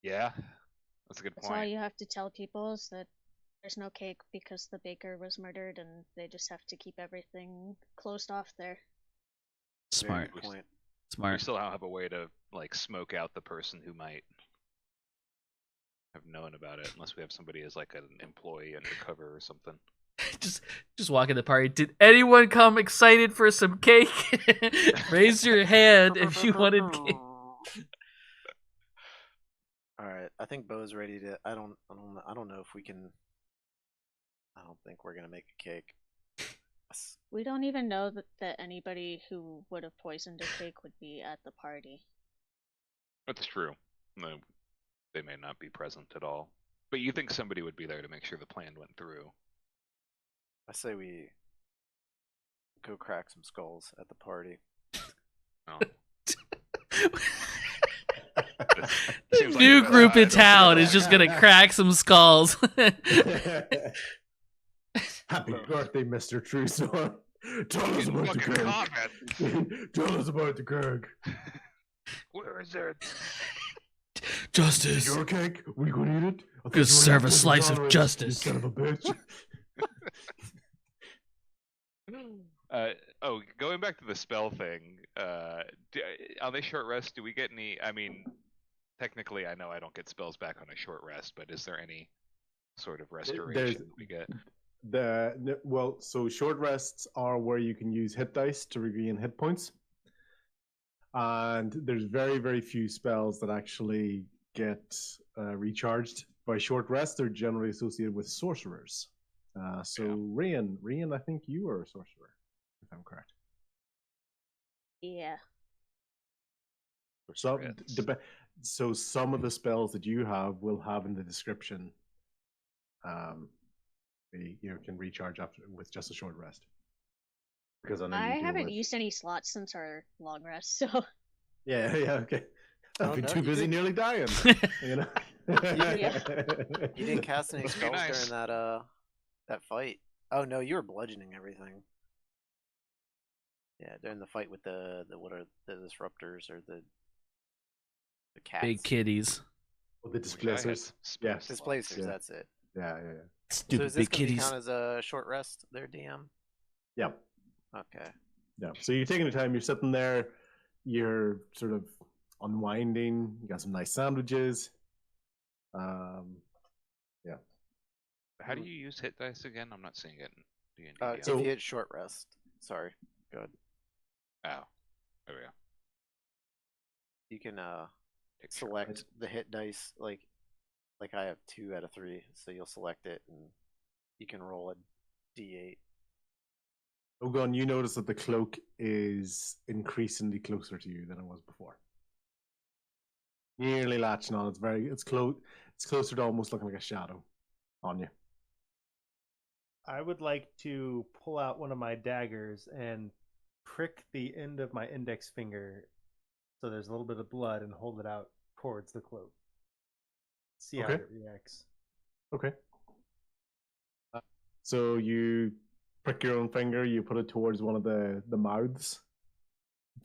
Yeah, that's a good That's all point. you have to tell people is that there's no cake because the baker was murdered, and they just have to keep everything closed off there. Smart. Very good point. We Smart. still don't have a way to like smoke out the person who might have known about it, unless we have somebody as like an employee undercover or something. Just walk in the party. Did anyone come excited for some cake? Raise your hand if you wanted cake. All right, I think Bo's ready to. I don't know if we can. I don't think we're gonna make a cake. We don't even know that anybody who would have poisoned a cake would be at the party. That's true. No, they may not be present at all. But you think somebody would be there to make sure the plan went through. I say we go crack some skulls at the party. Oh. The Seems like new a- group I in don't town know. is just gonna crack some skulls. Happy birthday, Mr. Truesdale. Tell us Fucking about the cake. comment. Tell us about the cake. Where is it? Justice. Your cake? We gonna eat it? I thought Just you were serve a lactose slice of intolerant, justice. You son of a bitch. Going back to the spell thing, on this short rest, do we get any? I mean, technically, I know I don't get spells back on a short rest, but is there any sort of restoration that we get? So short rests are where you can use hit dice to regain hit points, and there's very, very few spells that actually get recharged by short rest. They're generally associated with sorcerers. Rian, I think you are a sorcerer, if I'm correct. Yeah. So some of the spells that you have will have in the description. You can recharge after with just a short rest. Because I haven't used any slots since our long rest, so. Yeah, okay. I've been no, too you busy did- nearly dying. You know. You didn't cast any Must be spells nice. during that fight. Oh no, you were bludgeoning everything. Yeah, during the fight with the what are the disruptors or the cats? Big kitties. Well, the Which I had displacers. spell Yeah. slots. Displacers. Yeah. That's it. Yeah. So Stupid is this big gonna be kitties. count as a short rest, there, DM? Yeah. Okay. Yeah. So you're taking the time. You're sitting there. You're sort of unwinding. You got some nice sandwiches. Yeah. How do you use hit dice again? I'm not seeing it in D&D. If So- you hit short rest. Sorry. Good. Oh, there we go. You can Take short select rest. the hit dice like I have 2 out of 3, so you'll select it and you can roll a d8. Ogon, you notice that the cloak is increasingly closer to you than it was before. Nearly latching on. It's close. It's closer to almost looking like a shadow on you. I would like to pull out one of my daggers and prick the end of my index finger so there's a little bit of blood and hold it out towards the cloak. See how Okay. it reacts. Okay. So you prick your own finger. You put it towards one of the mouths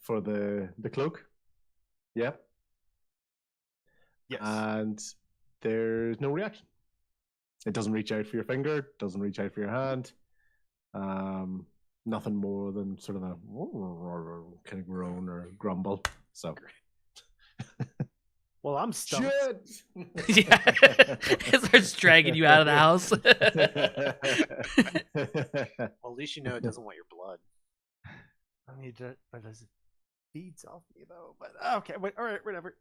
for the cloak. Yeah. Yes. And there's no reaction. It doesn't reach out for your finger. Doesn't reach out for your hand. Nothing more than sort of a kind of groan or grumble. So. Well, I'm stumped. Shit! Yeah. It starts dragging you out of the house. Well, at least you know it doesn't want your blood. I need to, but it feeds off me though. But okay, wait, all right, whatever.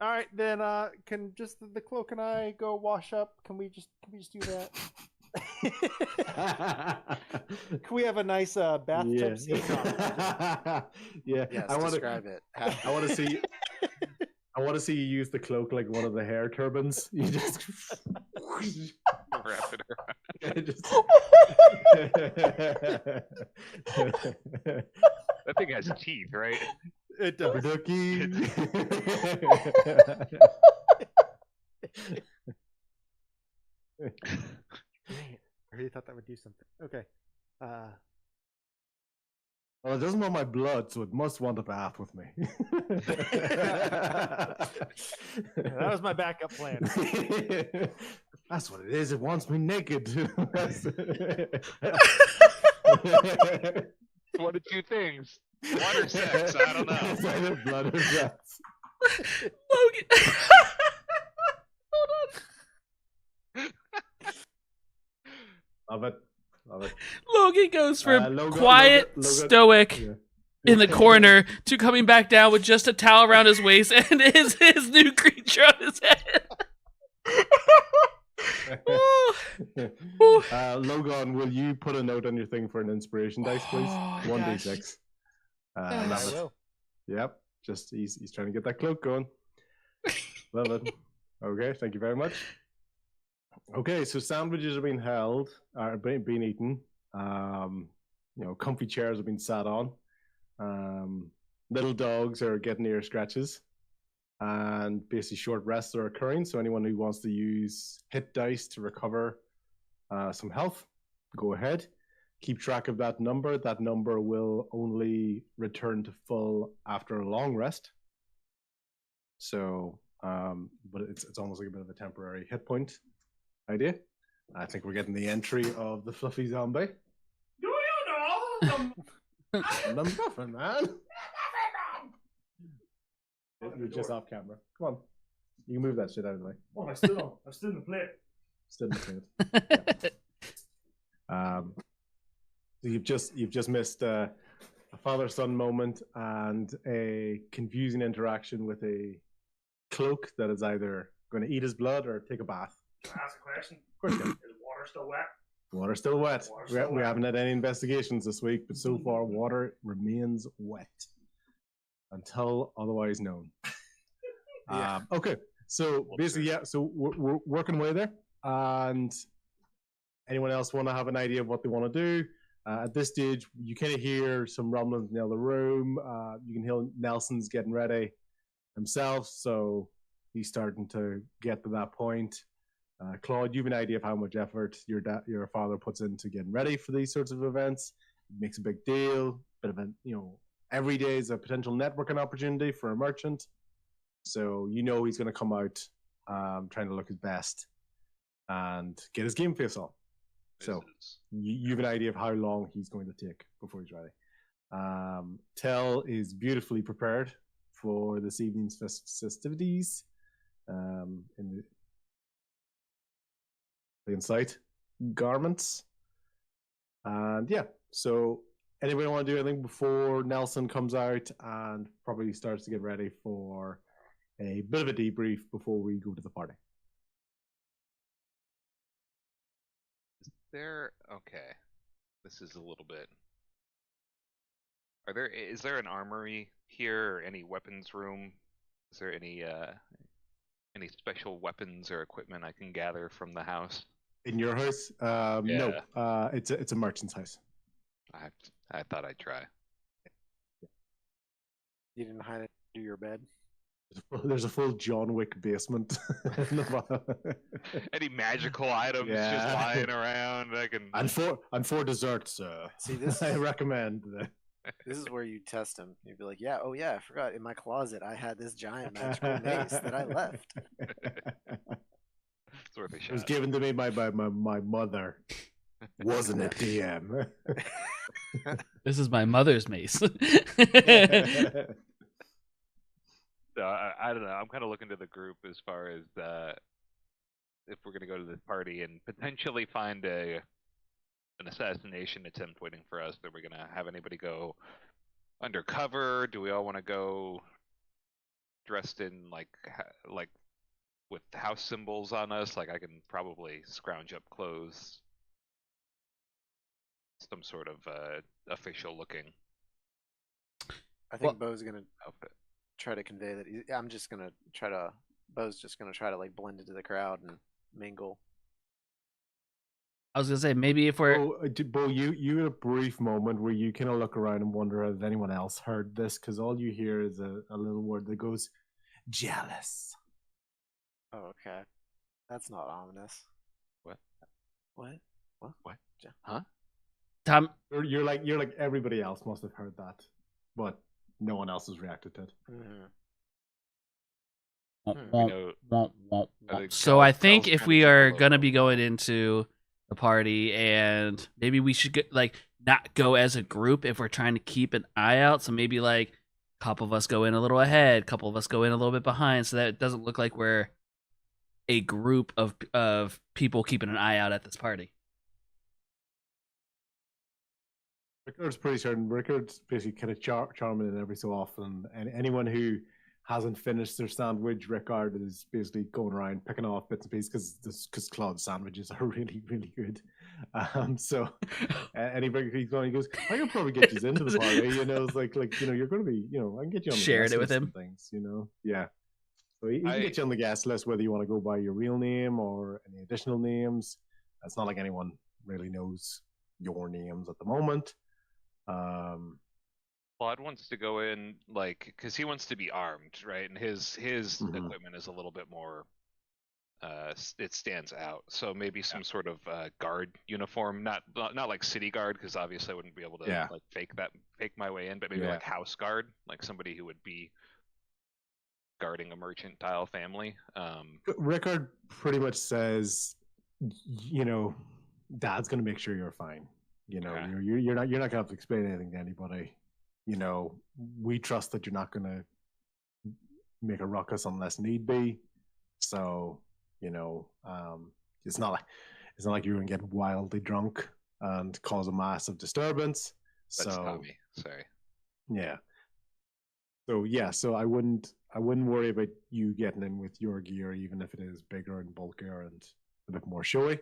All right, then. Can just the cloak and I go wash up? Can we just do that? Can we have a nice bathtub scene? Yeah. Yes, I want describe it. I want to see. I want to see you use the cloak like one of the hair turbans. You just Wrap it around. That thing has teeth, right? It does. Turducky. Dang it. I really thought that would do something. Okay. Well, it doesn't want my blood, so it must want a bath with me. That was my backup plan. That's what it is. It wants me naked. One of two things. Water sex, I don't know. It's either blood or sex. Logan. Hold on. Love it. Logan goes from Logan- quiet, Logan- stoic, Yeah. in the corner to coming back down with just a towel around his waist and his new creature on his head. Logan, will you put a note on your thing for an inspiration dice, please? Oh, 1d6. gosh. Love I it. will. Yep. Just he's trying to get that cloak going. Love it. Okay, thank you very much. Okay, so sandwiches are being held, are being eaten. Comfy chairs are being sat on. Little dogs are getting ear scratches. And basically short rests are occurring. So anyone who wants to use hit dice to recover some health, go ahead. Keep track of that number. That number will only return to full after a long rest. So, but it's almost like a bit of a temporary hit point idea. I think we're getting the entry of the fluffy zombie. Do you know The muffin man. You're just off camera. Come on, you can move that shit out of the way. Oh, I'm still in the plate. Still in the yeah. So you've just missed a father-son moment and a confusing interaction with a cloak that is either going to eat his blood or take a bath. Can I ask a question? Of course, you can. Is water still wet? Water's still wet. Water's still We wet. haven't had any investigations this week, but so far water remains wet until otherwise known. Yeah. Okay, so basically, yeah. So we're working away there, and anyone else want to have an idea of what they want to do? At this stage, you kind of hear some rumblings in the other room. You can hear Nelson's getting ready himself, so he's starting to get to that point. Claude, you have an idea of how much effort your father puts into getting ready for these sorts of events. He makes a big deal, bit of a every day is a potential networking opportunity for a merchant. So he's going to come out trying to look his best and get his game face on. So you have an idea of how long he's going to take before he's ready. Tell is beautifully prepared for this evening's festivities. In the insight garments. And yeah, so anybody want to do anything before Nelson comes out and probably starts to get ready for a bit of a debrief before we go to the party? Okay, this is a little bit. Is there an armory here or any weapons room? Is there any special weapons or equipment I can gather from the house? In your house? No. It's a merchant's house. I thought I'd try. You didn't hide it under your bed? There's a full John Wick basement. Any magical items just lying around? I can. And for dessert, sir. See, this I recommend. This is where you test him. You'd be like, "Yeah, oh yeah, I forgot. In my closet, I had this giant magical mace that I left." It's worth a shot. It was given to me by my mother. Wasn't it, DM? This is my mother's mace. I don't know. I'm kind of looking to the group as far as if we're going to go to this party and potentially find an assassination attempt waiting for us. Are we going to have anybody go undercover? Do we all want to go dressed in like with house symbols on us? Like I can probably scrounge up clothes, some sort of official looking. I think Bo's gonna try to convey that. Bo's just gonna try to like blend into the crowd and mingle. I was gonna say maybe if we're Bo, you had a brief moment where you kind of look around and wonder if anyone else heard this, because all you hear is a little word that goes jealous. Oh, okay. That's not ominous. What? Huh? Tom. You're like everybody else must have heard that, but no one else has reacted to it. So I think if we are gonna be going into the party, and maybe we should not go as a group if we're trying to keep an eye out. So maybe like a couple of us go in a little ahead, a couple of us go in a little bit behind, so that it doesn't look like we're a group of people keeping an eye out at this party. Rickard's pretty certain. Rickard's basically kind of charming it every so often, and anyone who hasn't finished their sandwich, Rickard is basically going around picking off bits and pieces because Claude's sandwiches are really, really good. So anybody he's going, he goes, I can probably get you into the party. You know, it's like you're going to be, I can get you on the Shared guest it with list him. and things. Yeah. So he can get you on the guest list whether you want to go by your real name or any additional names. It's not like anyone really knows your names at the moment. Claude wants to go in because he wants to be armed, right? And his equipment is a little bit more. It stands out. So maybe some sort of guard uniform, not like city guard, because obviously I wouldn't be able to fake my way in, but maybe like house guard, like somebody who would be guarding a mercantile family. Rickard pretty much says, Dad's going to make sure you're fine. You're not going to have to explain anything to anybody. We trust that you're not going to make a ruckus unless need be. So, it's not like you're going to get wildly drunk and cause a massive disturbance. That's Tommy. Sorry. Yeah. So I wouldn't worry about you getting in with your gear, even if it is bigger and bulkier and a bit more showy.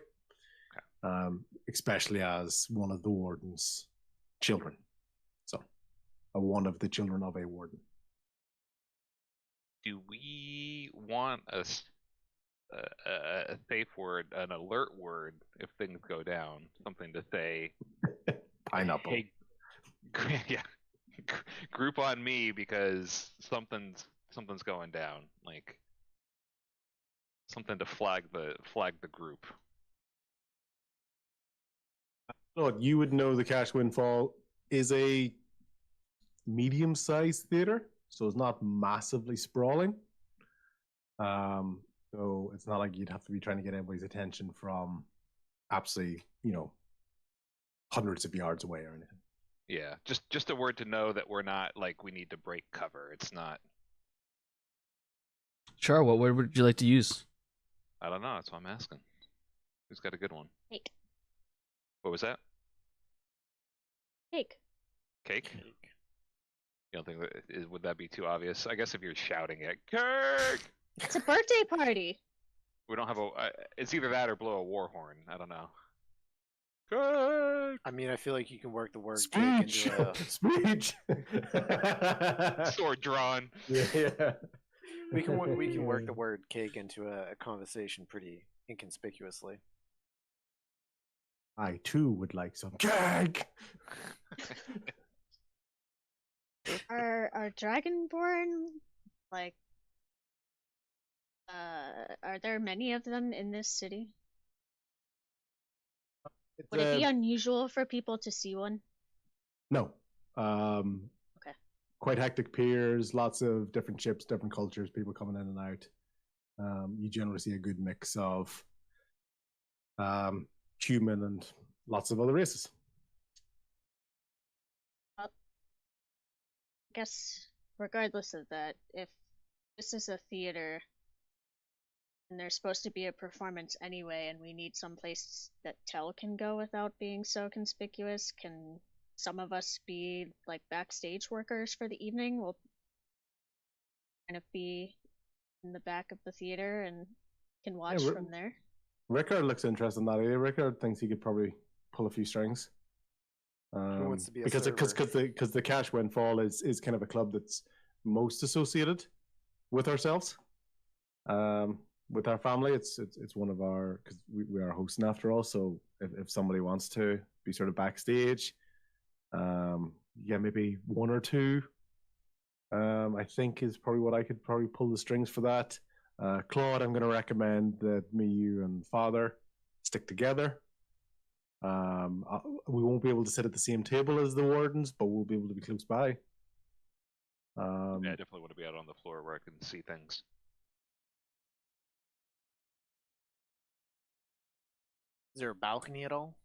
Okay. Especially as one of the warden's children. So, one of the children of a warden. Do we want a safe word, an alert word, if things go down? Something to say. Pineapple. Hey, yeah. Group on me because something's going down. Like something to flag the group. Look, you would know the Cash Windfall is a medium-sized theater, so it's not massively sprawling. So it's not like you'd have to be trying to get everybody's attention from absolutely, hundreds of yards away or anything. Yeah, just a word to know that we're not like we need to break cover. It's not. Sure. What word would you like to use? I don't know. That's what I'm asking. Who's got a good one? Cake. What was that? Cake. Cake. You don't think would that be too obvious? I guess if you're shouting it, cake. It's a birthday party. We don't have it's either that or blow a war horn. I don't know. Cake. I mean, I feel like you can work the word Speech. cake into Speech. Sword drawn. Yeah. we can work the word cake into a conversation pretty inconspicuously. I too would like some cake. Are Dragonborn like? Are there many of them in this city? Would it be unusual for people to see one? No. Okay. Quite hectic piers, lots of different ships, different cultures, people coming in and out. You generally see a good mix of human and lots of other races. Well, I guess regardless of that, if this is a theater and there's supposed to be a performance anyway, and we need some place that Tell can go without being so conspicuous, can some of us be like backstage workers for the evening? We'll kind of be in the back of the theater and can watch from there. Rickard looks interested in that area. Rickard thinks he could probably pull a few strings. Who wants to be a because server? the Cash Windfall is kind of a club that's most associated with ourselves. With our family, it's one of our, because we are hosting after all. So if somebody wants to be sort of backstage, maybe one or two, I think is probably what I could probably pull the strings for that. Claude, I'm going to recommend that me, you, and Father stick together. We won't be able to sit at the same table as the wardens, but we'll be able to be close by. Yeah, I definitely want to be out on the floor where I can see things. Is there a balcony at all?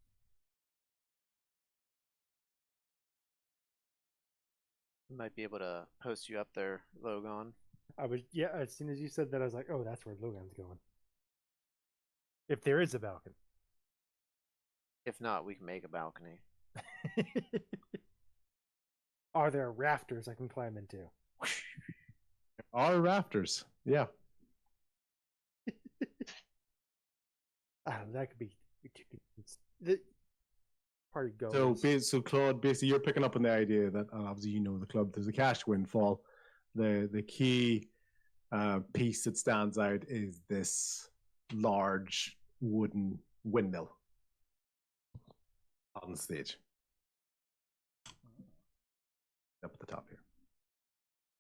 We might be able to post you up there, Logan. As soon as you said that, I was like, oh, that's where Logan's going. If there is a balcony. If not, we can make a balcony. Are there rafters I can climb into? Our rafters. Yeah. That could be the party goes. So Claude, basically, you're picking up on the idea that obviously you know the club. There's a cash windfall. The key piece that stands out is this large wooden windmill on the stage, up at the top here,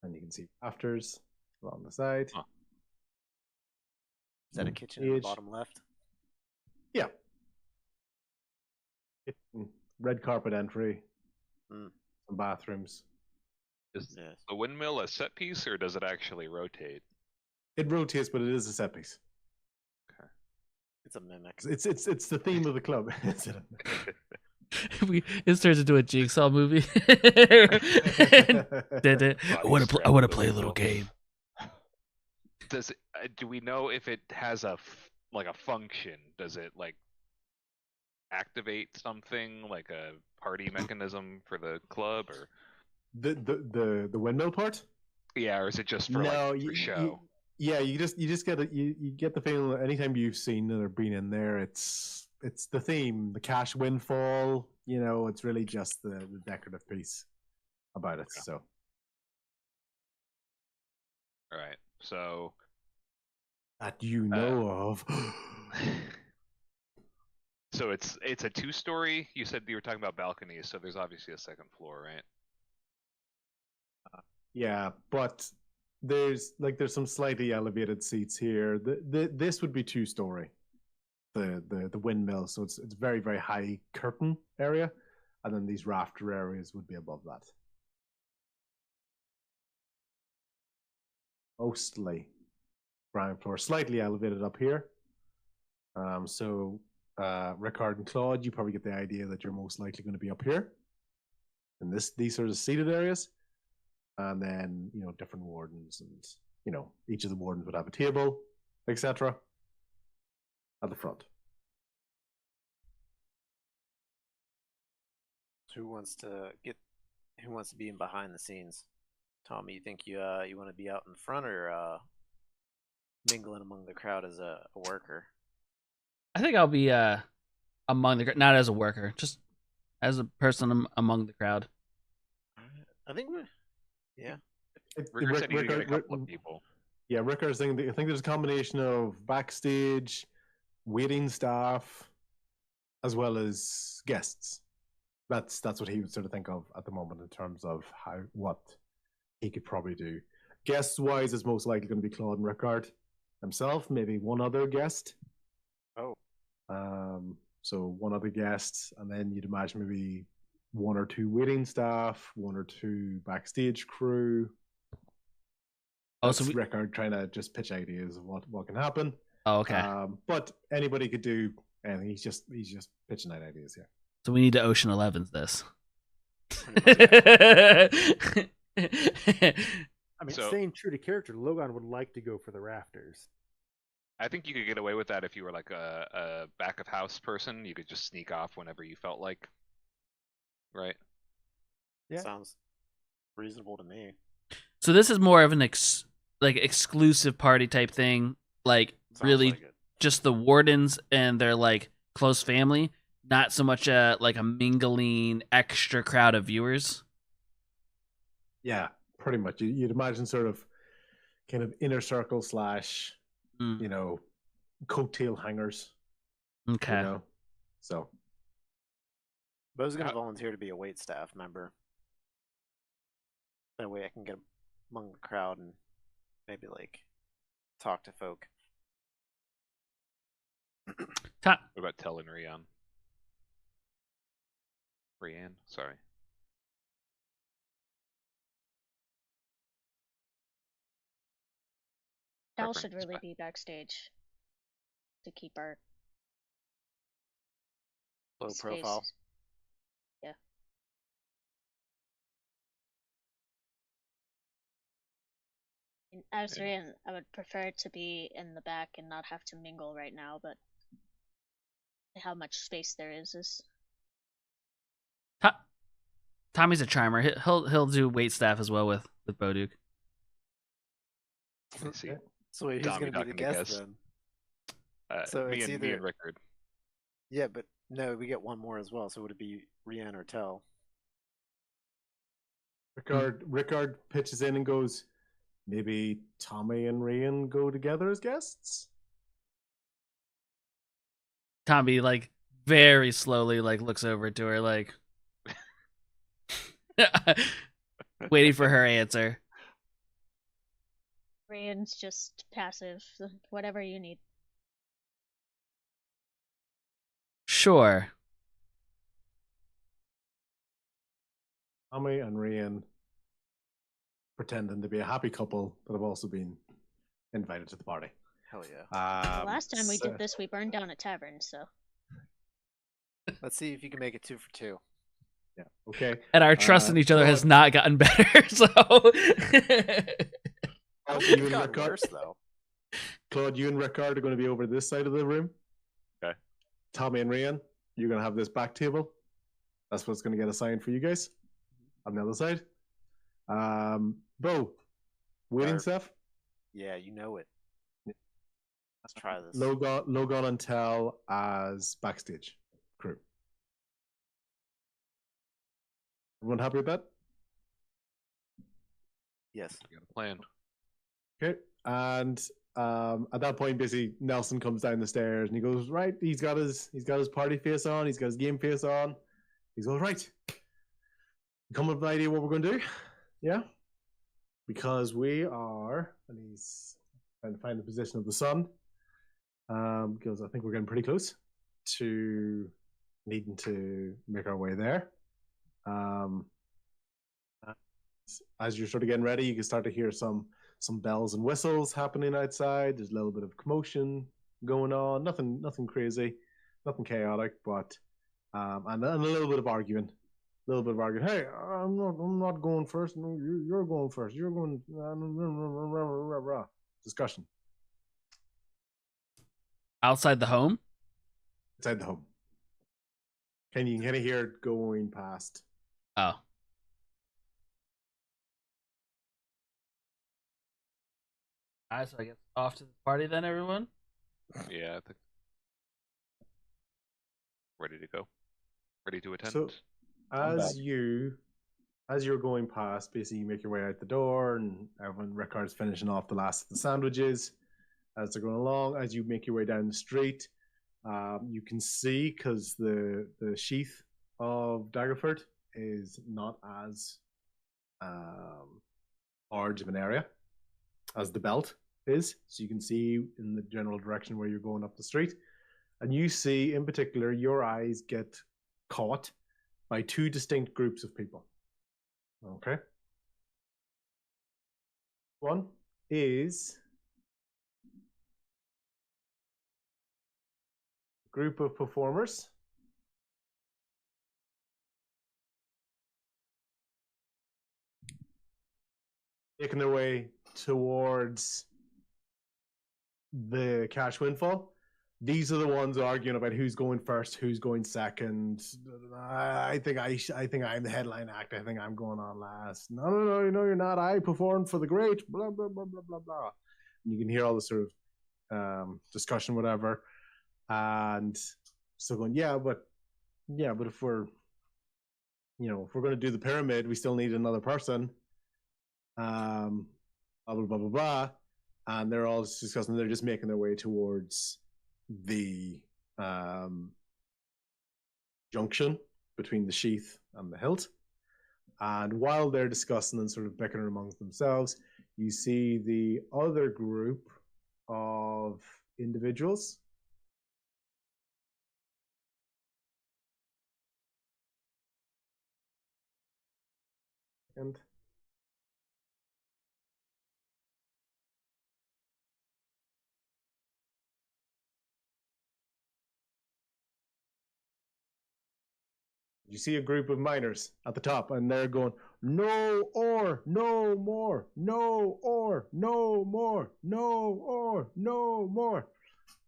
and you can see rafters along the side. Huh. Is that a kitchen in the Age. bottom left? Yeah. Red carpet entry. Mm. Some bathrooms. Is Yes. the windmill a set piece, or does it actually rotate? It rotates, but it is a set piece. It's a mimic. It's the theme of the club. This turns into a Jigsaw movie. I want to play a little game. Does it, do we know if it has a function? Does it like activate something like a party mechanism for the club, or the windmill part? yeah, or is it just for for show? You just get you get the feeling that anytime you've seen it or been in there, it's the theme, the cash windfall. You know, it's really just the decorative piece about it. Yeah. So, All right, so that you know of. so it's a 2-story. You said you were talking about balconies, so there's obviously a second floor, right? Yeah, but there's some slightly elevated seats here. This would be 2-story. The windmill, so it's very, very high curtain area, and then these rafter areas would be above that. Mostly ground floor, slightly elevated up here. So Rickard and Claude, you probably get the idea that you're most likely going to be up here in these sort of seated areas. And then, different wardens, and, each of the wardens would have a table, etc. at the front. Who wants to be in behind the scenes? Tommy, you think you want to be out in front, or mingling among the crowd as a worker? I think I'll be among the not as a worker, just as a person among the crowd. I think yeah. Ricker said he could get a couple of people. Yeah, Ricker's saying I think there's a combination of backstage, waiting staff, as well as guests. That's what he would sort of think of at the moment in terms of what he could probably do. Guests wise, it's most likely going to be Claude and Rickard himself, maybe one other guest. Oh. So one other guest, and then you'd imagine maybe 1 or 2 waiting staff, 1 or 2 backstage crew. Also, Rickard trying to just pitch ideas of what can happen. Oh, okay. But anybody could do anything. He's just pitching out ideas here. So we need to Ocean 11's this. I mean, So- staying true to character, Logan would like to go for the rafters. I think you could get away with that if you were like a back of house person. You could just sneak off whenever you felt like. Right. Yeah. Sounds reasonable to me. So this is more of an exclusive party type thing, like Sounds really like it. just the wardens and their like close family, not so much like a mingling extra crowd of viewers. Yeah, pretty much. You'd imagine sort of kind of inner circle / coattail hangers. Okay. So. But I was going to volunteer to be a wait staff member. That way I can get among the crowd and maybe talk to folk. Top. What about Tell and Rian? Rian, sorry. Dal should Preference, really but- be backstage to keep our Low space. profile. Yeah. As Yeah. Ryan, I would prefer to be in the back and not have to mingle right now, but how much space there is Tommy's a charmer. He'll do wait staff as well with Boduk. Let me see. So wait, who's Tommy going to be the talking to guest guests. then? So me it's and either Rickard. Yeah, but no, we get one more as well. So would it be Rian or Tell? Rickard pitches in and goes, maybe Tommy and Rian go together as guests? Tommy like very slowly like looks over to her like waiting for her answer. Rian's just passive. Whatever you need. Sure. Tommy and Rian pretending to be a happy couple, but have also been invited to the party. Hell yeah. The last time we did this, we burned down a tavern, so. Let's see if you can make it 2 for 2. Yeah. Okay. And our trust in each other has not gotten better, so. You and Got Rickard, worse though. Claude, you and Rickard are going to be over this side of the room. Okay. Tommy and Rian, you're going to have this back table. That's what's going to get assigned for you guys. On the other side. Bo, waiting stuff. Yeah, you know it. Let's try this. Logon and Tell as backstage crew. Everyone happy with that? Yes. You got a plan. Okay. And at that point, basically, Nelson comes down the stairs and he goes, right, he's got his party face on, he's got his game face on. He's all right. You come up with an idea what we're going to do? Yeah? Because we are, and he's trying to find the position of the sun, because I think we're getting pretty close to needing to make our way there. As you're sort of getting ready, you can start to hear some bells and whistles happening outside. There's a little bit of commotion going on. Nothing crazy, nothing chaotic, but and a little bit of arguing. Hey, I'm not going first. No, you're going first. You're going. Discussion Outside the home? inside the home. Can you kind of hear it going past? Oh. Alright, so I guess off to the party then, everyone? Yeah, I think. Ready to go. Ready to attend. So, as you're going past, basically you make your way out the door, and everyone, Rickard's finishing off the last of the sandwiches. As they're going along, as you make your way down the street, you can see, because the sheath of Daggerford is not as large of an area as the belt is, so you can see in the general direction where you're going up the street, and you see in particular your eyes get caught by 2 distinct groups of people. Okay. One is a group of performers making their way towards the cash windfall. These are the ones arguing about who's going first, who's going second. I think I'm the headline act. I think I'm going on last. No, you're not. I performed for the great. Blah blah blah blah blah blah. And you can hear all this sort of discussion, whatever. And so going, but if we're going to do the pyramid, we still need another person. Blah blah blah blah blah. And they're all discussing. They're just making their way towards the junction between the sheath and the hilt. And while they're discussing and sort of bickering amongst themselves, you see the other group of individuals and you see a group of miners at the top, and they're going, no ore, no more, no ore, no more, no ore, no more.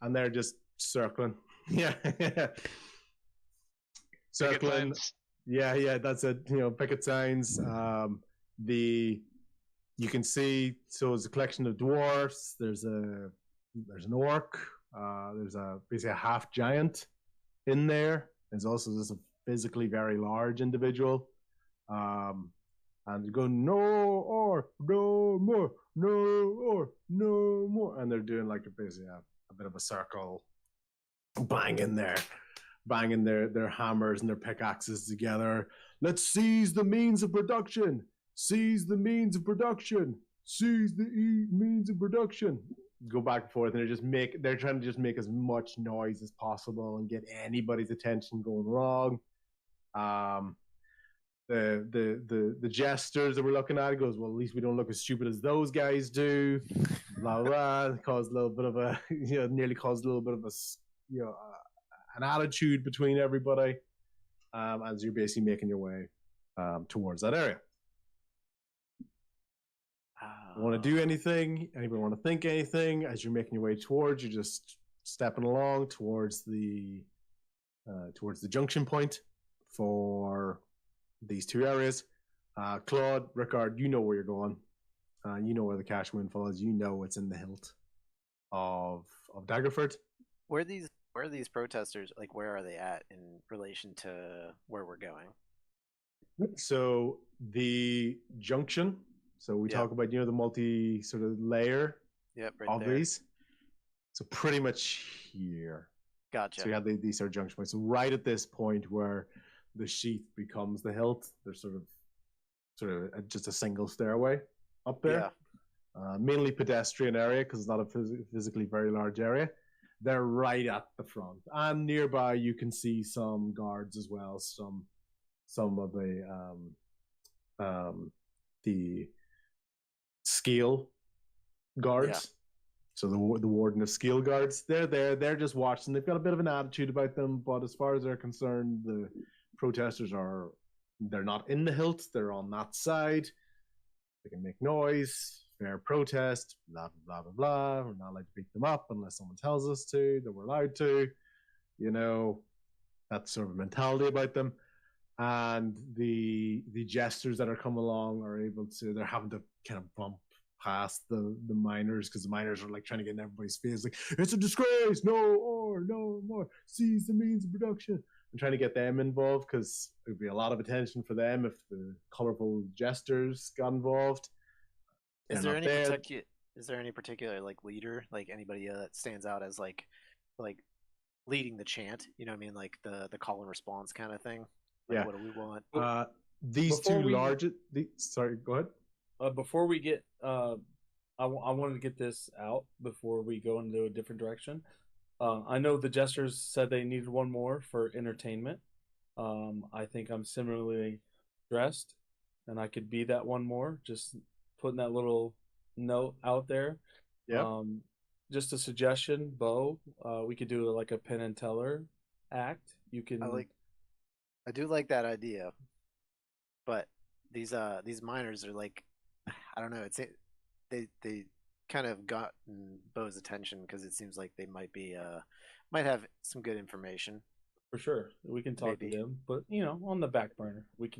And they're just circling. Yeah. Circling. Yeah, that's it. You know, picket signs. You can see, so it's a collection of dwarfs. There's an orc. There's basically a half giant in there. There's also just a physically very large individual. And they're going, no or no more, no or no more, and they're doing like basically a bit of a circle, banging their hammers and their pickaxes together. Let's seize the means of production. Seize the means of production. Seize the means of production. Go back and forth, and they're trying to just make as much noise as possible and get anybody's attention going wrong. The jesters that we're looking at goes, well, at least we don't look as stupid as those guys do. Blah blah. Caused a little bit of a, nearly caused a little bit of a, an attitude between everybody, as you're basically making your way towards that area. Want to do anything? Anybody want to think anything as you're making your way towards? You're just stepping along towards the junction point for these two areas. Claude, Rickard, you know where you're going. You know where the cash windfall is. You know it's in the hilt of Daggerford. Where are these protesters? Like, where are they at in relation to where we're going? So the junction. So we talk about, the multi sort of layer of there. these. So pretty much here. Gotcha. So you have these sort of junction points. So right at this point where the sheath becomes the hilt, there's sort of just a single stairway up there. Yeah. Mainly pedestrian area because it's not a physically very large area. They're right at the front, and nearby you can see some guards as well. Some of the scale guards. Yeah. So the warden of scale guards, they're there. They're just watching. They've got a bit of an attitude about them, but as far as they're concerned, the protesters they're not in the hilt. They're on that side. They can make noise. Fair protest. Blah blah blah blah. We're not allowed to beat them up unless someone tells us to. That we're allowed to. That sort of mentality about them. And the jesters that are coming along are able to. They're having to kind of bump past the miners because the miners are like trying to get in everybody's face. Like, it's a disgrace. No more. Seize the means of production. And trying to get them involved because there'd be a lot of attention for them if the colorful jesters got involved. Is there any particular like leader, like anybody that stands out as like leading the chant? You know what I mean, like the call and response kind of thing. Like, yeah. What do we want? These two large. Sorry, go ahead. Before we get, I wanted to get this out before we go into a different direction. I know the jesters said they needed one more for entertainment. I think I'm similarly dressed, and I could be that one more. Just putting that little note out there. Yeah. Just a suggestion, Bo. We could do like a Penn and Teller act. You can. I do like that idea, but these miners are like, I don't know. They kind of gotten Bo's attention because it seems like they might have some good information. For sure, we can talk to them, but on the back burner, we'll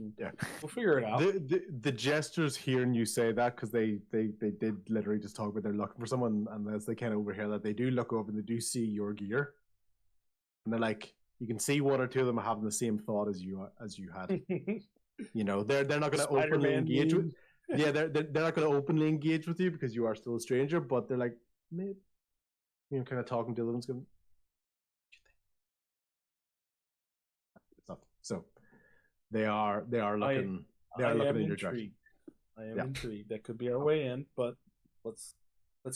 figure it out. The jesters hearing you say that because they did literally just talk about they're looking for someone, and as they kind of overhear that, they do look over and they do see your gear, and they're like, you can see one or two of them having the same thought as you had. They're not going to openly engage with. Yeah, they're not going to openly engage with you because you are still a stranger, but they're like, maybe, kind of talking to them. So they are looking. They are looking in your direction. I am intrigued. That could be our way in, but let's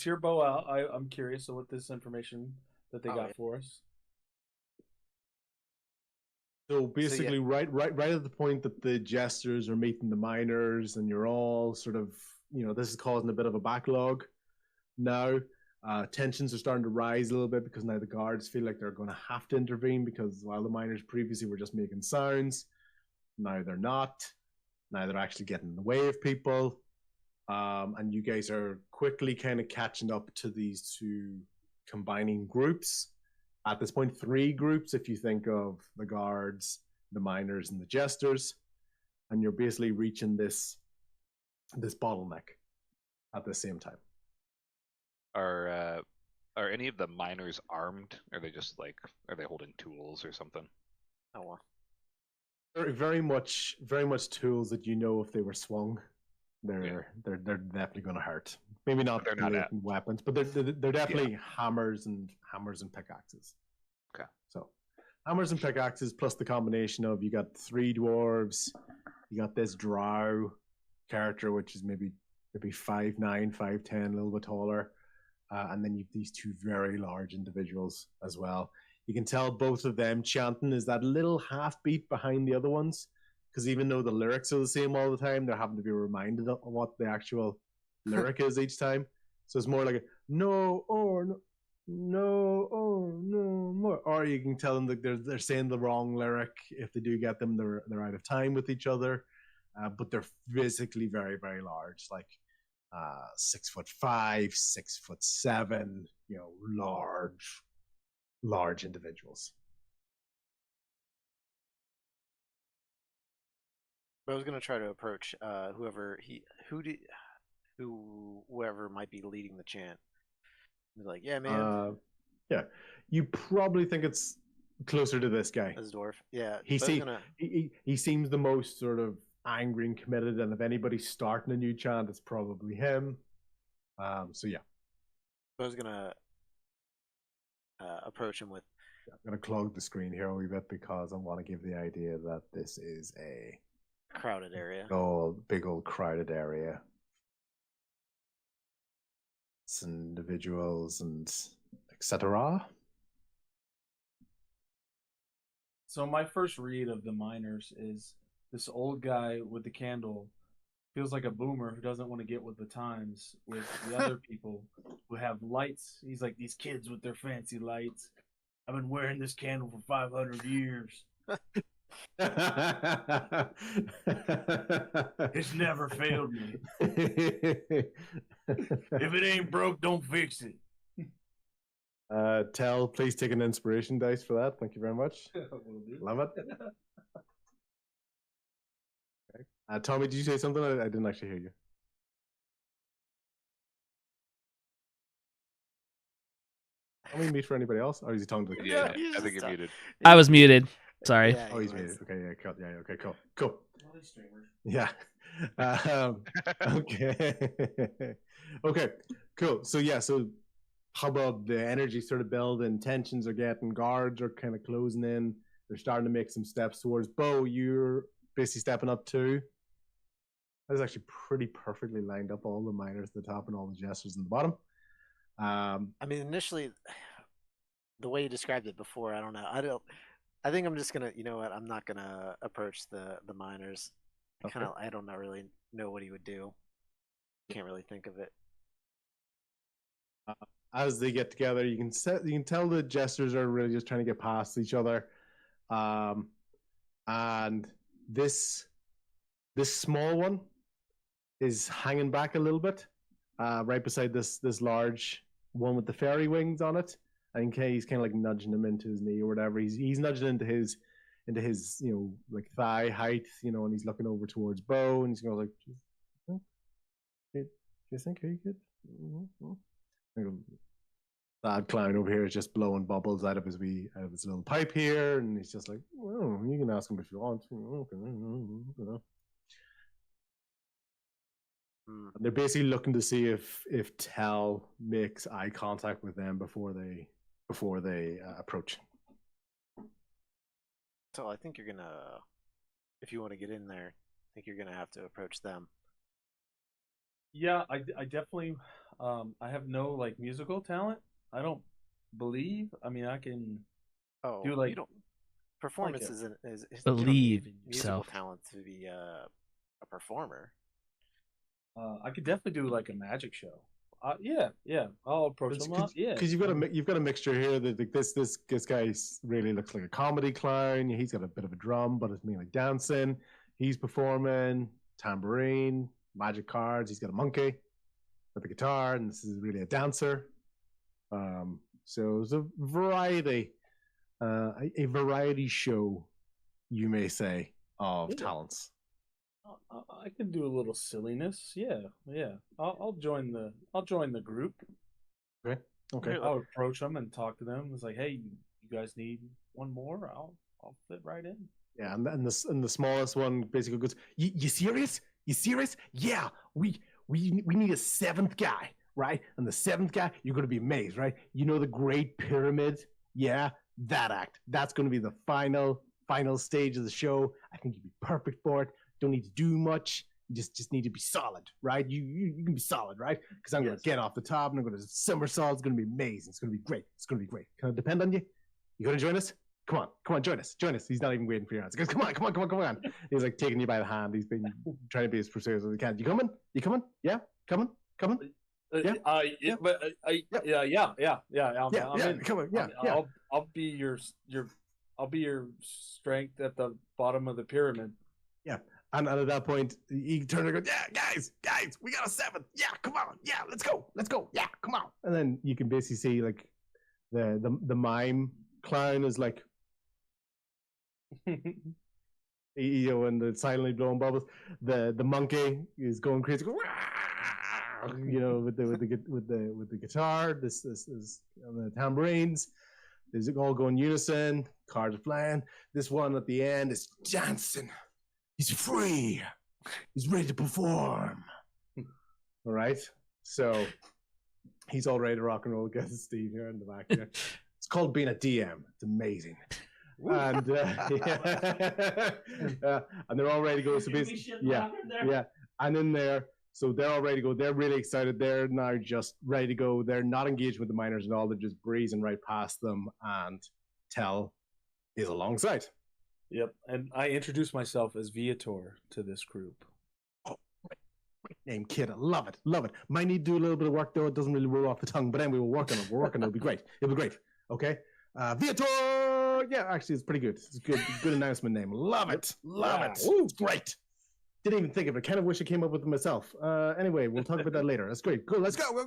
hear Bo out. I'm curious of what this information that they got for us. So basically, right at the point that the jesters are meeting the miners, and you're all sort of, this is causing a bit of a backlog. Now, tensions are starting to rise a little bit because now the guards feel like they're going to have to intervene because while the miners previously were just making sounds, now they're not. Now they're actually getting in the way of people, and you guys are quickly kind of catching up to these two combining groups. At this point, 3 groups, if you think of the guards, the miners and the jesters, and you're basically reaching this bottleneck at the same time. Are any of the miners armed? Are they just like, are they holding tools or something? Oh well. Very much tools that, you know, if they were swung, they're definitely going to hurt. Maybe not They're not blatant weapons, but they're definitely hammers and pickaxes. Okay. So hammers and pickaxes, plus the combination of, you got 3 dwarves, you got this drow character, which is maybe 5'9", 5'10", a little bit taller, and then you've these 2 very large individuals as well. You can tell both of them chanting is that little half beat behind the other ones, because even though the lyrics are the same all the time, they're having to be reminded of what the actual lyric is each time. So it's more like a no or no, no or no more. Or you can tell them that they're saying the wrong lyric. If they do get them, they're out of time with each other. But they're physically very, very large, like 6'5", 6'7", you know, large individuals. I was gonna try to approach whoever might be leading the chant. He's like, yeah, man. Yeah, you probably think it's closer to this guy. This dwarf. Yeah. He seems the most sort of angry and committed, and if anybody's starting a new chant, it's probably him. So yeah. I was gonna approach him with. I'm gonna clog the screen here a wee bit because I want to give the idea that this is a crowded area. Big old crowded area. It's individuals and etc. So my first read of the miners is this old guy with the candle feels like a boomer who doesn't want to get with the times with the other people who have lights. He's like, these kids with their fancy lights. I've been wearing this candle for 500 years. It's never failed me. If it ain't broke, don't fix it. Tell, please take an inspiration dice for that. Thank you very much. Love it. Okay. Tommy, did you say something? I didn't actually hear you. Tommy, mute for anybody else? Or is he talking to the Yeah, I think you're muted. I was muted. Sorry. Yeah, Oh, he's was. muted. Okay, yeah, cool. Yeah, okay, cool. Yeah. Okay. Okay, cool. So yeah, so how about the energy sort of building, tensions are getting, guards are kind of closing in, they're starting to make some steps towards Bo. You're basically stepping up too. That is actually pretty perfectly lined up, all the miners at the top and all the jesters in the bottom. I mean, initially, the way you described it before, I don't know. I think I'm just gonna, you know what? I'm not gonna approach the miners. Okay. I don't really know what he would do. Can't really think of it. As they get together, you can tell the jesters are really just trying to get past each other, and this small one is hanging back a little bit, right beside this large one with the fairy wings on it. I think he's kind of like nudging him into his knee or whatever. He's nudging into his you know, like thigh height, you know, and he's looking over towards Bo, and he's going like, "Do you think he could?" That clown over here is just blowing bubbles out of his little pipe here, and he's just like, "Oh, you can ask him if you want." And they're basically looking to see if Tell makes eye contact with them before they approach. So I think you're gonna, if you want to get in there, I think you're gonna have to approach them. Yeah, I definitely, I have no like musical talent. I don't believe. I mean, I can do like. You don't. Performance like is you don't Believe need in musical yourself. talent to be a performer. I could definitely do like a magic show. Yeah, I'll approach them. Yeah, because you've got a mixture here that like, this guy really looks like a comedy clown. He's got a bit of a drum, but it's mainly dancing. He's performing tambourine, magic cards. He's got a monkey with a guitar, and this is really a dancer. So it's a variety show you may say, of Yeah. talents. I can do a little silliness. Yeah. I'll join the group. Okay. I'll approach them and talk to them. It's like, hey, you guys need one more? I'll fit right in. Yeah, and the smallest one basically goes, you serious? You serious? Yeah, we need a seventh guy, right? And the seventh guy, you're going to be amazed, right? You know the Great Pyramid? Yeah, that act. That's going to be the final stage of the show. I think you'd be perfect for it. Don't need to do much. You just need to be solid, right? You can be solid, right? Because I'm going to get off the top and I'm going to somersault. It's going to be amazing. It's going to be great. It's going to be great. Can I depend on you? You going to join us? Come on, join us. He's not even waiting for your answer. He goes, come on. He's like taking you by the hand. He's been trying to be as persuasive as he can. You coming? Yeah, coming. Yeah. I'm in. Come on. Yeah. I'll be your strength at the bottom of the pyramid. Yeah. And at that point, he turns and goes, yeah, guys, we got a seventh. Yeah, come on. Yeah, let's go. Yeah, come on. And then you can basically see like the mime clown is like, you know, and the silently blowing bubbles. The monkey is going crazy, you know, with the guitar. This and the tambourines. Is all going unison. Cards are flying. This one at the end is dancing. He's free. He's ready to perform. All right. So he's all ready to rock and roll. Get Steve here in the back there. It's called being a DM. It's amazing. And and they're all ready to go. So basically, yeah. And in there, so they're all ready to go. They're really excited. They're now just ready to go. They're not engaged with the miners at all. They're just breezing right past them, and Tell is alongside. Yep, and I introduced myself as Viator to this group. Oh, great name, kid. I love it. Might need to do a little bit of work, though. It doesn't really roll off the tongue, but anyway, we'll work on it. It'll be great. Okay? Viator! Yeah, actually, it's pretty good. It's a good announcement name. Love it. Ooh, it's great. Didn't even think of it. Kind of wish I came up with it myself. Anyway, we'll talk about that later. That's great. Cool. Let's go. And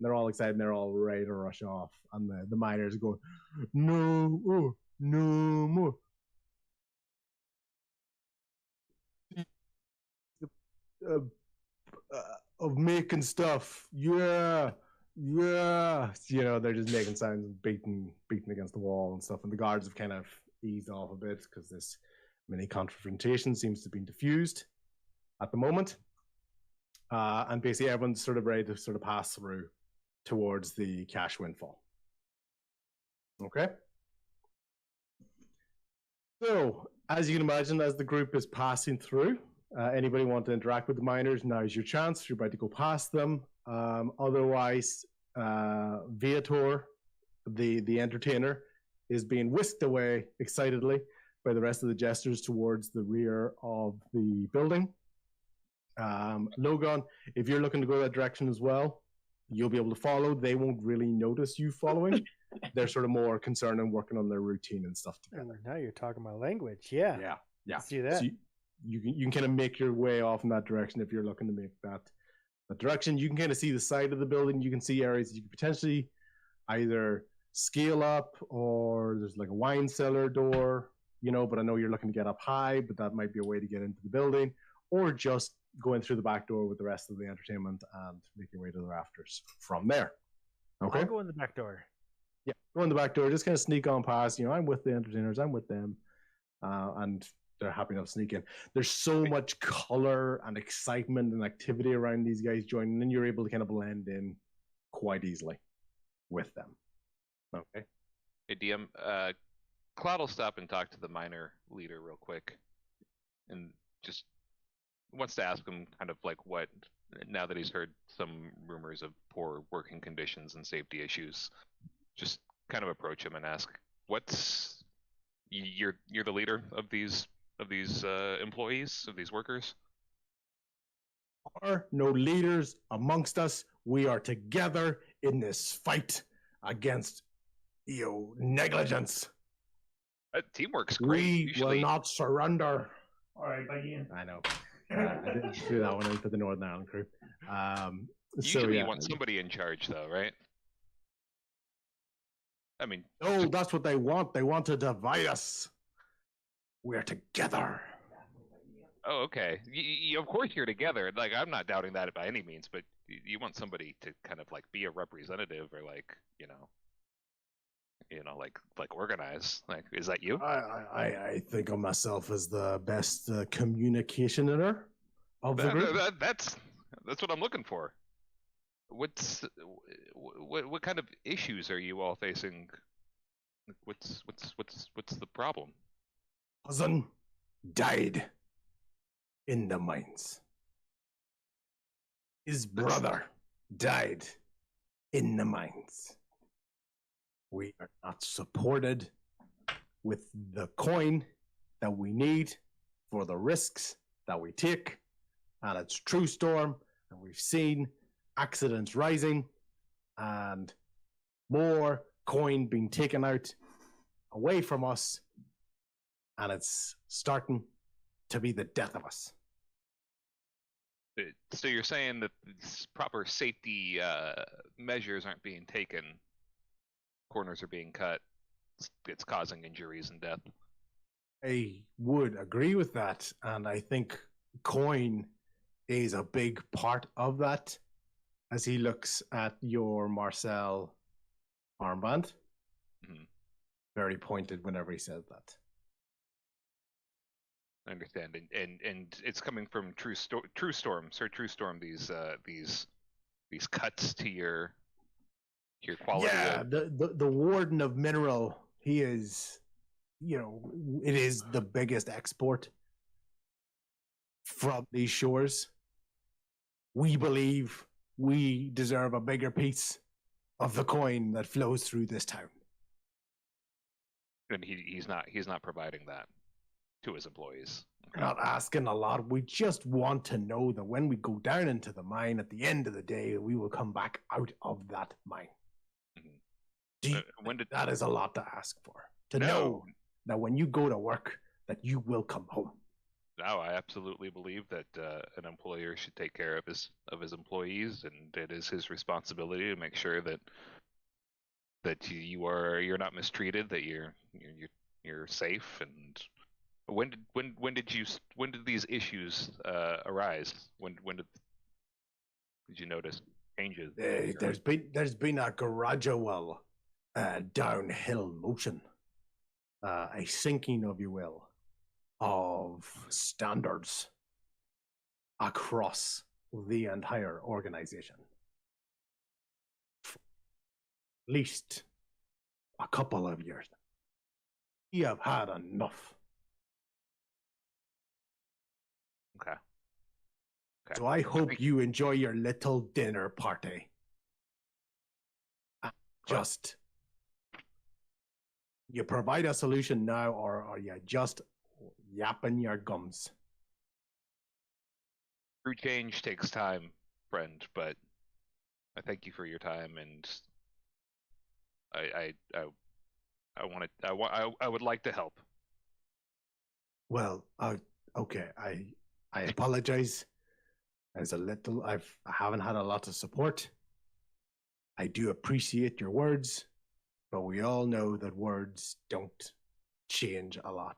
they're all excited and they're all ready to rush off. And the miners are going, no more. Of making stuff. Yeah. You know, they're just making sounds and beating against the wall and stuff. And the guards have kind of eased off a bit because this mini confrontation seems to be diffused at the moment. And basically everyone's sort of ready to sort of pass through towards the cash windfall. Okay? So, as you can imagine, as the group is passing through, anybody want to interact with the miners, now's your chance. You're about to go past them. Otherwise, Viator, the entertainer, is being whisked away excitedly by the rest of the jesters towards the rear of the building. Logan, if you're looking to go that direction as well, you'll be able to follow. They won't really notice you following. They're sort of more concerned and working on their routine and stuff together. Now you're talking my language. Yeah. See that? So you can kind of make your way off in that direction if you're looking to make that direction. You can kind of see the side of the building. You can see areas you could potentially either scale up, or there's like a wine cellar door, you know, but I know you're looking to get up high, but that might be a way to get into the building, or just going through the back door with the rest of the entertainment and make your way to the rafters from there. Okay. I'll go in the back door. Yeah, go in the back door. Just kind of sneak on past. You know, I'm with the entertainers. I'm with them, and they're happy enough to sneak in. There's so much color and excitement and activity around these guys joining, and you're able to kind of blend in quite easily with them. Okay. Hey, DM, Claude will stop and talk to the miner leader real quick, and just wants to ask him kind of like what, now that he's heard some rumors of poor working conditions and safety issues, just kind of approach him and ask, what's you're the leader of these employees, of these workers? There are no leaders amongst us. We are together in this fight against negligence. Teamwork's great. We will not surrender. All right, buddy. I know. I didn't do that one for the Northern Ireland crew. Usually you want somebody in charge, though, right? I mean, no, that's what they want. They want to divide us. We're together. Oh, okay. Of course you're together. Like, I'm not doubting that by any means, but you want somebody to kind of like be a representative or like, like organize. Like, is that you? I think of myself as the best communicationer of the group. That's what I'm looking for. What kind of issues are you all facing? What's the problem? Cousin died in the mines. His brother died in the mines. We are not supported with the coin that we need for the risks that we take. And it's true storm, and we've seen accidents rising and more coin being taken out away from us, and it's starting to be the death of us. So you're saying that these proper safety measures aren't being taken, corners are being cut, it's causing injuries and death. I would agree with that, and I think coin is a big part of that. As he looks at your Marcel armband, very pointed whenever he says that. I understand, and it's coming from True Storm, Sir True Storm. These cuts to your quality. Yeah, the warden of mineral. He is, it is the biggest export from these shores. We believe we deserve a bigger piece of the coin that flows through this town. And he's not providing that to his employees. We're not asking a lot. We just want to know that when we go down into the mine at the end of the day, we will come back out of that mine. That is a lot to ask for. To know that when you go to work, that you will come home. No, I absolutely believe that an employer should take care of his employees, and it is his responsibility to make sure that you're not mistreated, that you're safe. And when did these issues arise? When did you notice changes? There's been a gradual downhill motion, a sinking, if you will, of standards across the entire organization. At least a couple of years. We have had enough. Okay. So I hope you enjoy your little dinner party. Just, you provide a solution now, or are you just yapping your gums? True change takes time, friend, but I thank you for your time, and I would like to help. Well, okay. I apologize. I haven't had a lot of support. I do appreciate your words, but we all know that words don't change a lot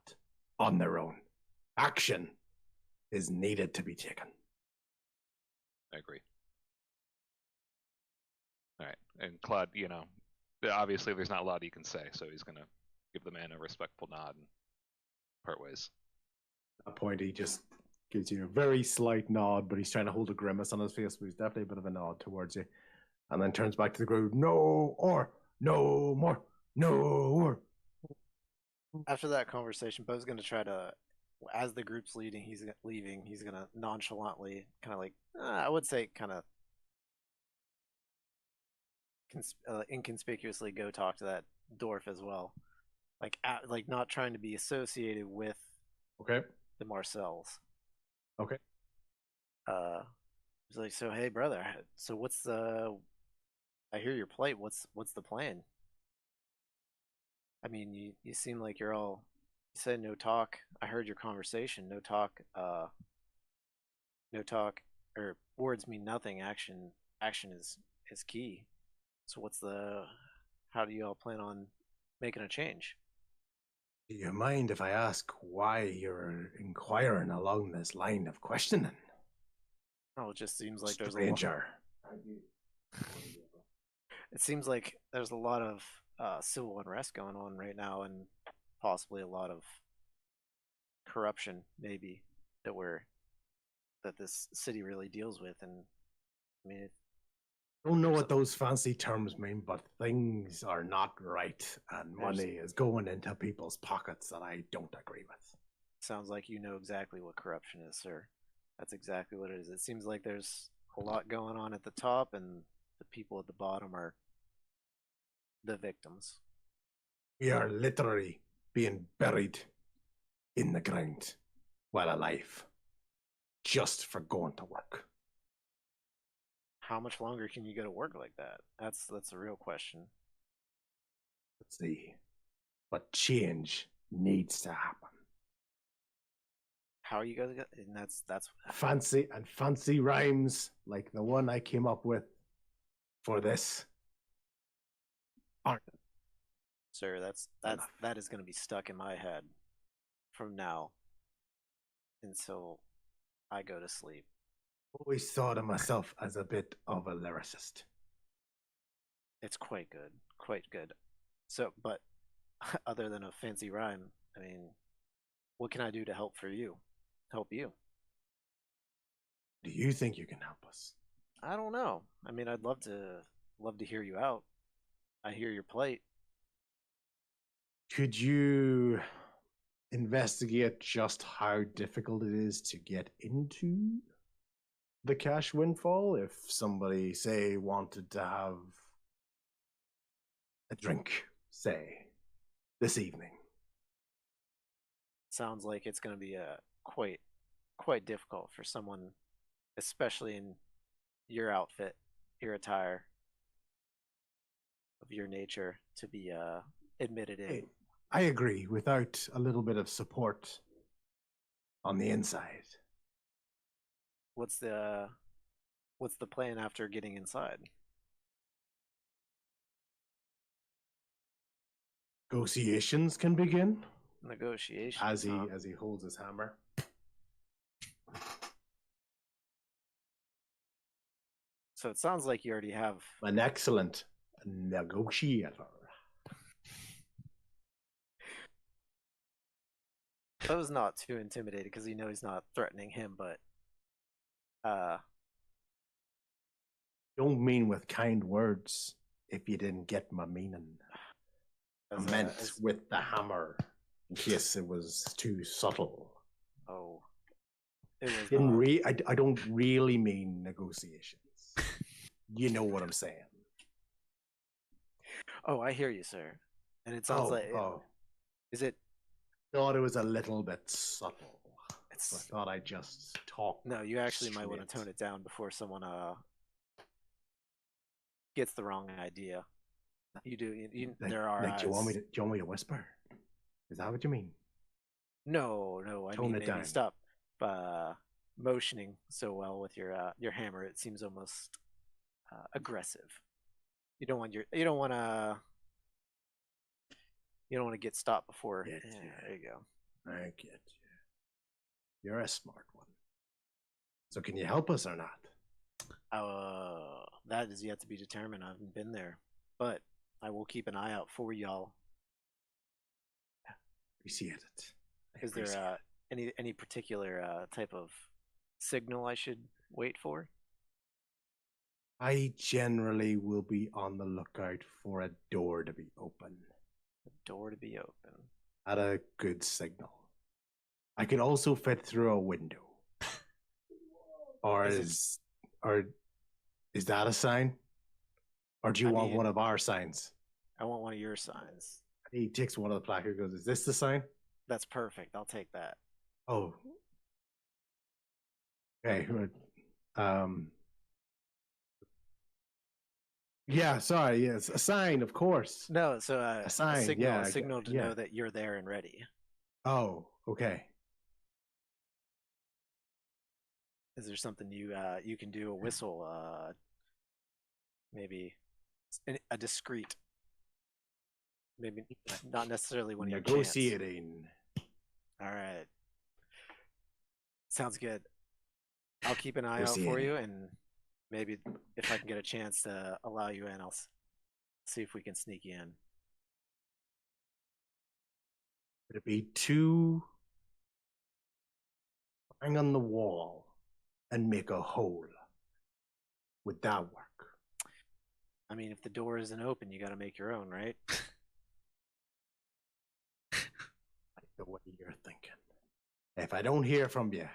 on their own. Action is needed to be taken. I agree. All right, and Claude, obviously there's not a lot he can say, so he's gonna give the man a respectful nod and part ways. At that point, he just gives you a very slight nod, but he's trying to hold a grimace on his face, but he's definitely a bit of a nod towards you. And then turns back to the group. No more. After that conversation, Bo's going to try to, as the group's leaving, he's going to nonchalantly, kind of like, I would say, kind of inconspicuously go talk to that dwarf as well. Like not trying to be associated with the Marcells. Okay. He's like, so hey brother, so what's the? I hear your plight. What's the plan? I mean, you seem like you're all. You said no talk. I heard your conversation. No talk. No talk. Or words mean nothing. Action is key. So how do you all plan on making a change? Do you mind if I ask why you're inquiring along this line of questioning? Oh, it just seems like there's a lot. Stranger. It seems like there's a lot of civil unrest going on right now, and possibly a lot of corruption, maybe that this city really deals with. And I mean, I don't know what those fancy terms mean, but things are not right, and money is going into people's pockets that I don't agree with. Sounds like you know exactly what corruption is, sir. That's exactly what it is. It seems like there's a lot going on at the top, and the people at the bottom are the victims. We are literally being buried in the ground while alive, just for going to work. How much longer can you go to work like that? That's a real question. Let's see. But change needs to happen. How are you guys? And that's Fancy rhymes like the one I came up with for this aren't. Sir, that is going to be stuck in my head from now until I go to sleep. Always thought of myself as a bit of a lyricist. It's quite good, quite good. So, but other than a fancy rhyme, I mean, what can I do to help you? Help you? Do you think you can help us? I don't know. I mean, I'd love to hear you out. I hear your plight. Could you investigate just how difficult it is to get into the cash windfall if somebody, say, wanted to have a drink, say, this evening? Sounds like it's going to be quite difficult for someone, especially in your outfit, your attire, of your nature, to be admitted in. I agree. Without a little bit of support on the inside. What's the plan after getting inside? Negotiations can begin. Negotiations. As he holds his hammer. So it sounds like you already have an excellent negotiator. I was not too intimidated because you know he's not threatening him, but don't mean with kind words if you didn't get my meaning. I meant with the hammer, in case it was too subtle. Oh, it was. I don't really mean negotiations. You know what I'm saying. Oh, I hear you, sir. And it sounds is it? Thought it was a little bit subtle. So I thought I'd just talk. No, you actually might want to tone it down before someone gets the wrong idea. You do. There are. Do you want me to whisper? Is that what you mean? No. I mean, maybe down. Stop motioning so well with your hammer. It seems almost aggressive. You don't want to get stopped before. Yeah, there you go. I get you. You're a smart one. So can you help us or not? That is yet to be determined. I haven't been there, but I will keep an eye out for y'all. Appreciate it. Is there any particular type of signal I should wait for? I generally will be on the lookout for a door to be open. A door to be open. At a good signal. I could also fit through a window. Is that a sign? Or do you want one of our signs? I want one of your signs. He takes one of the placards and goes, is this the sign? That's perfect. I'll take that. Oh. Okay. Yeah, sorry. Yes, a sign, of course. No, so a sign, a signal to know that you're there and ready. Oh, okay. Is there something you can do? A whistle, maybe a discreet Maybe not necessarily when you're Negotiating. All right. Sounds good. I'll keep an eye out for you, and maybe if I can get a chance to allow you in, I'll see if we can sneak you in. It'd be two hang on the wall and make a hole. Would that work? I mean, if the door isn't open, you got to make your own, right? Like the way you're thinking. If I don't hear from you,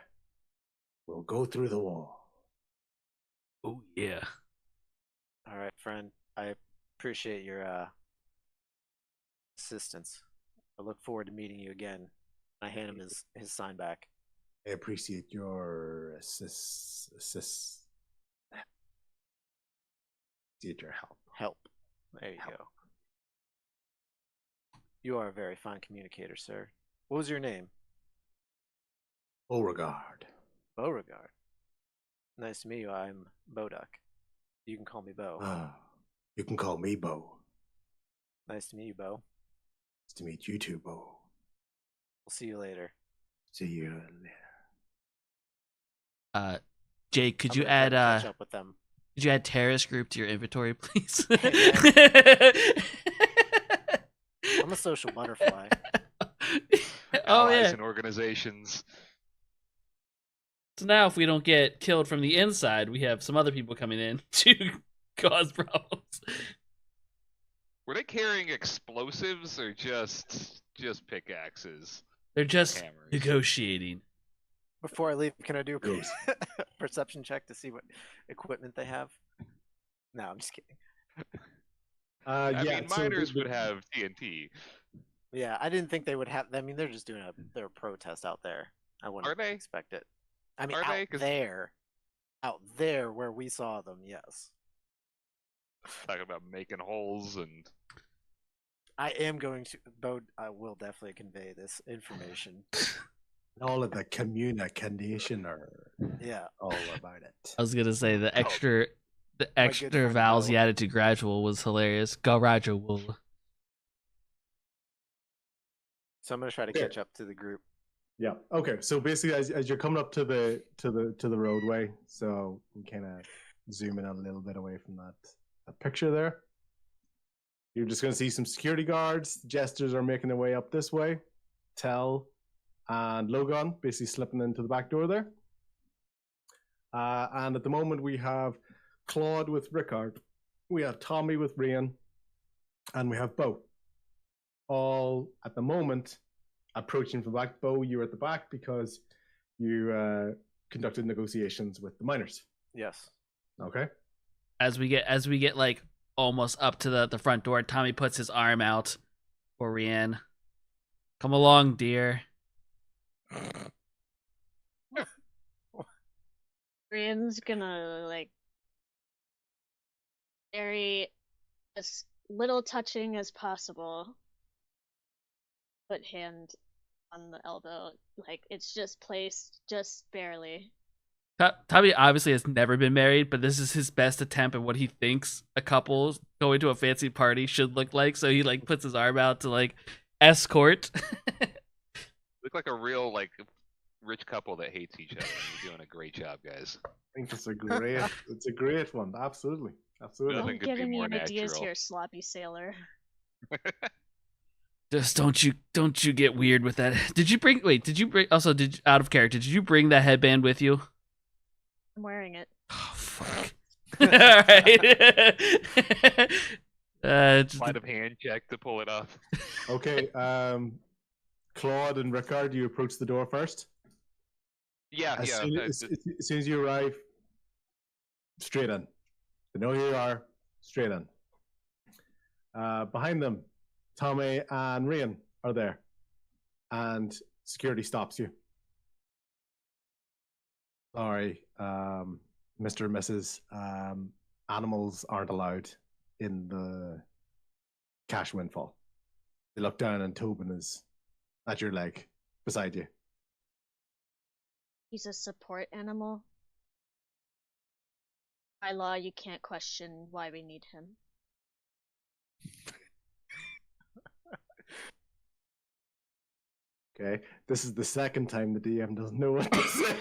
we'll go through the wall. Oh yeah. All right, friend. I appreciate your assistance. I look forward to meeting you again. I hand him his sign back. I appreciate your assist. Appreciate your help. Help. There you go. You are a very fine communicator, sir. What was your name? Beauregard. Beauregard. Nice to meet you. I'm Boduck. You can call me Bo. You can call me Bo. Nice to meet you, Bo. Nice to meet you too, Bo. We'll see you later. See you later. Jake, could I'm you gonna try add to catch up with them. could you add terrorist group to your inventory, please? I'm a social butterfly. Oh Allies yeah. and organizations. So now, if we don't get killed from the inside, we have some other people coming in to cause problems. Were they carrying explosives or just pickaxes? They're just Hammers. negotiating. Before I leave, can I do a Ghost. perception check to see what equipment they have? No, I'm just kidding. I yeah, mean, so miners would have TNT. Yeah, I didn't think they would have. I mean, they're just doing their protest out there. I wouldn't Are they? expect it. I mean, Are out they? 'Cause- there where we saw them. Yes, Talking about making holes and I am going to. Bo, I will definitely convey this information. all of the communication are Yeah. all about it. I was gonna say the Oh. extra good extra friend vowels Bo. he added to gradual was hilarious. Gradual. So I'm gonna try to Yeah. catch up to the group. Yeah. Okay. So basically, as you're coming up to the roadway, so we kind of zoom in a little bit away from that picture there. You're just going to see some security guards. The jesters are making their way up this way. Tell and Logan basically slipping into the back door there. And at the moment, we have Claude with Rickard. We have Tommy with Rian. And we have Bo. All at the moment approaching from back. Bo, you're at the back because you conducted negotiations with the miners. Yes. Okay. As we get like almost up to the front door, Tommy puts his arm out for Rian. Come along, dear. Rian's gonna like very as little touching as possible. Put hand on the elbow, like it's just placed just barely. Tommy obviously has never been married, but this is his best attempt at what he thinks a couple going to a fancy party should look like. So he like puts his arm out to like escort. look like a real like rich couple that hates each other. You're doing a great job, guys. I think it's a great one. Absolutely. Absolutely. Nothing Don't could give be any more ideas natural. here, sloppy sailor. Just don't you get weird with that. Did you bring out of character, did you bring that headband with you? I'm wearing it. Oh fuck. Alright. Sleight of hand check to pull it off. Okay. Claude and Rickard, you approach the door first. Yeah, As yeah. soon as you arrive, straight in. They know who you are. Straight in. Behind them, Tommy and Rian are there, and security stops you. Sorry, Mr. and Mrs. Animals aren't allowed in the cash windfall. They look down, and Tobin is at your leg, beside you. He's a support animal. By law, you can't question why we need him. Okay, this is the second time the DM doesn't know what to say.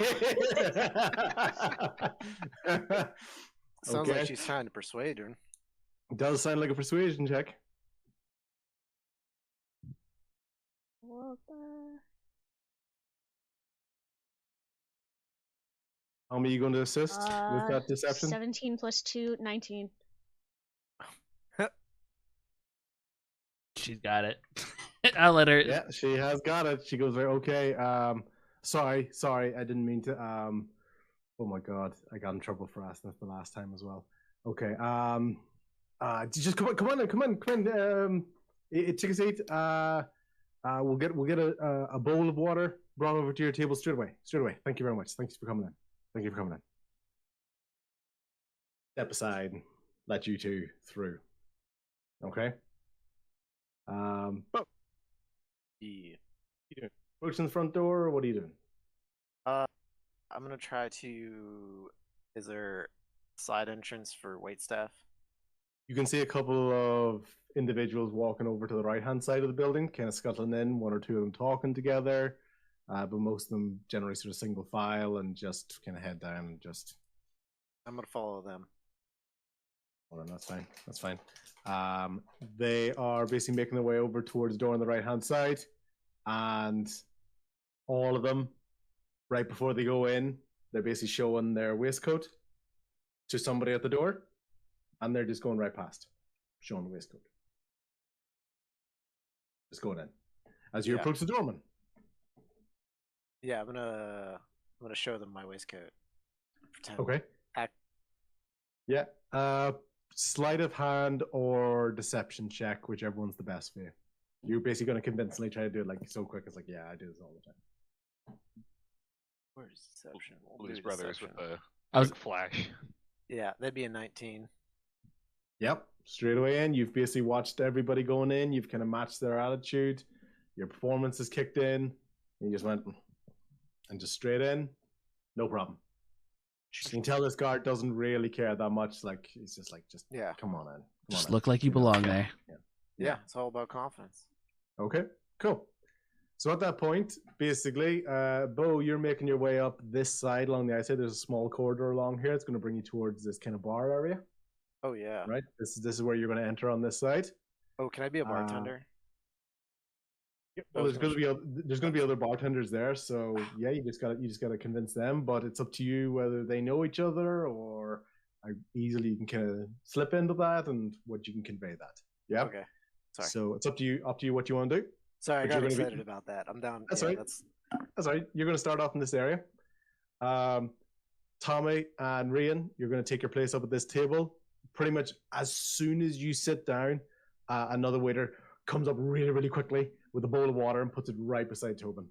Sounds Okay. like she's trying to persuade her. It does sound like a persuasion check. Well, How many are you going to assist with that deception? 17 plus 2, 19. She's got it. I'll let her. Yeah, she has got it. She goes, okay, sorry, I didn't mean to, oh my god, I got in trouble for asking this the last time as well. Okay, just come on, take a seat, we'll get a bowl of water brought over to your table straight away. Thank you very much. Thanks for coming in. Step aside, let you two through. Okay? But Yeah. approaching the front door, or what are you doing? I'm gonna try to. Is there side entrance for waitstaff? You can see a couple of individuals walking over to the right-hand side of the building, kind of scuttling in, one or two of them talking together, but most of them generally sort of single file and just kind of head down and just... I'm gonna follow them. Hold on, that's fine. They are basically making their way over towards the door on the right-hand side, and all of them, right before they go in, they're basically showing their waistcoat to somebody at the door, and they're just going right past, showing the waistcoat. Just going in. As you approach the doorman. Yeah, I'm gonna show them my waistcoat. Pretend. Okay. Act. Yeah. Sleight of hand or deception check, whichever one's the best for you. You're basically going to convincingly try to do it like so quick. It's like, yeah, I do this all the time. Where's deception? Blues Brothers with the I was- quick flash. Yeah, that'd be a 19. Yep. Straight away in. You've basically watched everybody going in. You've kind of matched their attitude. Your performance is kicked in. And you just went and just straight in. No problem. You can tell this guard doesn't really care that much. Like, he's just like, Yeah. come on in. Just look like you belong there. Yeah, it's all about confidence. Okay, cool. So at that point, basically, Bo, you're making your way up this side along the outside. There's a small corridor along here. It's going to bring you towards this kind of bar area. Oh yeah. Right. This is where you're going to enter on this side. Oh, can I be a bartender? Well, there's going to be other bartenders there, so yeah, you just got to convince them. But it's up to you whether they know each other or how easily you can kind of slip into that and what you can convey that. Yeah. Okay. Sorry. So it's up to you what you want to do. Sorry, I But got you're gonna be- excited about that. I'm down. That's yeah, right. That's all right. You're going to start off in this area. Tommy and Rian, you're going to take your place up at this table. Pretty much as soon as you sit down, another waiter comes up really, really quickly with a bowl of water and puts it right beside Tobin.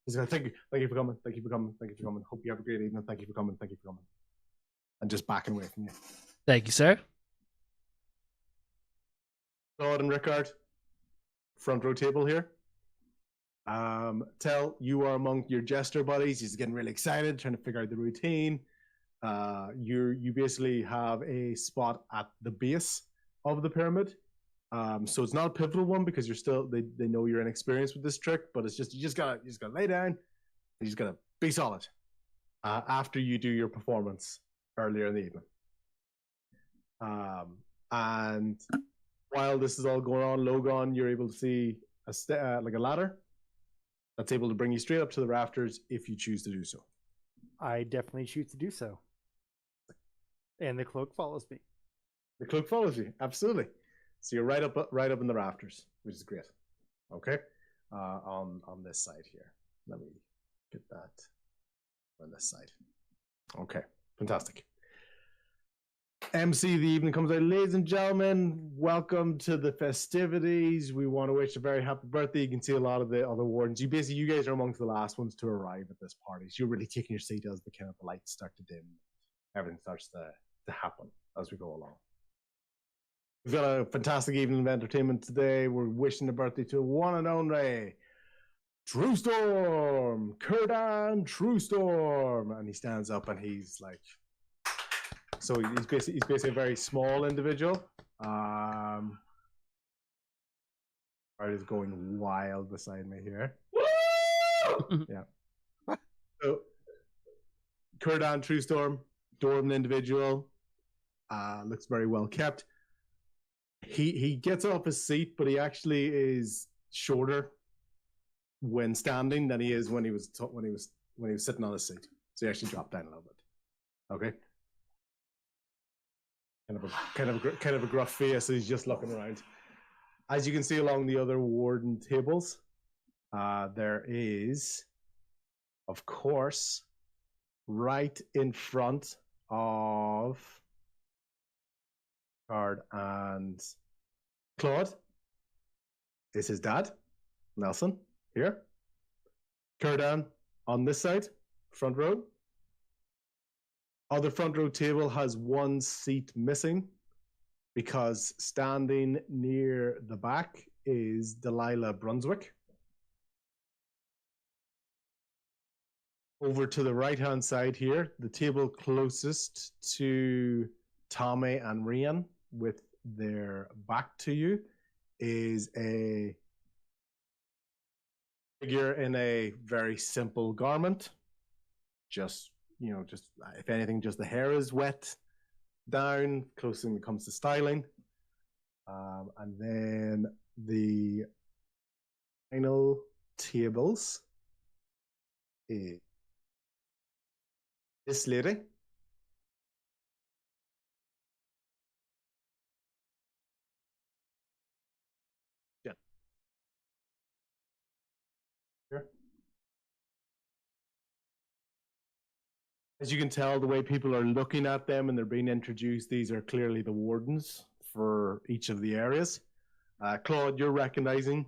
He's going, thank you for coming. Hope you have a great evening. Thank you for coming. And just backing away from you. Thank you, sir. Claude and Rickard, front row table here. Tell you are among your jester buddies. He's getting really excited, trying to figure out the routine. You basically have a spot at the base of the pyramid. So it's not a pivotal one because you're still they know you're inexperienced with this trick, but it's just you just gotta lay down. You just gotta be solid. After you do your performance earlier in the evening. And while this is all going on, Logon, you're able to see like a ladder that's able to bring you straight up to the rafters if you choose to do so. I definitely choose to do so. And the cloak follows me. The cloak follows you, absolutely. So you're right up in the rafters, which is great. Okay, on this side here. Let me get that on this side. Okay, fantastic. MC of the evening comes out. Ladies and gentlemen, welcome to the festivities. We want to wish a very happy birthday. You can see a lot of the other wardens. You guys are amongst the last ones to arrive at this party. So you're really taking your seat as the kind of the lights start to dim. Everything starts to happen as we go along. We've got a fantastic evening of entertainment today. We're wishing a birthday to one and only True Storm, Kurdan True Storm. And he stands up and he's like, so he's basically a very small individual. Art is going wild beside me here. Yeah. So, Kurdan, True Storm, Dwarven individual, looks very well kept. He gets off his seat, but he actually is shorter when standing than he is when he was sitting on his seat. So he actually dropped down a little bit. Okay. Kind of a gruff face. So he's just looking around. As you can see along the other warden tables, there is, of course, right in front of Card and Claude is his dad, Nelson, here. Kurdan on this side, front row. Other front row table has one seat missing because standing near the back is Delilah Brunswick. Over to the right-hand side here, the table closest to Tommy and Rian with their back to you is a figure in a very simple garment. Just if anything, just the hair is wet down, close when it comes to styling. And then the final tables is this lady. Yeah. Here. As you can tell, the way people are looking at them and they're being introduced, these are clearly the wardens for each of the areas. Claude, you're recognizing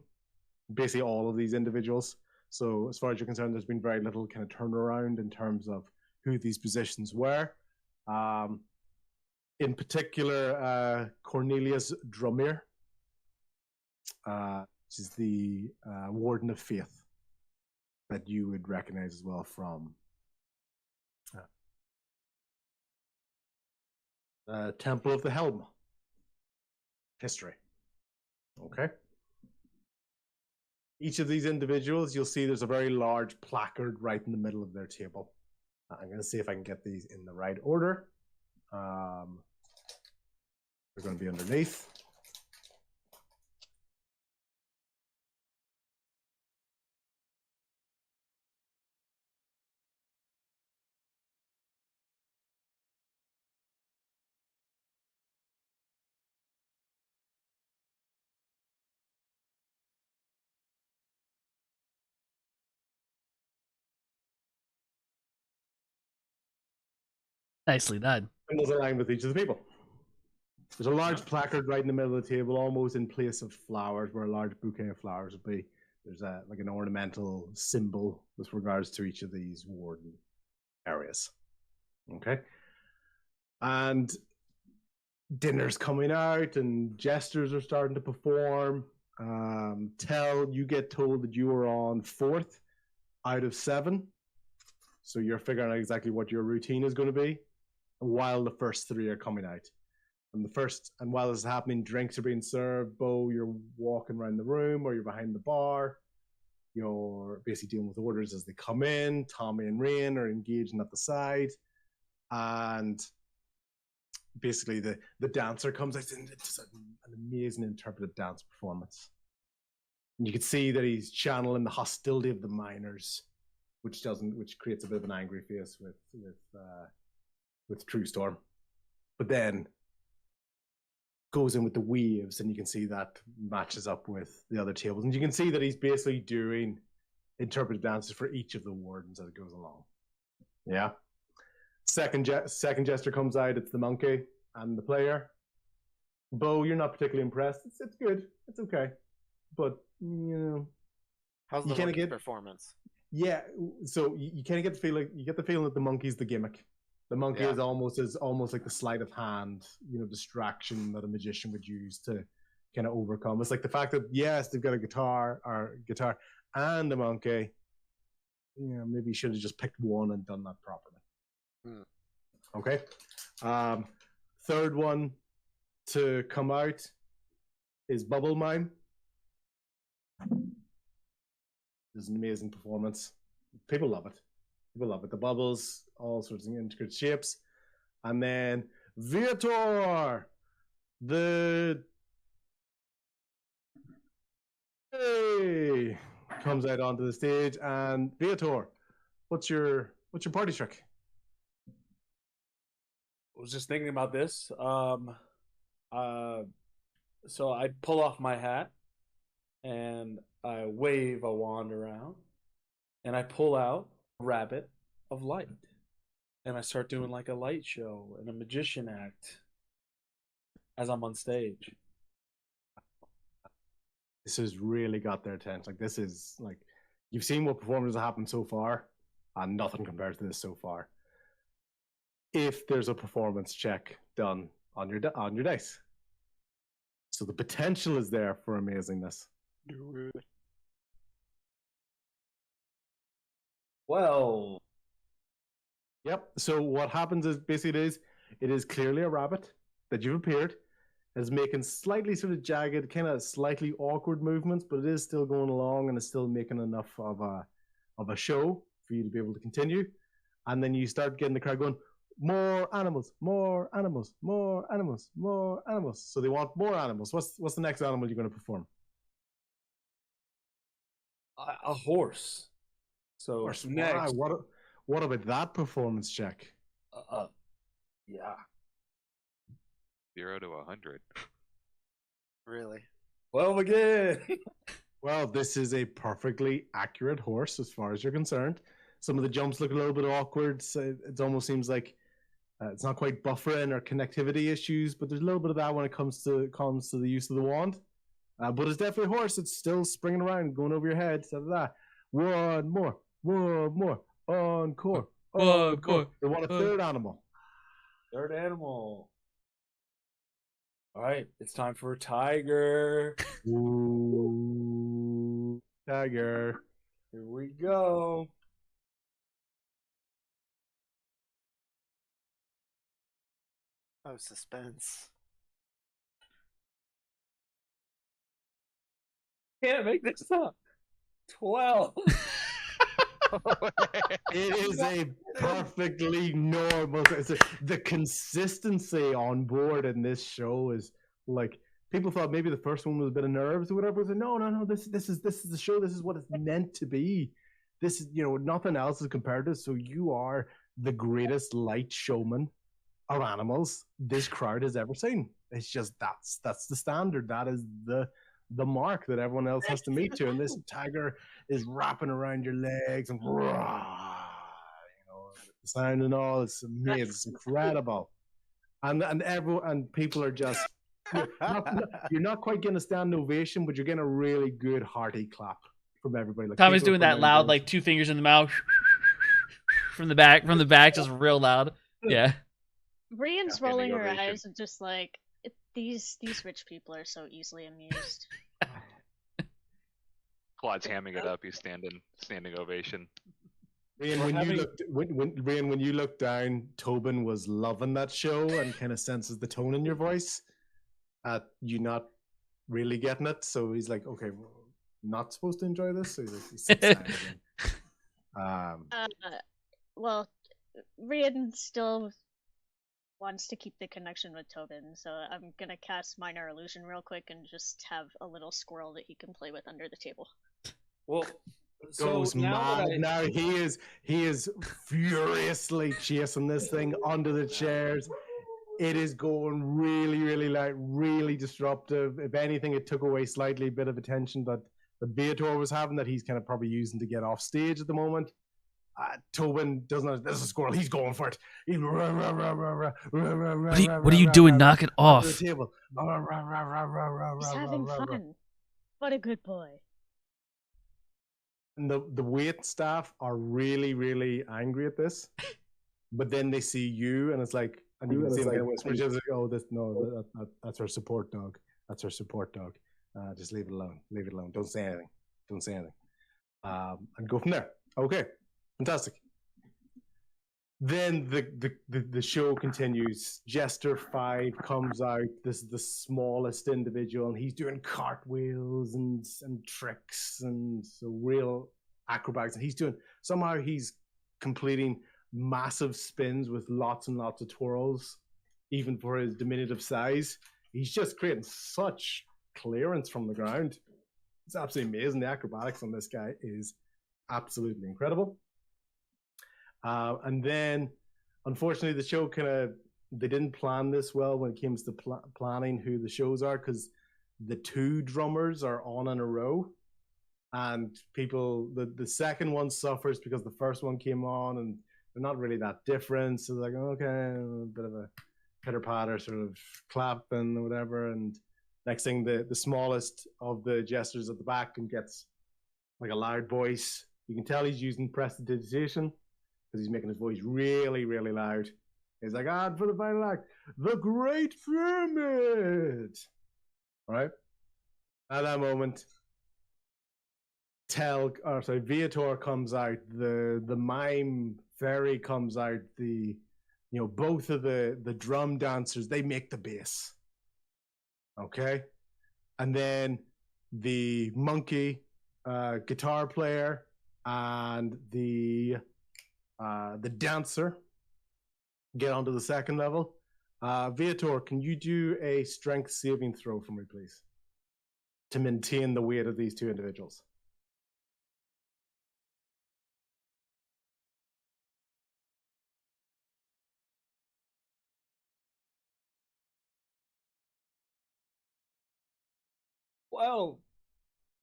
basically all of these individuals. So as far as you're concerned, there's been very little kind of turnaround in terms of who these positions were. In particular, Cornelius Drummer, which is the Warden of Faith that you would recognize as well from Temple of the Helm history. Okay. Each of these individuals, you'll see there's a very large placard right in the middle of their table. I'm going to see if I can get these in the right order. They're going to be underneath. Nicely done. And those align with each of the people. There's a large placard right in the middle of the table, almost in place of flowers, where a large bouquet of flowers would be. There's like an ornamental symbol with regards to each of these warden areas. Okay. And dinner's coming out and jesters are starting to perform. You get told that you are on 4th out of 7. So you're figuring out exactly what your routine is going to be while the first 3 are coming out. And while this is happening, drinks are being served. Bo, you're walking around the room or you're behind the bar. You're basically dealing with orders as they come in. Tommy and Rain are engaging at the side. And basically the dancer comes out and it's an amazing interpretive dance performance. And you can see that he's channeling the hostility of the miners, which creates a bit of an angry face with True Storm. But then goes in with the waves, and you can see that matches up with the other tables. And you can see that he's basically doing interpretive dances for each of the wardens as it goes along. Yeah. Second jester comes out. It's the monkey and the player. Bo, you're not particularly impressed. It's good. It's okay. But, how's the monkey's performance? Yeah, so you kind of get the feeling that the monkey's the gimmick. The monkey is almost like the sleight of hand, distraction that a magician would use to kind of overcome. It's like the fact that yes, they've got a guitar and a monkey. Maybe you should have just picked one and done that properly. Okay. Third one to come out is Bubble Mime. It's an amazing performance. People love it. People love it. The bubbles, all sorts of intricate shapes. And then Viator, the hey, comes out onto the stage. And Viator, what's your party trick? I was just thinking about this. So I pull off my hat and I wave a wand around and I pull out a rabbit of light and I start doing like a light show and a magician act as I'm on stage. This has really got their attention. Like, this is like, you've seen what performances have happened so far, and nothing compares to this so far. If there's a performance check done on your dice, so the potential is there for amazingness. Well, Yep. So what happens is basically it is clearly a rabbit that you've appeared. Is making slightly sort of jagged, kind of slightly awkward movements, but it is still going along and it's still making enough of a show for you to be able to continue. And then you start getting the crowd going, more animals, more animals, more animals, more animals. So they want more animals. What's the next animal you're going to perform? a horse. So Horse. next, Wow, what about that performance check? yeah. 0 to 100. Really? Well, again. Well, this is a perfectly accurate horse as far as you're concerned. Some of the jumps look a little bit awkward. So it almost seems like it's not quite buffering or connectivity issues, but there's a little bit of that when it comes to the use of the wand. But it's definitely a horse. It's still springing around, going over your head. One more, encore, encore. They want a third animal. Third animal. All right, it's time for a tiger. Ooh, tiger. Here we go. Oh, suspense. Can't make this up. 12. It is a perfectly normal. The consistency on board in this show is like, people thought maybe the first one was a bit of nerves or whatever. But no. This is the show. This is what it's meant to be. This is, nothing else is compared to. So you are the greatest light showman of animals this crowd has ever seen. It's just that's the standard. That is the mark that everyone else has to meet to. And this tiger is wrapping around your legs and the sound and all. It's amazing. It's incredible. And people are just you're not quite getting a standing ovation, but you're getting a really good hearty clap from everybody. Like, Tommy's doing that loud, like 2 fingers in the mouth from the back, just real loud. Yeah. Brienne's Standing rolling her ovation. eyes and just like, these rich people are so easily amused. Claude's hamming it up. He's standing ovation. Rian, when you look down, Tobin was loving that show and kind of senses the tone in your voice. You not really getting it, so he's like, okay, not supposed to enjoy this. So he sits down again. Well, Rian still wants to keep the connection with Tobin, so I'm gonna cast Minor Illusion real quick and just have a little squirrel that he can play with under the table. Well, so Goes mad. Now he is furiously chasing this thing under the chairs. It is going really, really loud, really disruptive. If anything, it took away slightly a bit of attention that Beator was having, that he's kind of probably using to get off stage at the moment. Tobin doesn't. There's a squirrel. He's going for it. What are you doing? Knock it off. The table. He's having fun. What a good boy. And the wait staff are really, really angry at this, but then they see you, and it's like, and you can see them kind of whisper, just like, "Oh, that's our support dog. That's our support dog. Just leave it alone. Leave it alone. Don't say anything. Don't say anything." And go from there. Okay, fantastic. Then the show continues. Jester 5 comes out. This is the smallest individual, and he's doing cartwheels and tricks and so real acrobatics, and he's completing massive spins with lots and lots of twirls, even for his diminutive size. He's just creating such clearance from the ground. It's absolutely amazing. The acrobatics on this guy is absolutely incredible. And then, unfortunately, the show they didn't plan this well when it comes to planning who the shows are, because the two drummers are on in a row, and the second one suffers because the first one came on and they're not really that different. So they're like, okay, a bit of a pitter patter sort of clapping or whatever. And next thing, the smallest of the jesters at the back gets like a loud voice. You can tell he's using prestidigitation because he's making his voice really, really loud. He's like, for the final act, the Great Pyramid. Right? At that moment, Viator comes out, the mime fairy comes out, both of the drum dancers, they make the bass. Okay? And then the monkey guitar player and the dancer get onto the second level. Viator, can you do a strength saving throw for me, please? To maintain the weight of these two individuals. Well,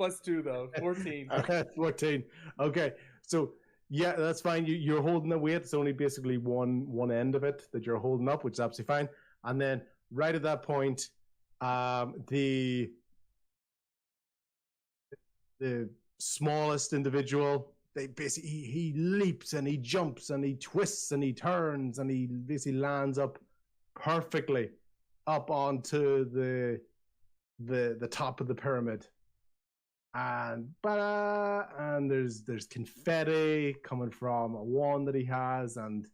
+2 though, 14. 14. Okay, so yeah, that's fine. You're holding the weight. It's only basically one end of it that you're holding up, which is absolutely fine. And then right at that point, the smallest individual, he leaps and he jumps and he twists and he turns and he basically lands up perfectly up onto the top of the pyramid. And there's confetti coming from a wand that he has, and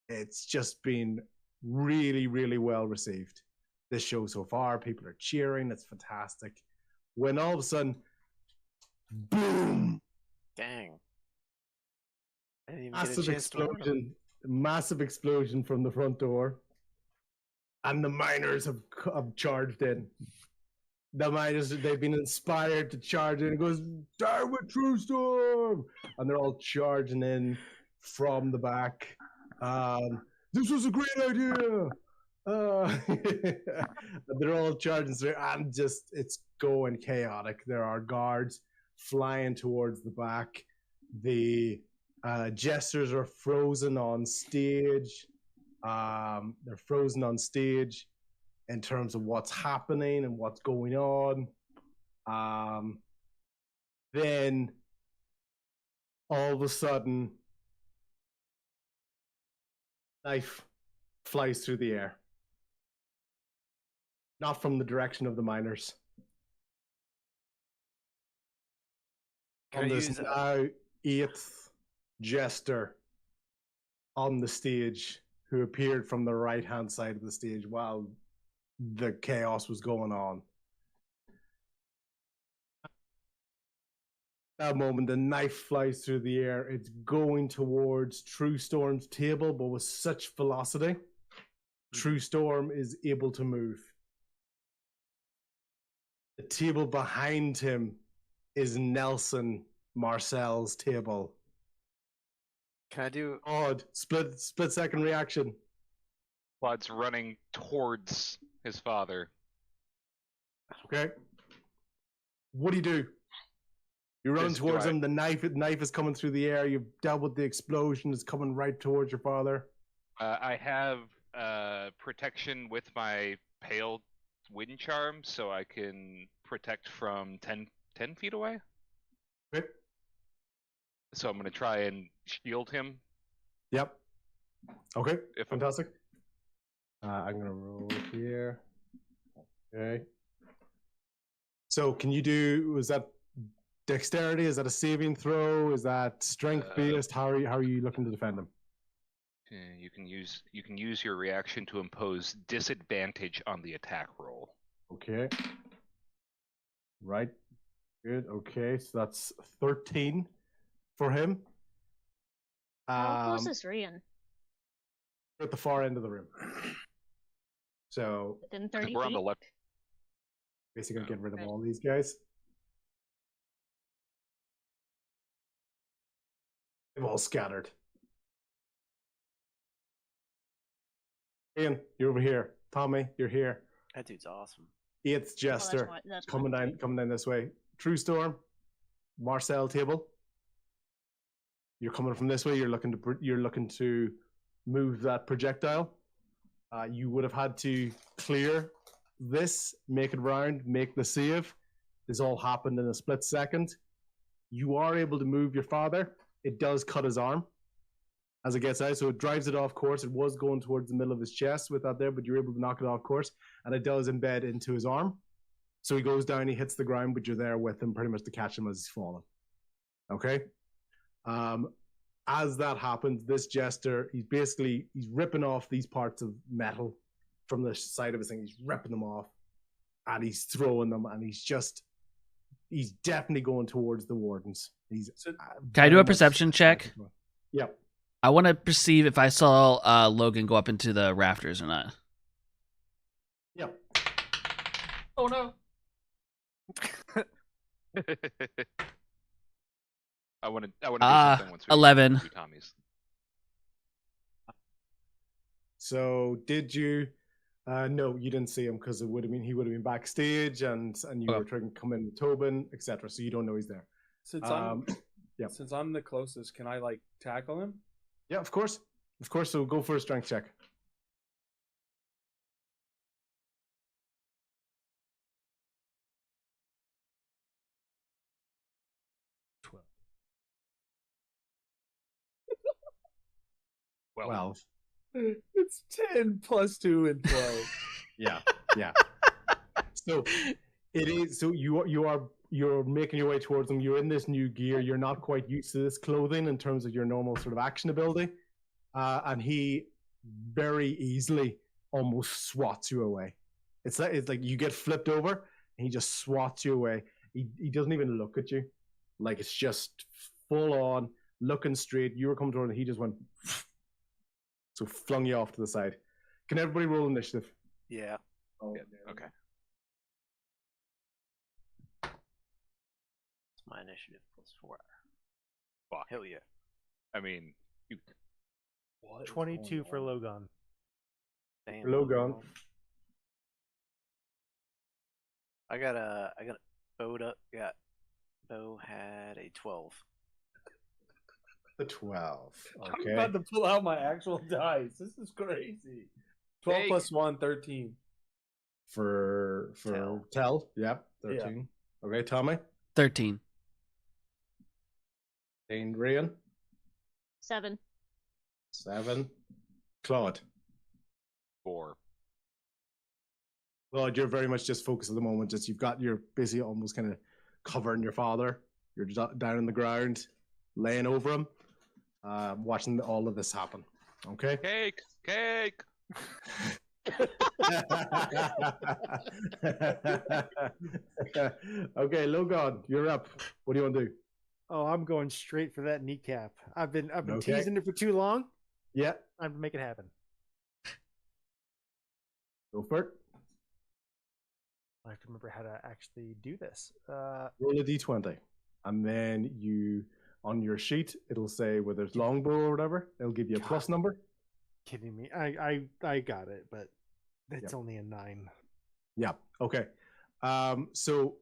it's just been really, really well received. This show so far, people are cheering. It's fantastic. When all of a sudden, boom! Dang! I didn't even Massive get a chance to warn 'em. explosion! Massive explosion from the front door, and the miners have charged in. The miners, they've been inspired to charge in. It goes, down with True Storm! And they're all charging in from the back. This was a great idea! They're all charging through, and it's going chaotic. There are guards flying towards the back. The jesters are frozen on stage. They're frozen on stage in terms of what's happening and what's going on. Then all of a sudden, knife flies through the air. Not from the direction of the miners. Can I And there's use now 8th jester on the stage who appeared from the right-hand side of the stage while the chaos was going on. That moment, the knife flies through the air. It's going towards True Storm's table, but with such velocity, True Storm is able to move. The table behind him is Nelson Marcel's table. Can I do? Odd split second reaction. Claude's running towards his father. Okay. What do you do? You run towards him. The knife is coming through the air. You've dealt with the explosion. It's coming right towards your father. I have protection with my pale wind charm, so I can protect from 10 feet away. Okay. So I'm going to try and shield him. Yep. Okay. Fantastic. I'm going to roll here. Okay. So can you do, was that dexterity? Is that a saving throw? Is that strength based? How are you looking to defend him? You can use your reaction to impose disadvantage on the attack roll. Okay. Right. Good. Okay. So that's 13 for him. How close is Rian? At the far end of the room. So Within I 30 think we're on feet? the left. basically get rid of Right. all these guys. They've all scattered. Ian, you're over here. Tommy, you're here. That dude's awesome. Eighth Jester that's coming down this way. True Storm, Marcel table. You're coming from this way. You're looking to move that projectile. You would have had to clear this, make it round, make the save. This all happened in a split second. You are able to move your father. It does cut his arm as it gets out, so it drives it off course. It was going towards the middle of his chest with that there, but you're able to knock it off course, and it does embed into his arm. So he goes down, he hits the ground, but you're there with him pretty much to catch him as he's falling. Okay? As that happens, this Jester, he's ripping off these parts of metal from the side of his thing. He's ripping them off, and he's throwing them, and he's definitely going towards the wardens. Can I do a perception check? Yep. I want to perceive if I saw Logan go up into the rafters or not. Yep. Oh no. I want to do something once we 11. do Tommy's. So did you? No, you didn't see him because he would have been backstage, and you were trying to come in with Tobin, etc. So you don't know he's there. Since Yep. I'm the closest, can I like tackle him? Yeah, of course. So go for a strength check. Well, 12. It's 10 plus 2 and 12. Yeah. So it is. So you're making your way towards them. You're in this new gear. You're not quite used to this clothing in terms of your normal sort of action ability, and he very easily almost swats you away. It's like you get flipped over, and he just swats you away. He doesn't even look at you, like it's just full on looking straight. You were coming toward him, and he just went, so flung you off to the side. Can everybody roll initiative? Yeah. Oh, yeah, okay. It's my initiative +4. Fuck. Hell yeah. I mean, you, What is 22 going for on? Logan. Damn, Logan. I got bowed up. Bo had a 12. The 12. I'm Okay. about to pull out my actual dice. This is crazy. 12 Take. plus 1, 13. For Tell. Yep. 13. Okay, Tommy. 13. Dane Rian. 7. 7. Claude. 4. Claude, you're very much just focused at the moment. You're basically almost kind of covering your father. You're just down on the ground, laying over him, watching all of this happen. Okay. Cake. Okay, Logan, you're up. What do you want to do? Oh, I'm going straight for that kneecap. I've been Okay. teasing it for too long. Yeah, Time to make it happen. go for it. I have to remember how to actually do this. Roll a d20, and then on your sheet it'll say whether it's longbow or whatever. It'll give you a plus number. Kidding me? I got it, but it's Yep. only a 9. Yeah. Okay. So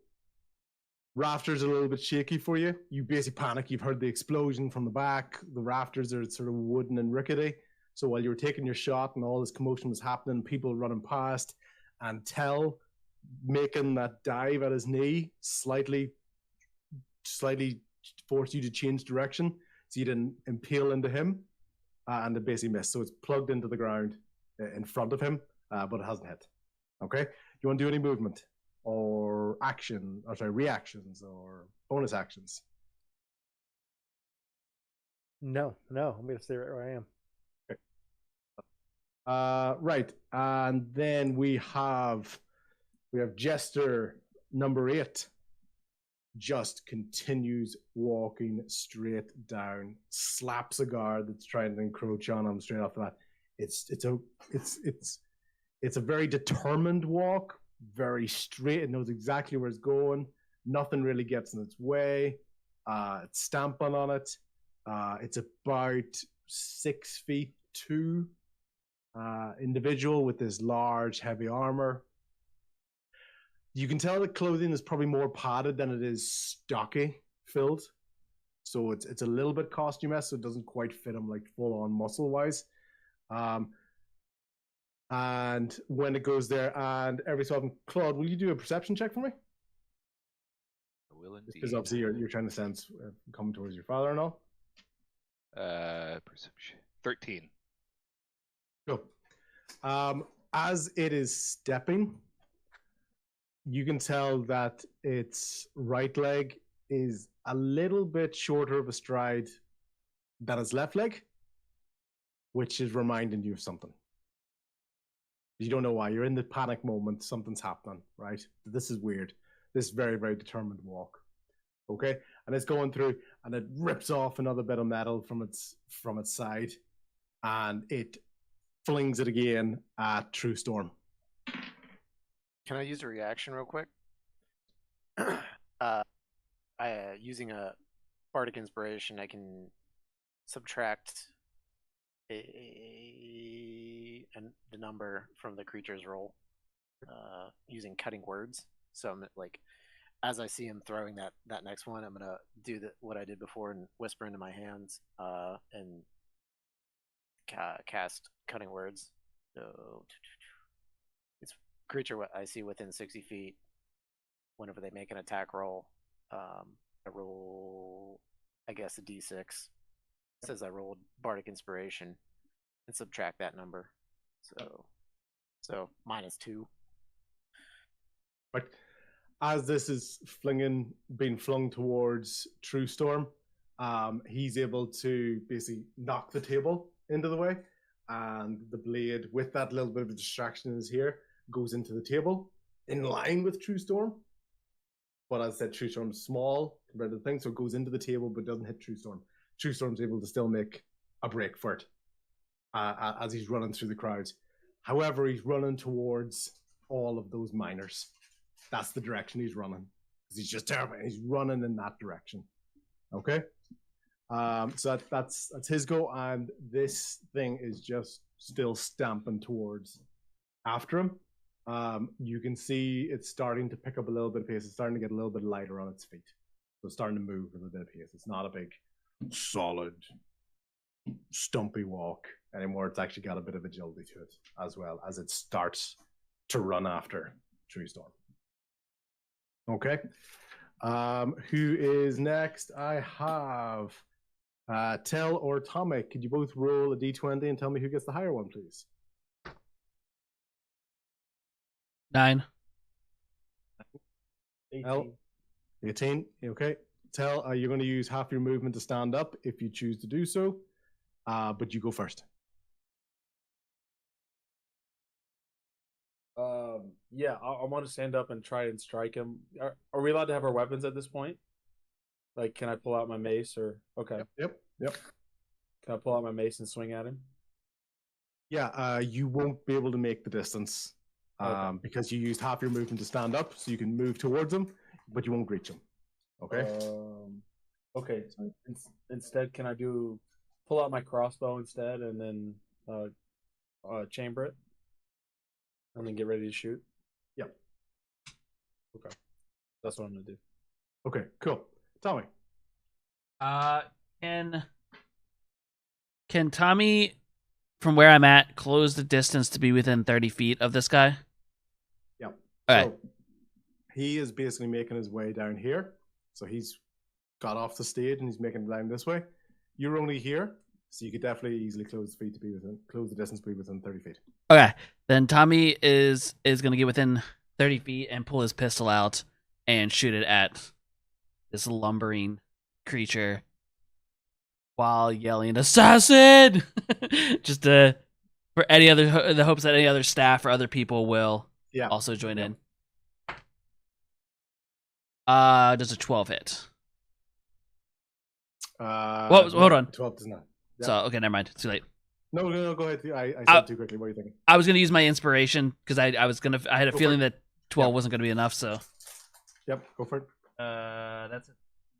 rafters are a little bit shaky for you. You basically panic. You've heard the explosion from the back. The rafters are sort of wooden and rickety. So while you were taking your shot and all this commotion was happening, people running past, and Tell making that dive at his knee slightly forced you to change direction, so you didn't impale into him, and it basically missed. So it's plugged into the ground in front of him, but it hasn't hit. Okay. You want to do any movement or reactions or bonus actions? No, I'm gonna stay right where I am. Right, and then we have Jester number 8. just continues walking straight down, slaps a guard that's trying to encroach on him straight off the bat. It's a very determined walk, very straight. It knows exactly where it's going. Nothing really gets in its way. It's stamping on it. It's about 6'2" individual with this large, heavy armor. You can tell the clothing is probably more padded than it is stocky filled. So it's a little bit costume-esque, so it doesn't quite fit him like full-on muscle-wise. And when it goes there, and every so often, Claude, will you do a perception check for me? I will indeed. Because obviously you're trying to sense coming towards your father and all. Perception 13. Cool. As it is stepping, you can tell that its right leg is a little bit shorter of a stride than its left leg, which is reminding you of something. You don't know why. You're in the panic moment. Something's happening, right? This is weird. This very, very determined walk. Okay? And it's going through, and it rips off another bit of metal from its side, and it flings it again at True Storm. Can I use a reaction real quick? Using a bardic inspiration, I can subtract the number from the creature's roll using cutting words. So I'm like, as I see him throwing that next one, I'm gonna do what I did before and whisper into my hands and cast cutting words. So it's creature I see within 60 feet. Whenever they make an attack roll, I roll, I guess, a d6. It says I rolled bardic inspiration and subtract that number. So -2. But as this is being flung towards True Storm, he's able to basically knock the table into the way, and the blade, with that little bit of a distraction in his ear, goes into the table in line with True Storm. But as I said, True Storm's small compared to the thing, so it goes into the table but doesn't hit True Storm. True Storm's able to still make a break for it as he's running through the crowds. However, he's running towards all of those miners. That's the direction he's running, because he's just terrified. He's running in that direction. Okay? So that's his go, and this thing is just still stamping towards after him. You can see it's starting to pick up a little bit of pace. It's starting to get a little bit lighter on its feet. So it's starting to move with a little bit of pace. It's not a big, solid, stumpy walk anymore. It's actually got a bit of agility to it, as well as it starts to run after True Storm. Okay. Who is next? I have Tell or Tommy. Could you both roll a d20 and tell me who gets the higher one, please? 9. 18. 18. Okay. Tell, you're going to use half your movement to stand up if you choose to do so, but you go first. Yeah, I want to stand up and try and strike him. Are we allowed to have our weapons at this point? Like, can I pull out my mace or? Okay. Yep. Can I pull out my mace and swing at him? Yeah, you won't be able to make the distance because you used half your movement to stand up, so you can move towards him, but you won't reach him. Okay. Okay. So instead, can I pull out my crossbow instead, and then chamber it, and then get ready to shoot? Yep. Okay. That's what I'm gonna do. Okay. Cool. Tommy. Can Tommy, from where I'm at, close the distance to be within 30 feet of this guy? Yep. Okay. So he is basically making his way down here. So he's got off the stage and he's making it down this way. You're only here, so you could definitely easily close the distance to be within 30 feet. Okay. Then Tommy is going to get within 30 feet and pull his pistol out and shoot it at this lumbering creature while yelling "Assassin!" Just for the hopes that any other staff or other people will also join in. Does a 12 hit? Well, hold on. 12 does not. Yeah. So okay, never mind. Too late. No, go ahead. I said too quickly. What are you thinking? I was gonna use my inspiration because I had a Go feeling for it. that 12 Yeah. wasn't gonna be enough. So Yep, go for it. that's a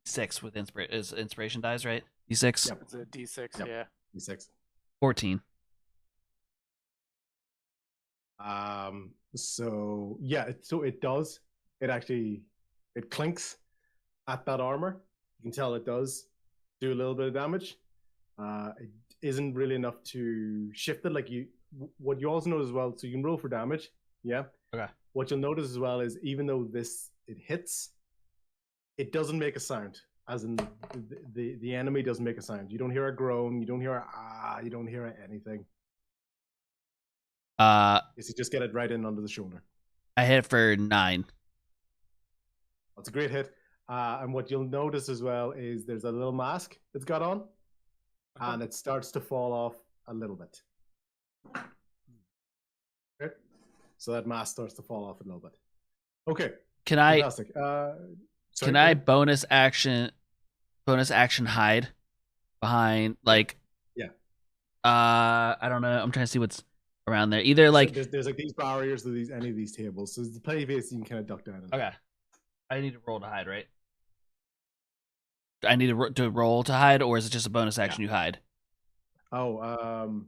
6 with inspiration dies, right? D6. Yep. It's a D6. Yep. Yeah. D6. 14. So yeah, so it does. It clinks at that armor. You can tell it does do a little bit of damage. It isn't really enough to shift it. What you also notice as well. So you can roll for damage. Yeah. Okay. What you'll notice as well is even though it hits, it doesn't make a sound. As in the enemy doesn't make a sound. You don't hear a groan. You don't hear you don't hear anything. You just get it right in under the shoulder. I hit for 9. That's a great hit. And what you'll notice as well is there's a little mask it's got on, and it starts to fall off a little bit. Okay. So that mask starts to fall off a little bit. Okay. Can I? Fantastic. Can I bonus action hide behind Yeah. I don't know. I'm trying to see what's around there. Either like there's like these barriers to any of these tables. So the play face you can kind of duck down. Okay. I need to roll to hide, right? I need to roll to hide, or is it just a bonus action you hide? Oh,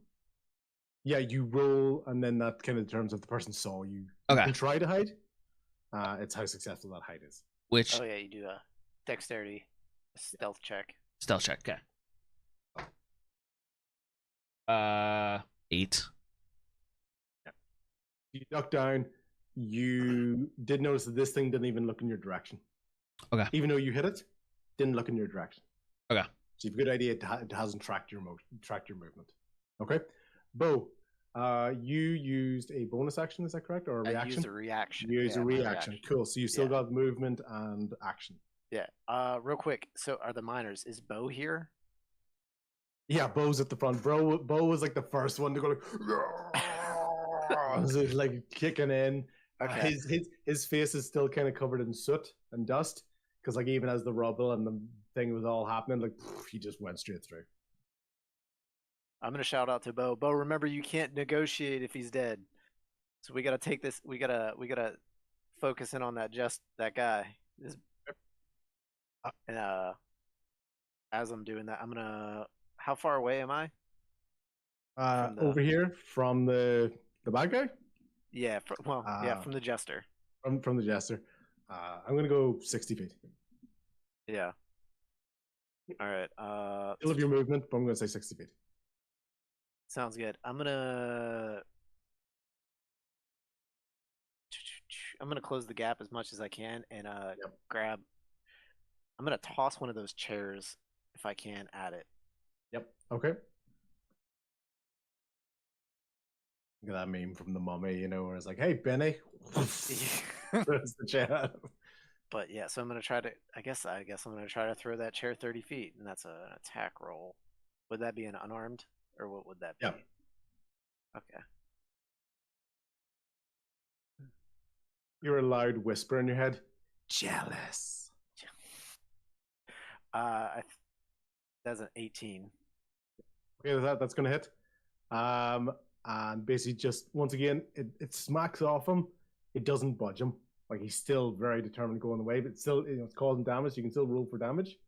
yeah, you roll, and then that kind of determines if the person saw you. Okay. You can try to hide. It's how successful that hide is. Which Oh yeah, you do a dexterity stealth check. stealth check? Okay. 8. You duck down. You did notice that this thing didn't even look in your direction. Okay. Even though you hit it, didn't look in your direction. Okay. So you've a good idea it hasn't tracked your movement. Okay. Bo, you used a bonus action, is that correct? Or a reaction? I used a reaction. You used Yeah, a my reaction. Cool. So you still got movement and action. Yeah. Real quick. So are the miners? Is Bo here? Yeah, Bo's at the front. Bo was like the first one to go like kicking in. Okay. His face is still kind of covered in soot and dust because like even as the rubble and the thing was all happening, like he just went straight through. I'm gonna shout out to Bo. Bo, remember you can't negotiate if he's dead. So we gotta take this. We gotta focus in on that guy. And as I'm doing that, I'm gonna. How far away am I? Over here from the bad guy. Yeah. From the jester. From the jester. I'm gonna go 60 feet. Yeah. All right. Still have your movement, but I'm gonna say 60 feet. Sounds good. I'm gonna close the gap as much as I can and grab. I'm gonna toss one of those chairs if I can at it. Yep. Okay. Look at that meme from the Mummy, where it's like, "Hey, Benny." There's the chair. But yeah, so I'm gonna try to. I guess I'm gonna try to throw that chair 30 feet, and that's an attack roll. Would that be an unarmed, or what would that be? Yeah. Okay. You're a loud whisper in your head. Jealous. That's an 18. Okay, that's gonna hit. And basically just once again, it smacks off him. It doesn't budge him. Like he's still very determined to go on the way, but still, it's causing damage. You can still roll for damage.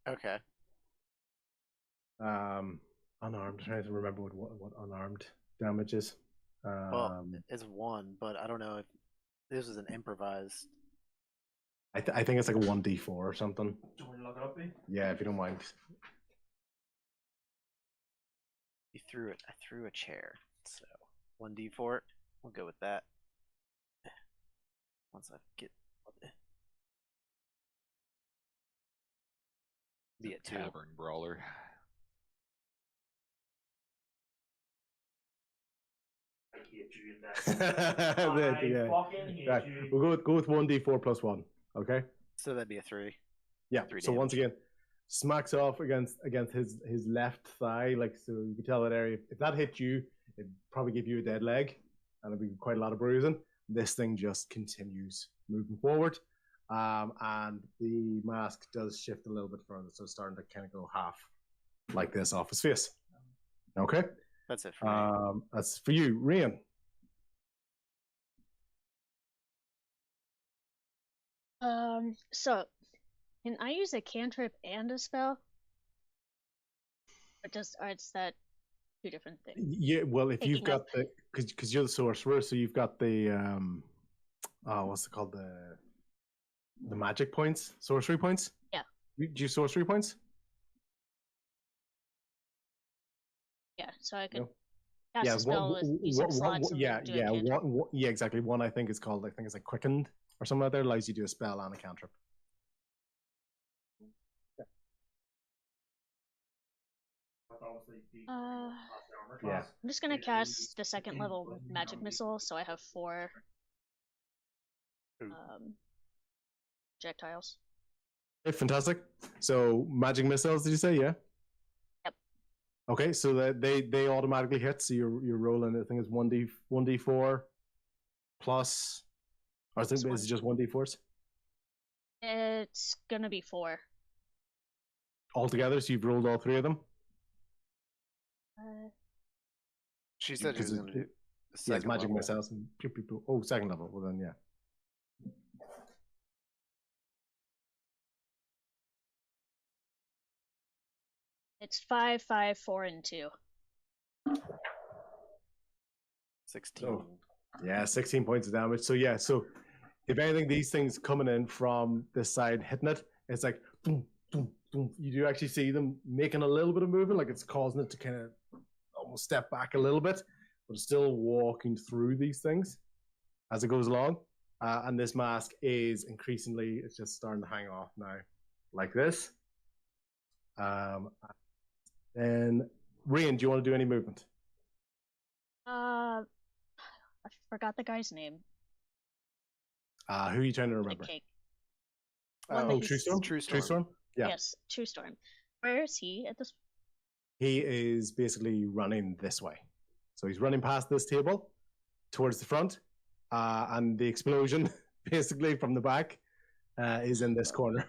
Okay. Unarmed. I'm trying to remember what unarmed damage is. Well, it's 1, but I don't know if this is an improvised. I think it's like a 1d4 or something. Do you want to look it up, B? Yeah, if you don't mind. I threw a chair, so 1d4. We'll go with that. Once I get be a 2. Tavern brawler. I hate you in that. Yeah. Fucking hate Right. you. We'll go with 1d4 plus 1. Okay. So that'd be a 3. Yeah. 3 So once damage. again, smacks off against his left thigh, so you can tell that area. If that hit you, it'd probably give you a dead leg, and it'd be quite a lot of bruising. This thing just continues moving forward, and the mask does shift a little bit further, so it's starting to kind of go half like this off his face. Okay. That's it for me. That's for you, Rian. So can I use a cantrip and a spell? Or is that two different things? Yeah, well, if you've Taking got up- the because you're the sorcerer, so you've got the what's it called, the magic points, sorcery points. Yeah. Do you sorcery points? Yeah, so I could No. cast Yeah, a spell with use up slots and yeah, then do a yeah, cantrip. yeah, exactly. One I think is called, I think it's like quickened or something like that. Allows you to do a spell and a cantrip. Yeah. I'm just gonna cast the second level magic missile, so I have 4 projectiles. Okay, fantastic. So magic missiles, did you say? Yeah. Yep. Okay, so that they automatically hit. So you're rolling. I think it's 1d4 plus. Or is it just 1d4s It's gonna be 4. altogether? So you've rolled all 3 of them. She said she was going to do the Yes, second magic level. missiles. And oh, second level. Well then, yeah. It's 5, 5, 4, and 2. 16. Oh. Yeah, 16 points of damage. So yeah, so if anything, these things coming in from this side hitting it, it's like boom, boom, boom. You do actually see them making a little bit of movement, like it's causing it to kind of almost step back a little bit, but it's still walking through these things as it goes along. And this mask is increasingly, it's just starting to hang off now, like this. Then, Rian, do you want to do any movement? I forgot the guy's name. Who are you trying to The remember? cake. One that Oh, he's- True Storm? True True Storm. Storm? Yeah. Yes, True Storm. Where is he at this? He is basically running this way. So he's running past this table towards the front, and the explosion basically from the back is in this corner.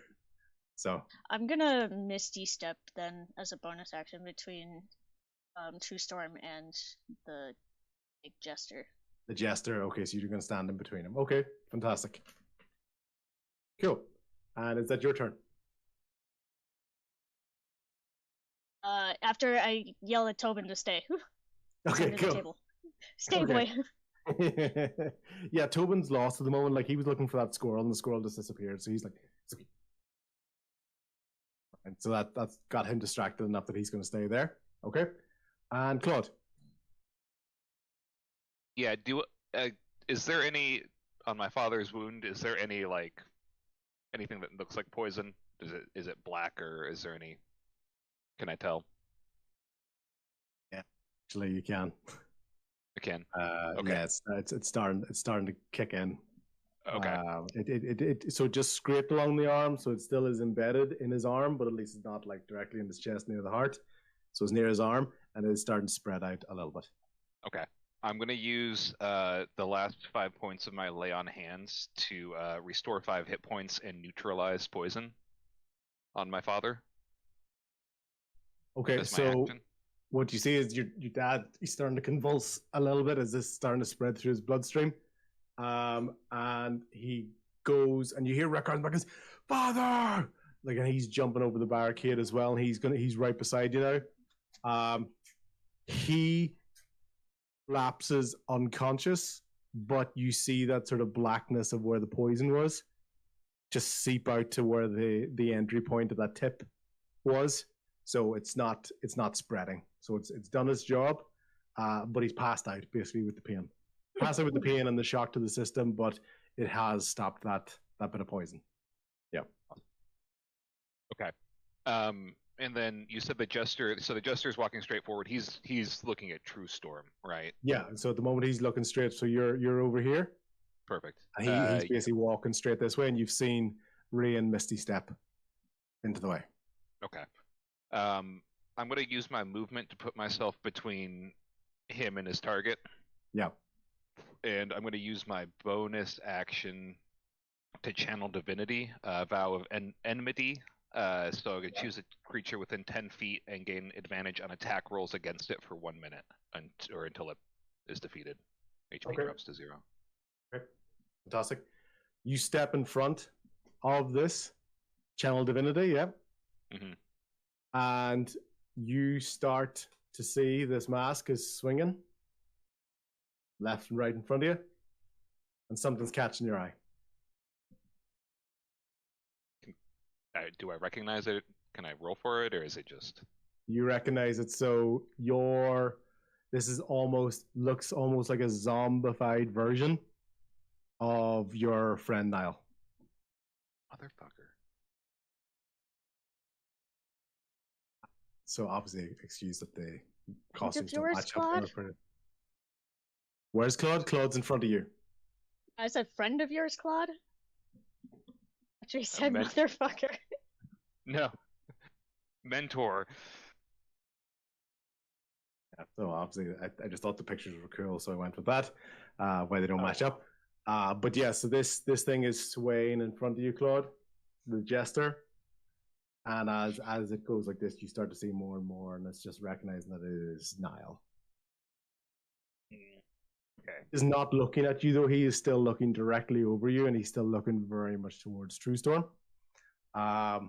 So I'm gonna Misty Step then as a bonus action between True Storm and the big jester. the jester, okay, so you're going to stand in between them. Okay, fantastic. Cool. And is that your turn? After I yell at Tobin to stay. Okay, Under the cool. table. Stay, Okay. boy. Yeah, Tobin's lost at the moment. Like, he was looking for that squirrel, and the squirrel just disappeared. So he's like, it's okay. And so that's got him distracted enough that he's going to stay there. Okay. And Claude. Yeah. Is there any on my father's wound? Is there any like anything that looks like poison? Is it black or is there any? Can I tell? Actually, you can. I can. Okay. Yeah, it's starting to kick in. Okay. So it just scraped along the arm, so it still is embedded in his arm, but at least it's not like directly in his chest near the heart. So it's near his arm, and it's starting to spread out a little bit. Okay. I'm gonna use the last 5 points of my lay on hands to restore 5 hit points and neutralize poison on my father. Okay, That's my so action. what you see is your dad, he's starting to convulse a little bit as this is starting to spread through his bloodstream. And he goes, and you hear Rickard's back, goes, "Father!" Like, and he's jumping over the barricade as well, and he's right beside you now. He lapses unconscious, but you see that sort of blackness of where the poison was just seep out to where the entry point of that tip was. So it's not spreading. So it's done its job, but he's passed out basically with the pain. Passed out with the pain and the shock to the system, but it has stopped that bit of poison. Yeah. Okay. And then you said the jester. So the jester is walking straight forward. He's looking at True Storm, right? Yeah. So at the moment he's looking straight. So you're over here, Perfect. and he's basically walking straight this way, and you've seen Ray and Misty step into the way. Okay. I'm gonna use my movement to put myself between him and his target. Yeah. And I'm gonna use my bonus action to channel divinity, vow of enmity. So I could choose a creature within 10 feet and gain advantage on attack rolls against it for 1 minute, or until it is defeated. HP Okay. drops to 0. Okay. Fantastic. You step in front of this channel divinity, yeah? Mhm. And you start to see this mask is swinging left and right in front of you, and something's catching your eye. Do I recognize it? Can I roll for it, or is it just? You recognize it, so this is looks almost like a zombified version of your friend Niall. Motherfucker. So obviously, excuse that the Friend costumes of don't yours, match up. Claude? Where's Claude? Claude's in front of you. I said friend of yours, Claude? Actually said meant- motherfucker. No. Mentor. Yeah, so obviously, I just thought the pictures were cool, so I went with that. Why they don't match up. But yeah, so this thing is swaying in front of you, Claude, the jester. And as it goes like this, you start to see more and more, and it's just recognizing that it is Niall. Okay. He's not looking at you, though. He is still looking directly over you, and he's still looking very much towards True Storm. At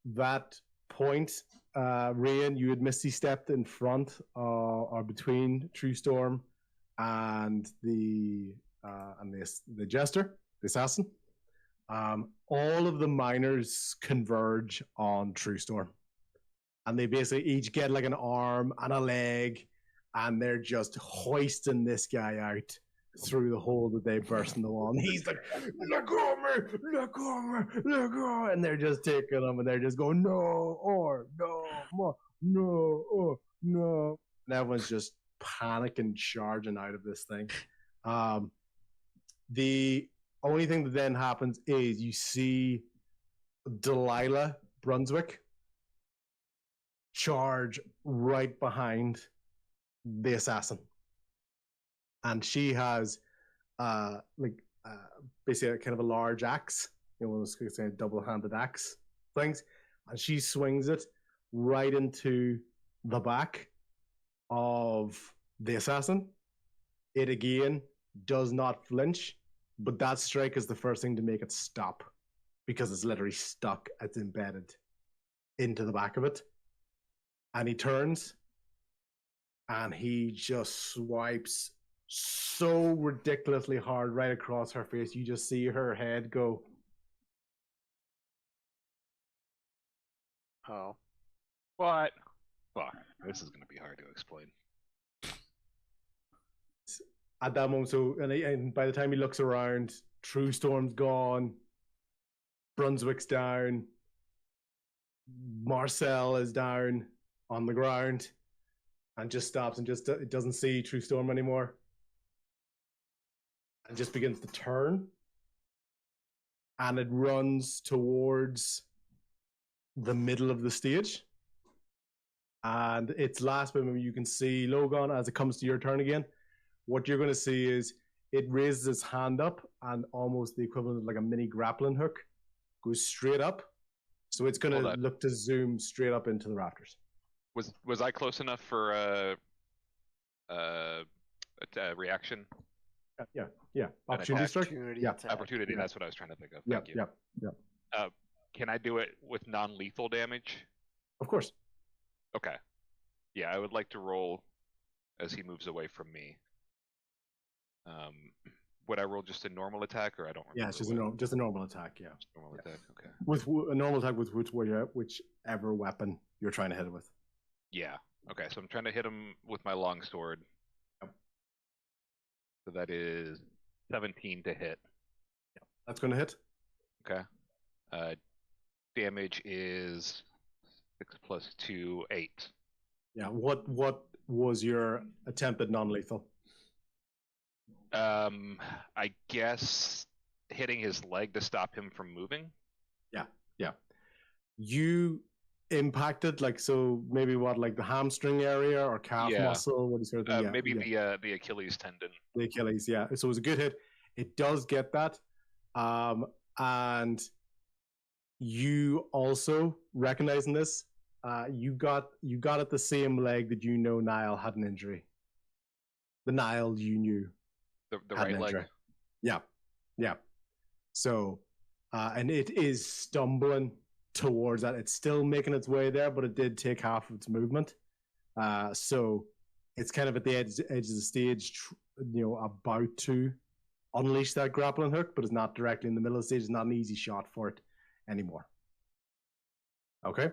that point, Rayan, you had Misty stepped in front or between True Storm and the jester, the assassin. All of the miners converge on True Storm, and they basically each get like an arm and a leg, and they're just hoisting this guy out through the hole that they burst in the wall. And he's like, "Let go of me! Let go of me! Let go!" And they're just taking him, and they're just going, "No, or no, more, no, or no." And everyone's just panicking, charging out of this thing. The only thing that then happens is you see Delilah Brunswick charge right behind the assassin, and she has basically a kind of a large axe, those double-handed axe things, and she swings it right into the back of the assassin. It again does not flinch, but that strike is the first thing to make it stop, because it's literally stuck, it's embedded into the back of it. And he turns, and he just swipes so ridiculously hard right across her face. You just see her head go. Oh. What? Fuck. This is going to be hard to explain. At that moment, and by the time he looks around, True Storm's gone, Brunswick's down, Marcel is down on the ground, and just stops and just it doesn't see True Storm anymore, and just begins to turn, and it runs towards the middle of the stage. And its last moment, you can see Logan as it comes to your turn again. What you're going to see is it raises its hand up, and almost the equivalent of like a mini grappling hook goes straight up. So it's going to look to zoom straight up into the rafters. Was I close enough for a reaction? Yeah. Opportunity strike. Opportunity attack. Opportunity. Yeah. That's what I was trying to think of. Yeah. Thank you. Can I do it with non-lethal damage? Of course. Okay. Yeah, I would like to roll as he moves away from me. Would I roll just a normal attack, or I don't remember? Yeah, it's just a normal attack. Yeah. Just normal attack. Okay. With a normal attack with whichever weapon you're trying to hit it with. Yeah. Okay. So I'm trying to hit him with my longsword. Yep. So that is 17 to hit. Yeah, that's going to hit. Okay. Damage is 6 plus 2, 8. Yeah. What was your attempt at non-lethal? I guess hitting his leg to stop him from moving. Yeah. You impacted maybe like the hamstring area or calf muscle? What is sort of maybe the Achilles tendon. The Achilles, yeah. So it was a good hit. It does get that, And you also recognizing this, you got at the same leg that you know Niall had an injury. The Niall you knew The had an right leg. injury. Yeah. So, and it is stumbling towards that. It's still making its way there, but it did take half of its movement. So it's kind of at the edge of the stage, about to unleash that grappling hook, but it's not directly in the middle of the stage. It's not an easy shot for it anymore. Okay.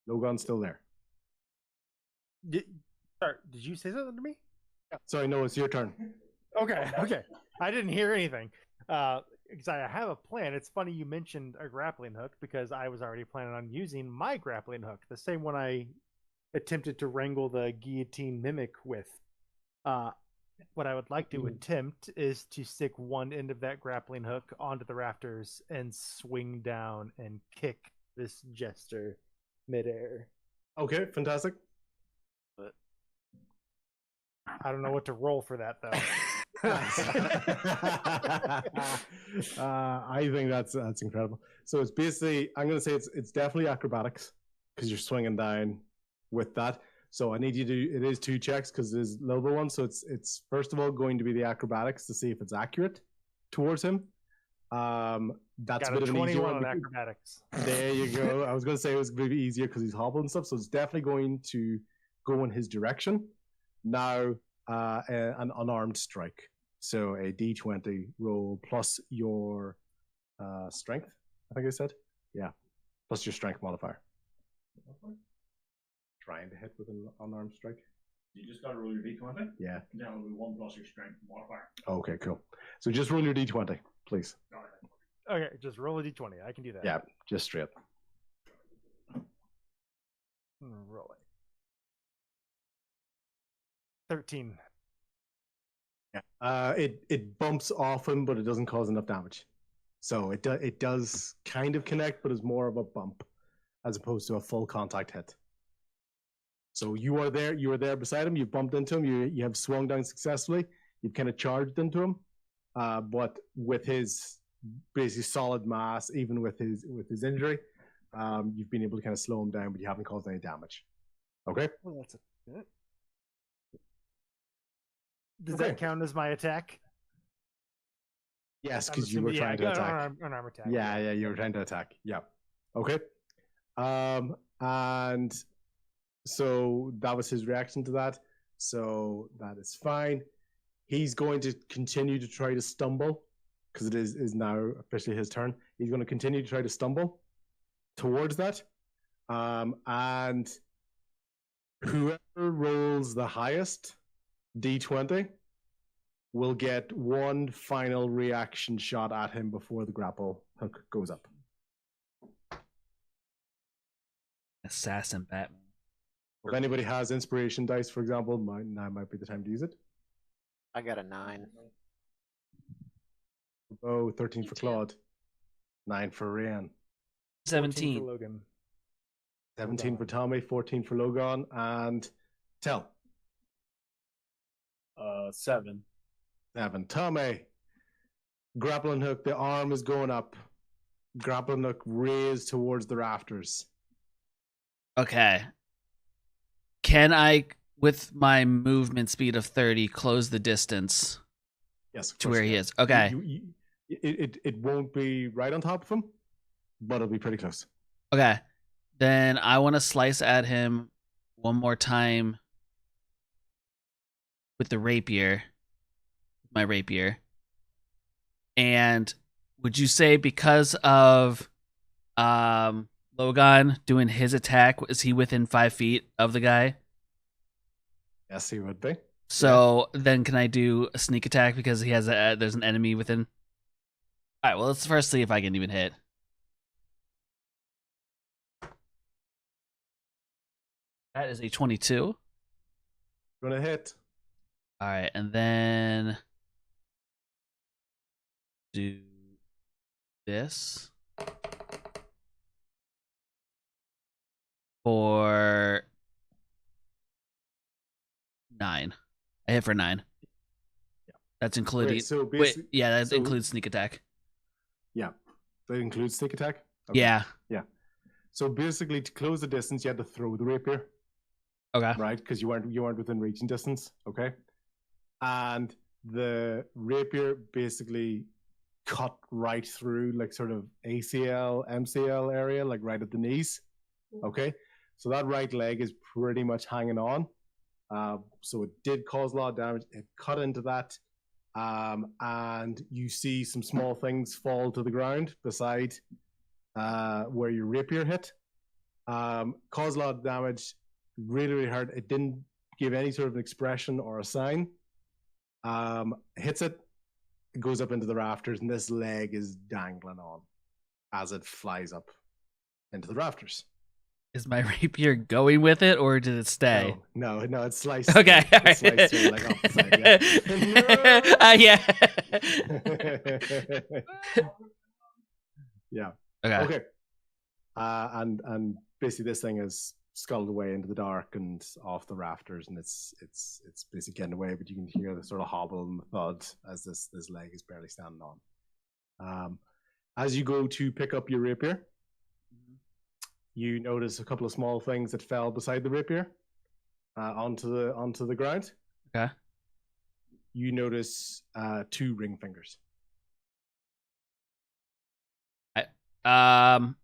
Logan's still there. Sorry, did you say something to me? Sorry, no, it's your turn. Okay. I didn't hear anything. Because I have a plan. It's funny you mentioned a grappling hook because I was already planning on using my grappling hook, the same one I attempted to wrangle the guillotine mimic with. What I would like to attempt is to stick one end of that grappling hook onto the rafters and swing down and kick this jester midair. Okay, fantastic. But I don't know what to roll for that though. I think that's incredible. So it's basically, I'm going to say it's definitely acrobatics because you're swinging down with that. So I need you to. It is 2 checks because it is level 1. So it's first of all going to be the acrobatics to see if it's accurate towards him. That's Got a bit of an easier 21 one. on acrobatics. There you go. I was going to say it was going to be easier because he's hobbling and stuff. So it's definitely going to go in his direction. Now, an unarmed strike. So a D20 roll plus your strength, I think I said. Yeah. Plus your strength modifier. Trying to hit with an unarmed strike. You just got to roll your D20. Yeah. Then it'll be 1 plus your strength modifier. Okay, cool. So just roll your D20, please. Okay, just roll a d20. I can do that. Yeah, just straight. Roll it. 13. Yeah. It bumps off him, but it doesn't cause enough damage. So it does kind of connect, but it's more of a bump as opposed to a full contact hit. So you are there beside him, you've bumped into him, you have swung down successfully, you've kind of charged into him, but with his basically solid mass, even with his injury, you've been able to kind of slow him down, but you haven't caused any damage. Okay? Well, that's it. Does that count as my attack? Yes, because you were trying to attack. An arm attack. Yeah, you were trying to attack. Yeah. Okay. And so that was his reaction to that. So that is fine. He's going to continue to try to stumble because it is now officially his turn. He's going to continue to try to stumble towards that. And whoever rolls the highest D20 will get one final reaction shot at him before the grapple hook goes up. Assassin Batman. If anybody has inspiration dice, for example, now might be the time to use it. I got a 9. Oh, 13 for Claude. 9 for Ryan. 17 for Logan. 17 for Tommy, 14 for Logan, and Tell. 7. 7. Tommy. Grappling hook, the arm is going up. Grappling hook raised towards the rafters. Okay. Can I, with my movement speed of 30, close the distance Yes, to where he is? Okay. It won't be right on top of him, but it'll be pretty close. Okay. Then I want to slice at him one more time with the rapier. My rapier. And would you say because of Logan doing his attack, is he within 5 feet of the guy? Yes, he would be. So then can I do a sneak attack because he has there's an enemy within? All right, well, let's first see if I can even hit. That is a 22. Gonna hit. All right, and then do this for 9. I hit for 9. Yeah. That's including. Okay, so Wait, basically, yeah, that includes sneak attack. yeah, that includes sneak attack. Okay. Yeah. Yeah. So basically, to close the distance, you had to throw the rapier, Okay. right? Because you weren't within reaching distance. Okay. And the rapier basically cut right through, like sort of ACL, MCL area, like right at the knees. Okay. So that right leg is pretty much hanging on. So it did cause a lot of damage. It cut into that. And you see some small things fall to the ground beside where your rapier hit. Caused a lot of damage. Really, really hurt. It didn't give any sort of an expression or a sign. Hits it, goes up into the rafters, and this leg is dangling on as it flies up into the rafters. Is my rapier going with it, or did it stay? No, it's sliced. Okay, through. all right. It's sliced through, like off the side. Yeah. Yeah. Okay. Okay. And basically this thing is sculled away into the dark and off the rafters, and it's basically getting away, but you can hear the sort of hobble and the thud as this leg is barely standing on. As you go to pick up your rapier, you notice a couple of small things that fell beside the rapier onto the ground. Okay. You notice 2 ring fingers. In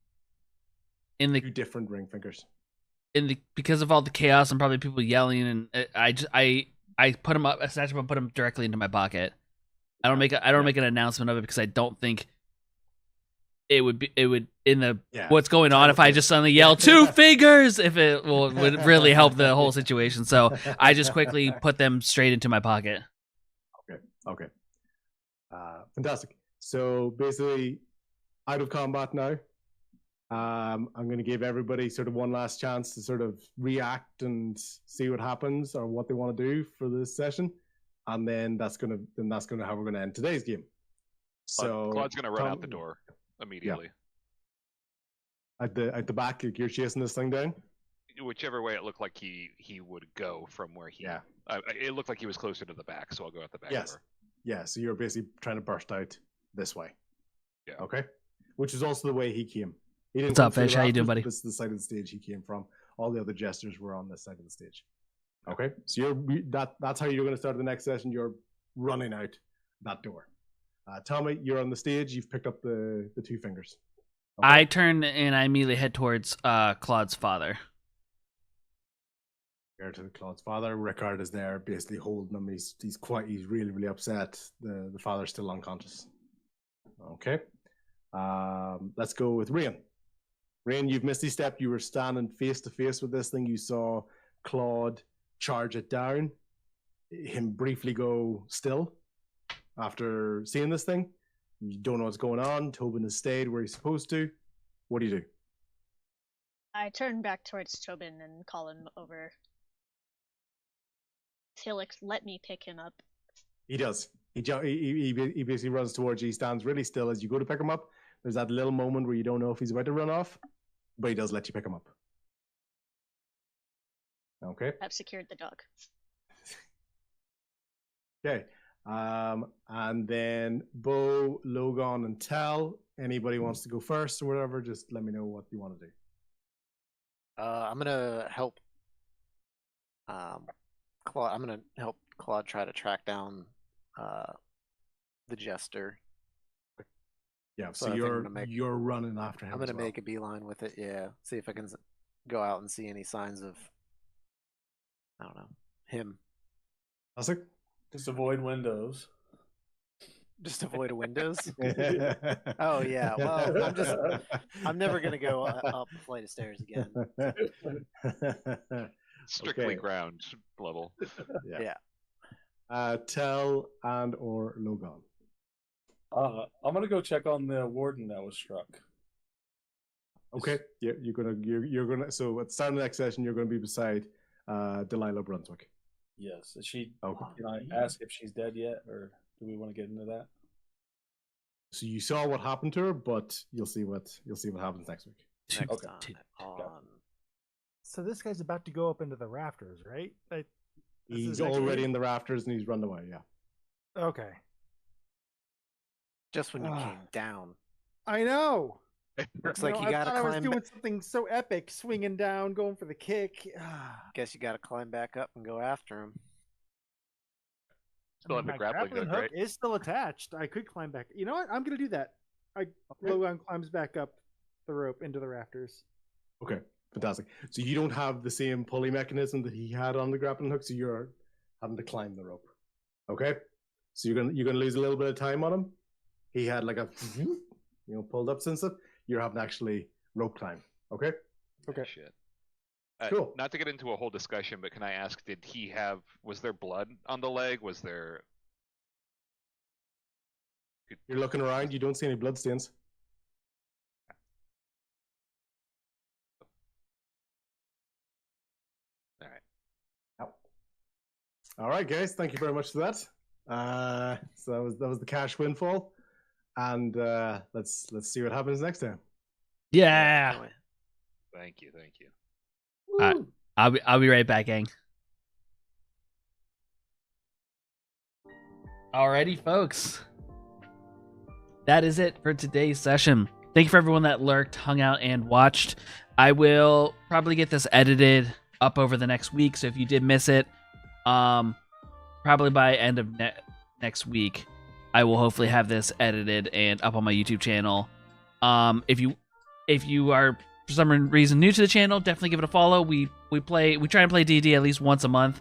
the 2 different ring fingers. Because of all the chaos and probably people yelling, and I put them up. I snatch them up, put them directly into my pocket. I don't make an announcement of it because I don't think it would in the what's going on if I just suddenly yell 2 fingers, if it would really help the whole situation. So I just quickly put them straight into my pocket. Okay. Fantastic. So basically, out of combat now. I'm going to give everybody sort of one last chance to sort of react and see what happens or what they want to do for this session, and then that's going to how we're going to end today's game. So Claude's going to run out the door immediately. Yeah. At the back, you're chasing this thing down. Whichever way it looked like he would go from where he. Yeah. It looked like he was closer to the back, so I'll go out the back Yes. door. Yeah. So you're basically trying to burst out this way. Yeah. Okay. Which is also the way he came. He didn't What's up, Fish? How you doing, buddy? This is the side of the stage he came from. All the other jesters were on this side of the stage. Okay, so that's how you're going to start the next session. You're running out that door. Tommy, you're on the stage. You've picked up the 2 fingers. Okay? I turn and I immediately head towards Claude's father. Here to Claude's father. Rickard is there, basically holding him. He's really, really upset. The father's still unconscious. Okay. Let's go with Rain. Rain, you've misty stepped. You were standing face to face with this thing. You saw Claude charge it down, him briefly go still after seeing this thing. You don't know what's going on. Tobin has stayed where he's supposed to. What do you do? I turn back towards Tobin and call him over. Felix, let me pick him up. He does. He basically runs towards you. He stands really still as you go to pick him up. There's that little moment where you don't know if he's about to run off, but he does let you pick him up. Okay. I've secured the dog. Okay. And then Bo, Logan, and Tal. Anybody wants to go first or whatever, just let me know what you want to do. I'm gonna help. Claude. I'm gonna help Claude try to track down the jester. Yeah, so you're running after him. I'm gonna make a beeline with it. Yeah, see if I can go out and see any signs of, I don't know, him. Classic. Just avoid windows. Just avoid windows. Oh yeah. Well, I'm never gonna go up a flight of stairs again. Strictly ground level. Yeah. Tell and or Logan. I'm gonna go check on the warden that was struck. Okay. Yeah, you're gonna. So at the start of the next session, you're gonna be beside Delilah Brunswick. Yes. Is she? Okay. Can I ask if she's dead yet, or do we want to get into that? So you saw what happened to her, but you'll see what happens next week. Next Okay. time on So this guy's about to go up into the rafters, right? This He's is next already week? in the rafters and he's run away. Yeah. Okay. just when you Ah. came down. I know. Looks like you I gotta thought I was climb. doing something so epic, swinging down, going for the kick. Ah. Guess you gotta climb back up and go after him. Still have the My grappling hook, hook right? is still attached. I could climb back. You know what? I'm gonna do that. Logan climbs back up the rope into the rafters. Okay. Fantastic. So you don't have the same pulley mechanism that he had on the grappling hook, so you're having to climb the rope. Okay. So you're gonna lose a little bit of time on him. He had like a pulled up and stuff. You're having to actually rope climb. Okay. Okay. Shit. Cool. Not to get into a whole discussion, but can I ask, was there blood on the leg? Was there... You're looking around. You don't see any bloodstains. All right. All right, guys. Thank you very much for that. So that was the cash windfall, and let's see what happens next time. Yeah. Anyway, Thank you. I'll be right back, gang. Alrighty, folks. That is it for today's session. Thank you for everyone that lurked, hung out, and watched. I will probably get this edited up over the next week, so if you did miss it, probably by end of next week, I will hopefully have this edited and up on my YouTube channel. If you are for some reason new to the channel, definitely give it a follow. We try and play D&D at least once a month.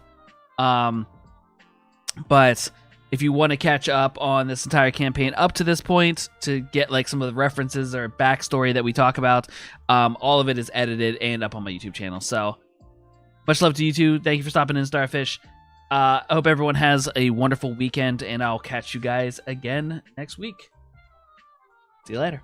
But if you want to catch up on this entire campaign up to this point to get like some of the references or backstory that we talk about, all of it is edited and up on my YouTube channel. So much love to you two. Thank you for stopping in, Starfish. I hope everyone has a wonderful weekend, and I'll catch you guys again next week. See you later.